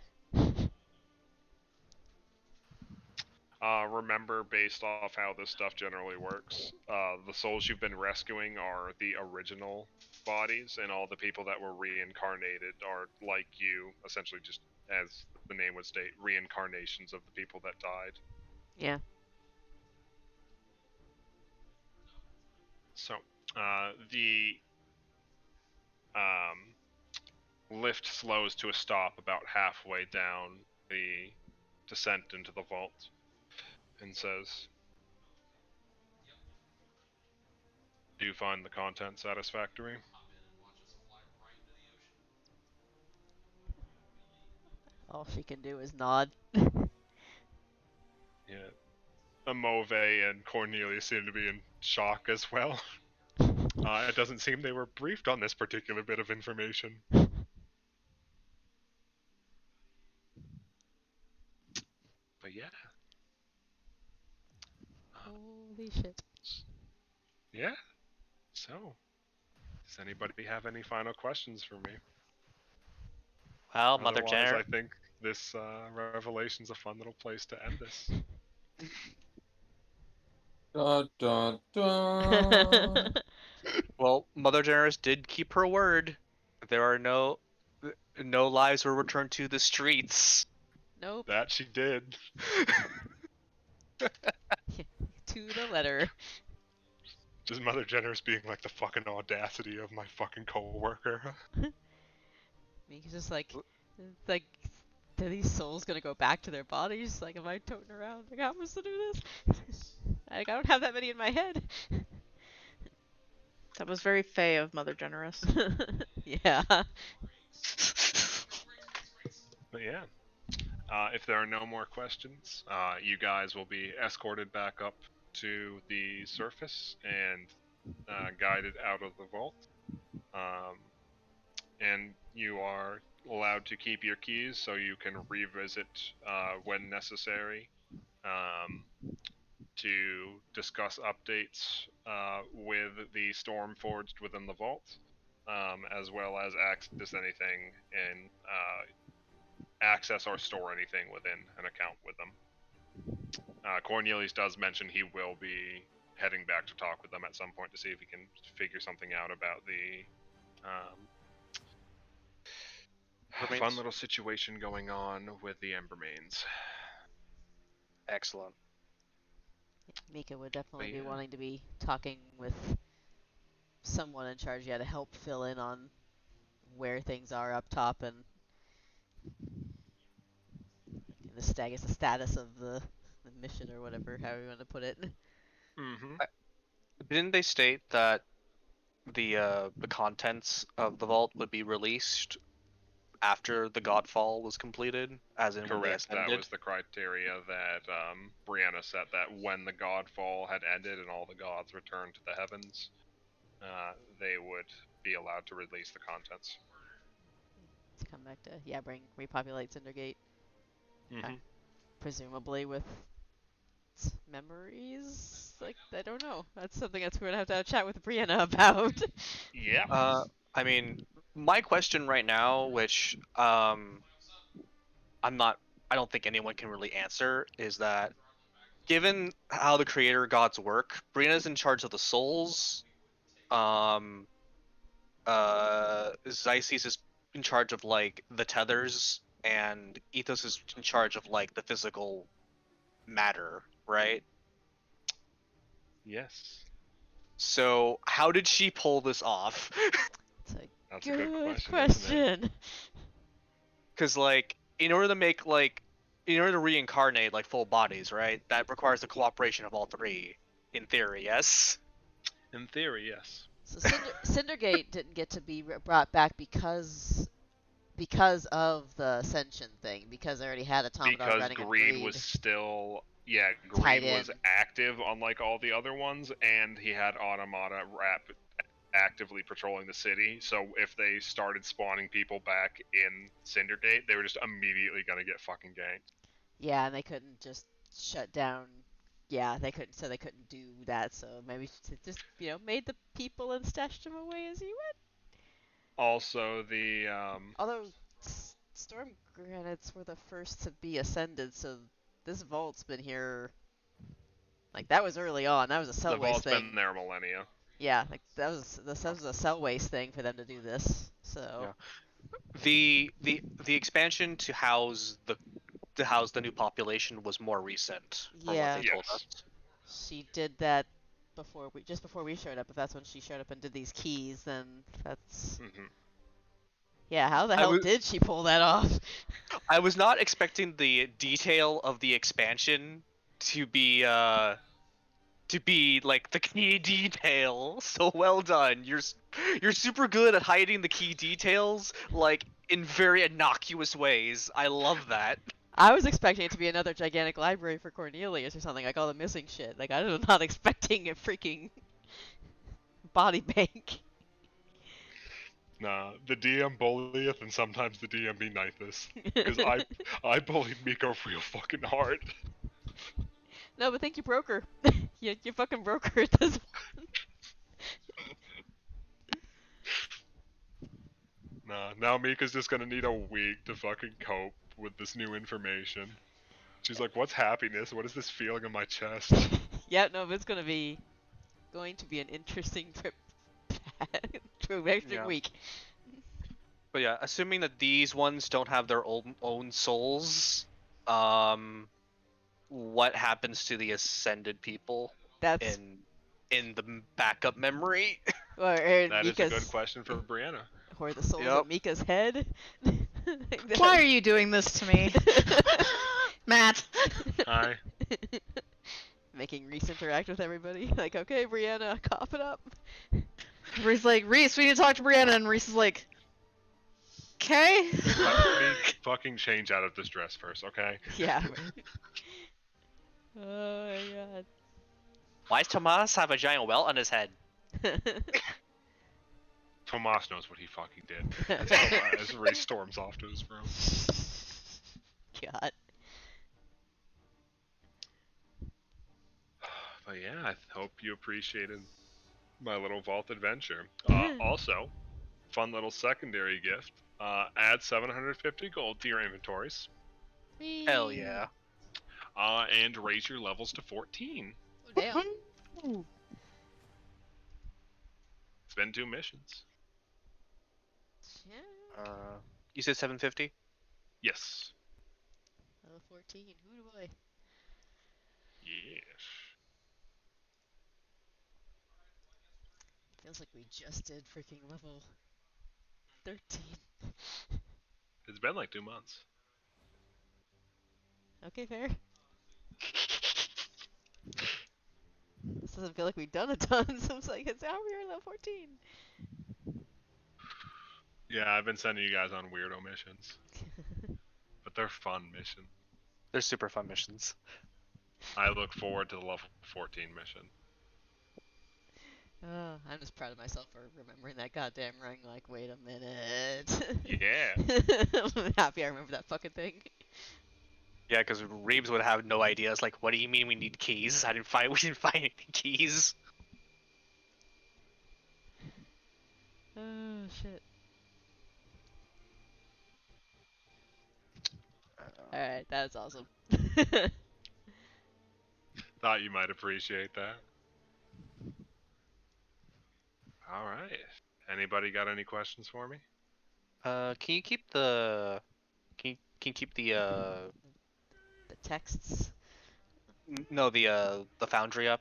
Remember, based off how this stuff generally works, the souls you've been rescuing are the original bodies, and all the people that were reincarnated are like you, essentially just as the name would state, reincarnations of the people that died. Yeah. So, the lift slows to a stop about halfway down the descent into the vault and says, "Do you find the content satisfactory?" All she can do is nod. Yeah. Amove and Cornelius seem to be in shock as well. It doesn't seem they were briefed on this particular bit of information. But yeah. Holy shit. Yeah. So, does anybody have any final questions for me? Well, Mother Otherwise, Jenner. I think this revelation's a fun little place to end this. Dun, dun, dun. Well, Mother Generous did keep her word. There are no lives were returned to the streets. Nope. That she did. To the letter. Just Mother Generous being like the fucking audacity of my fucking coworker. Mika's just like, are these souls gonna go back to their bodies? Like, am I toting around? Like, how am I supposed to do this? Like, I don't have that many in my head. That was very fey of Mother Generous. Yeah. But yeah. If there are no more questions, you guys will be escorted back up to the surface and guided out of the vault. And you are allowed to keep your keys so you can revisit when necessary to discuss updates with the storm forged within the vault, as well as access anything and access or store anything within an account with them. Cornelius does mention he will be heading back to talk with them at some point to see if he can figure something out about the Remains. fun little situation going on with the Ember Mains. Excellent. Mika would definitely But be yeah. wanting to be talking with someone in charge, yeah, to help fill in on where things are up top and I guess the status of the mission or whatever, however you want to put it. Mm-hmm. Didn't they state that the contents of the vault would be released after the Godfall was completed, as in when they Correct. That ascended? was the criteria that Brianna set. That when the Godfall had ended and all the gods returned to the heavens, they would be allowed to release the contents. To come back to, yeah, repopulate Cindergate. Mm-hmm. presumably with memories. Like, I don't know. That's something that's we're gonna have to have a chat with Brianna about. Yeah. I mean, my question right now, which I'm not, I don't think anyone can really answer, is that given how the creator gods work, Brianna's in charge of the souls. Um, Xyces is in charge of like the tethers, and Ethos is in charge of like the physical matter, right? Yes. So how did she pull this off? It's a That's a good good question, isn't it? question. Because like in order to make like in order to reincarnate like full bodies, right? That requires the cooperation of all three, in theory. Yes. In theory, yes. So Cindergate didn't get to be brought back because of the Ascension thing, because I already had Automata Because running and Greed was Greed still, yeah, tied Greed in. was active unlike all the other ones, and he had Automata actively patrolling the city. So if they started spawning people back in Cindergate, they were just immediately gonna get fucking ganked. Yeah, and they couldn't just shut down. Yeah, they couldn't, so they couldn't do that. So maybe just made the people and stashed them away as he went. Also, the Although storm granites were the first to be ascended, so this vault's been here. Like that was early on. That was a the cell waste vault's thing. been there millennia. Yeah, like that was a cell waste thing for them to do this. So Yeah. The expansion to house the new population was more recent, from what yeah, they told Yes. us. she did that just before we showed up. If that's when she showed up and did these keys, then that's Hmm. yeah. How the I hell was did she pull that off? I was not expecting the detail of the expansion to be like the key detail. So well done. You're super good at hiding the key details like in very innocuous ways. I love that. I was expecting it to be another gigantic library for Cornelius or something, like all the missing shit. Like I was not expecting a freaking body bank. Nah, the DM bullieth, and sometimes the DM be knifeth. Because I bullied Miko real fucking hard. No, but think you broke her. You fucking broke her at this one. Nah, now Mika's just gonna need a week to fucking cope with this new information. She's like, "What's happiness? What is this feeling in my chest?" Yeah, no, but it's going to be an interesting trip to next Yeah. week. But yeah, assuming that these ones don't have their own souls, what happens to the ascended people That's in the backup memory? or That is a good Mika's question for Brianna. or the souls Yep. in Mika's head. Why are you doing this to me? Matt. Hi. Making Reese interact with everybody. Like, okay, Brianna, cough it up. Reese's like, Reese, we need to talk to Brianna, and Reese is like, okay. Let me fucking change out of this dress first, okay? Yeah. Right. Oh my Why does Tomas have a giant welt on his head? god. Tomas knows what he fucking did. As Ray storms off to his room. God. But yeah, I hope you appreciated my little vault adventure. Also, fun little secondary gift. Add 750 gold to your inventories. Hell yeah. And raise your levels to 14. Oh, damn. It's been 2 missions. Yeah. You said 750? Yes. Level 14. Who boy. Yes. Feels like we just did freaking level 13. It's been like 2 months. Okay, fair. This doesn't feel like we've done a ton, so it's like, it's how we are level 14. Yeah, I've been sending you guys on weirdo missions. But they're fun missions. They're super fun missions. I look forward to the level 14 mission. I'm just proud of myself for remembering that goddamn ring. Like, wait a minute. Yeah. I'm happy I remember that fucking thing. Yeah, because Reeves would have no idea. It's like, what do you mean we need keys? We didn't find any keys. Oh shit. Alright, that's awesome. Thought you might appreciate that. All right. Anybody got any questions for me? Can you keep the can you keep The texts. no the foundry up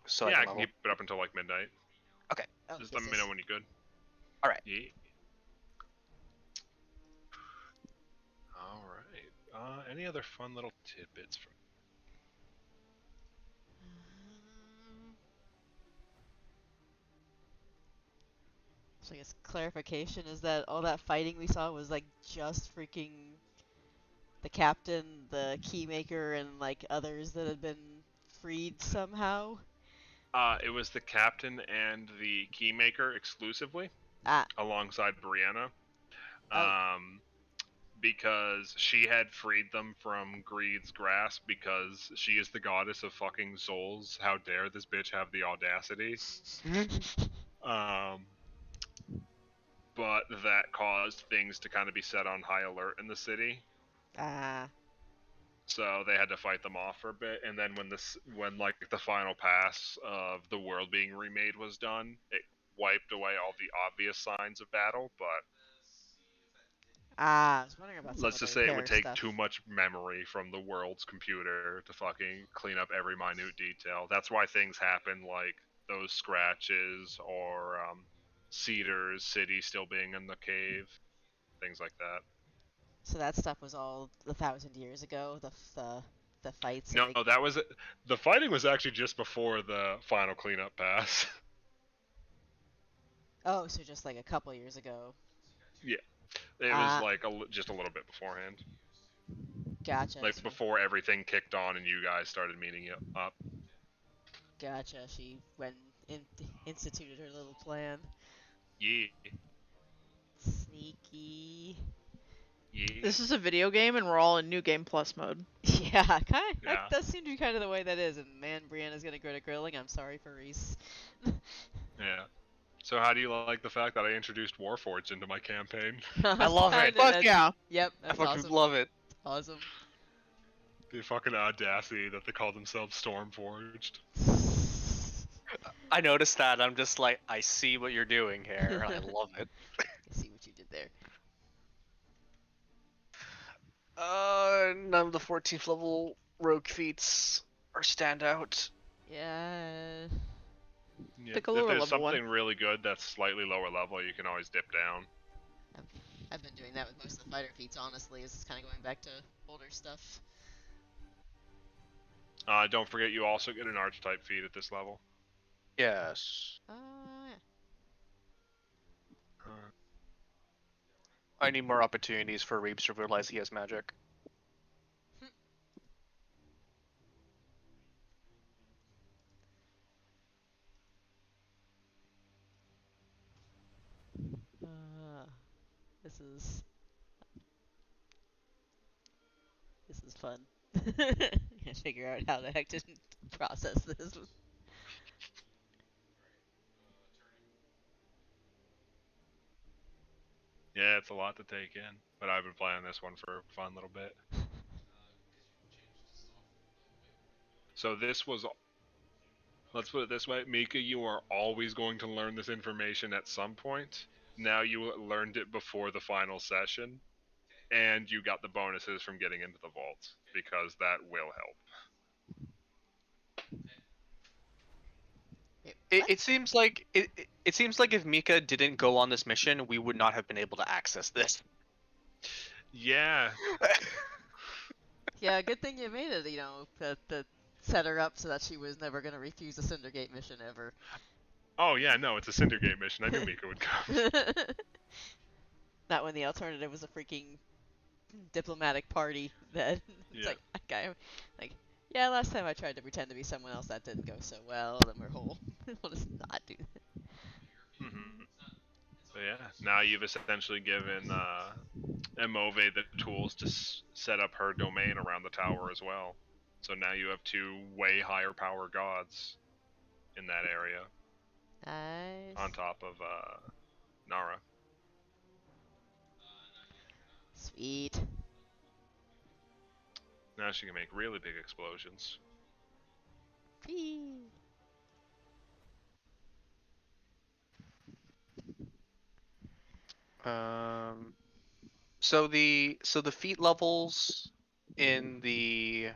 so I Yeah, can I can level? keep it up until like midnight. Okay. Oh, Just yes, let me yes. know when you're good. All right. Yeah. All right. Any other fun little tidbits from? So I guess clarification is that all that fighting we saw was like just freaking the captain, the keymaker, and like others that had been freed somehow. It was the captain and the keymaker exclusively, Ah, alongside Brianna. oh, Um, because she had freed them from Greed's grasp because she is the goddess of fucking souls. How dare this bitch have the audacity? Um, but that caused things to kind of be set on high alert in the city. ah, So they had to fight them off for a bit, and then when like the final pass of the world being remade was done, it wiped away all the obvious signs of battle. But ah. I was wondering about some let's of the just say it would repair take stuff. too much memory from the world's computer to fucking clean up every minute detail. That's why things happen like those scratches or Cedar's city still being in the cave, things like that. So that stuff was all 1,000 years ago. The fights and No, they. that was the fighting was actually just before the final cleanup pass. Oh, so just like a couple years ago. Yeah, it was Ah, like just a little bit beforehand, gotcha. like before everything kicked on and you guys started meeting up. Gotcha. She went in, instituted her little plan. Yeah, Sneaky. yeah, This is a video game, and we're all in New Game Plus mode. Yeah, kind. That yeah, does seem to be kind of the way that is. And man, Brianna's gonna go to grilling. I'm sorry for Reese. yeah. So how do you like the fact that I introduced Warforged into my campaign? I love it. Fuck yeah. Yep, I that's fucking awesome. love it. Awesome. The fucking audacity that they call themselves Stormforged. I noticed that. I'm just like, I see what you're doing here. I love it. I see what you did there. None of the 14th level rogue feats are standout. Yeah. Yeah. Pick a If lower there's level one. something really good that's slightly lower level, you can always dip down. I've been doing that with most of the fighter feats, honestly. Is kind of going back to older stuff. Don't forget you also get an archetype feat at this level. Yes. Yeah. Uh, I need more opportunities for Reeves to realize he has magic. This is fun. Can't figure out how the heck to process this. yeah, it's a lot to take in, but I've been playing this one for a fun little bit. So this was, let's put it this way, Mika, you are always going to learn this information at some point. Now you learned it before the final session, and you got the bonuses from getting into the vault, because that will help. Wait, It, what? it seems like it seems like if Mika didn't go on this mission, we would not have been able to access this. Yeah, Yeah, good thing you made it. You know, to set her up so that she was never gonna refuse the Cindergate mission ever. oh yeah, no, it's a Cindergate mission. I knew Mika would come. Not when the alternative was a freaking diplomatic party. That it's Yeah. like, okay, like, yeah, last time I tried to pretend to be someone else, that didn't go so well. Then we're whole. We'll just not do that. Hmm. So yeah, now you've essentially given Move the tools to set up her domain around the tower as well. So now you have two way higher power gods in that area Nice. on top of Nara. Sweet. Now she can make really big explosions. Whee. So the feat levels in the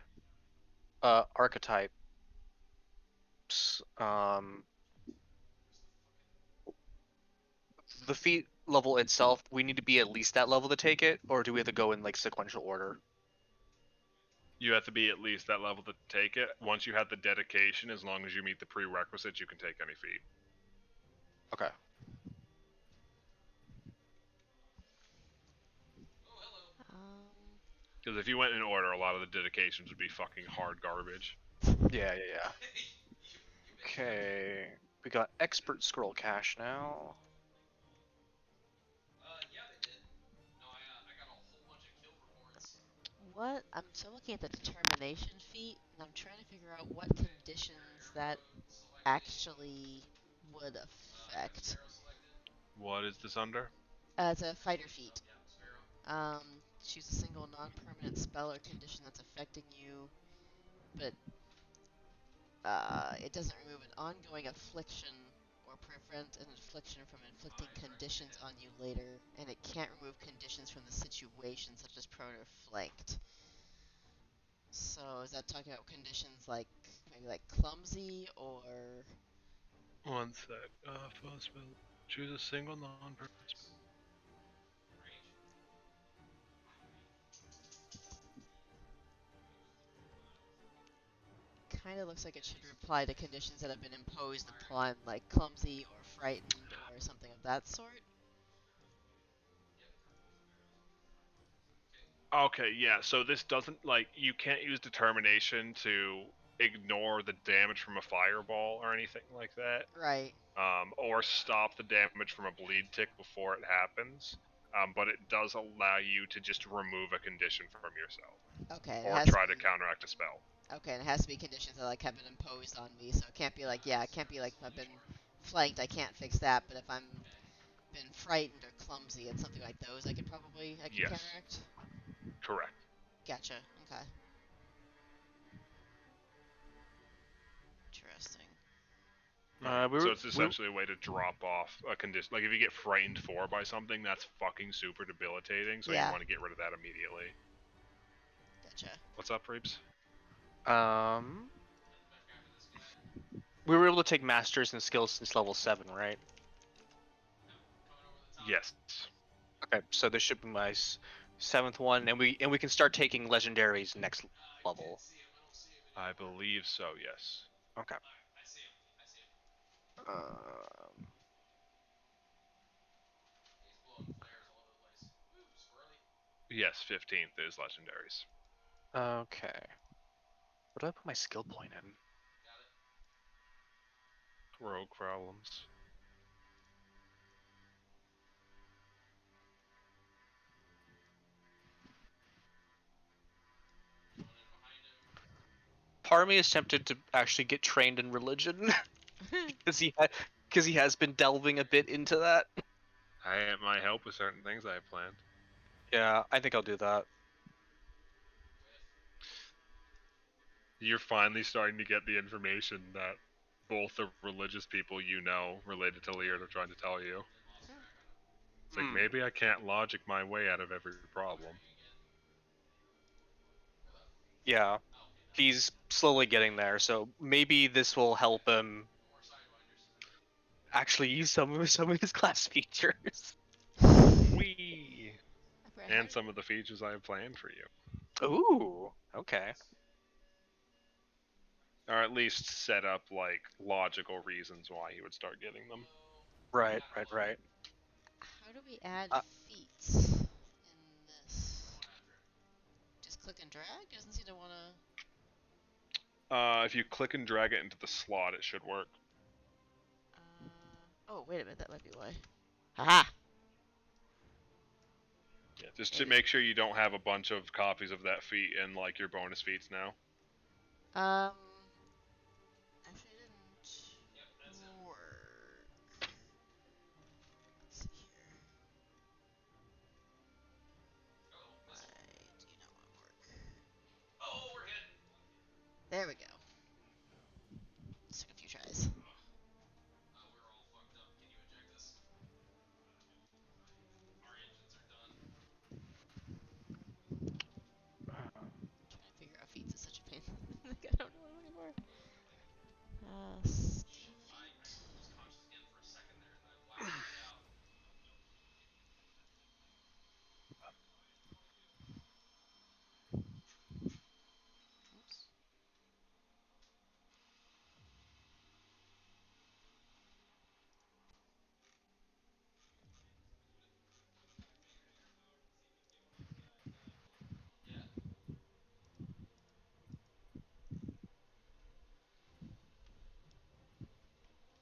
archetypes, the feat level itself, we need to be at least that level to take it, or do we have to go in like sequential order? You have to be at least that level to take it. Once you have the dedication, as long as you meet the prerequisites, you can take any feat. Okay. Um, Because if you went in order, a lot of the dedications would be fucking hard garbage. Yeah. Okay. We got expert scroll cache now. what? I'm so looking at the determination feat, and I'm trying to figure out what conditions that actually would affect. What is this under? It's a fighter feat. Choose a single non-permanent spell or condition that's affecting you, but it doesn't remove an ongoing affliction or prevent an affliction from inflicting conditions on you later, and it can't remove conditions from the situation, such as prone or flanked. So is that talking about conditions like maybe like clumsy or? One sec. First spell. Choose a single non-permanent spell. Kind of looks like it should apply to conditions that have been imposed upon, like clumsy or frightened or something of that sort. Okay, yeah, so this doesn't, like, you can't use determination to ignore the damage from a fireball or anything like that, Right. or stop the damage from a bleed tick before it happens, but it does allow you to just remove a condition from yourself, Okay. It or has try to to be. counteract a spell. Okay, and it has to be conditions that like have been imposed on me, so it can't be like, yeah, it can't be like if I've been flanked, I can't fix that, but if I'm been frightened or clumsy, it's something like those I can Yes, counteract. correct. Gotcha. Okay. Interesting. Yeah, We so were it's essentially a way to drop off a condition. Like, if you get frightened 4 by something, that's fucking super debilitating, so you Yeah. want to get rid of that immediately. Gotcha. What's up, Reeps? we were able to take masters and skills since level 7, right? Yes. Okay, so this should be my 7th one, and we can start taking legendaries next level. I believe so, yes. Okay. Yes, 15th is legendaries. Okay. What do I put my skill point in? Rogue problems. Part of me is tempted to actually get trained in religion because he has been delving a bit into that. It might help with certain things I have planned. Yeah, I think I'll do that. You're finally starting to get the information that both the religious people you know related to Leard are trying to tell you. It's like, maybe I can't logic my way out of every problem. Yeah, he's slowly getting there, so maybe this will help him actually use some of his class features. Whee! And some of the features I have planned for you. Ooh, okay. Or at least set up, like, logical reasons why he would start getting them. Right. How do we add Uh, feats in this? Just click and drag? Doesn't seem to wanna. If you click and drag it into the slot, it should work. Oh, wait a minute. That might be why. Haha! Yeah, Just to Maybe. make sure you don't have a bunch of copies of that feat in like your bonus feats now. Actually, it didn't work. Let's see here. Why do you not want to work? There we go. Just took a few tries. Trying to figure out feeds is such a pain. Like, I don't know what I'm looking for.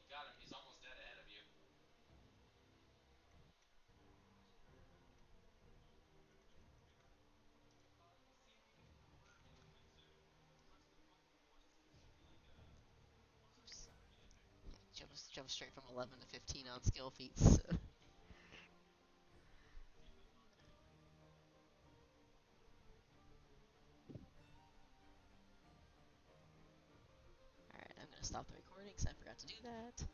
Skill feet. Oops. Oops. Jump straight from 11 to 15 on skill feats. So. Alright, I'm gonna stop the recording because I forgot to do that.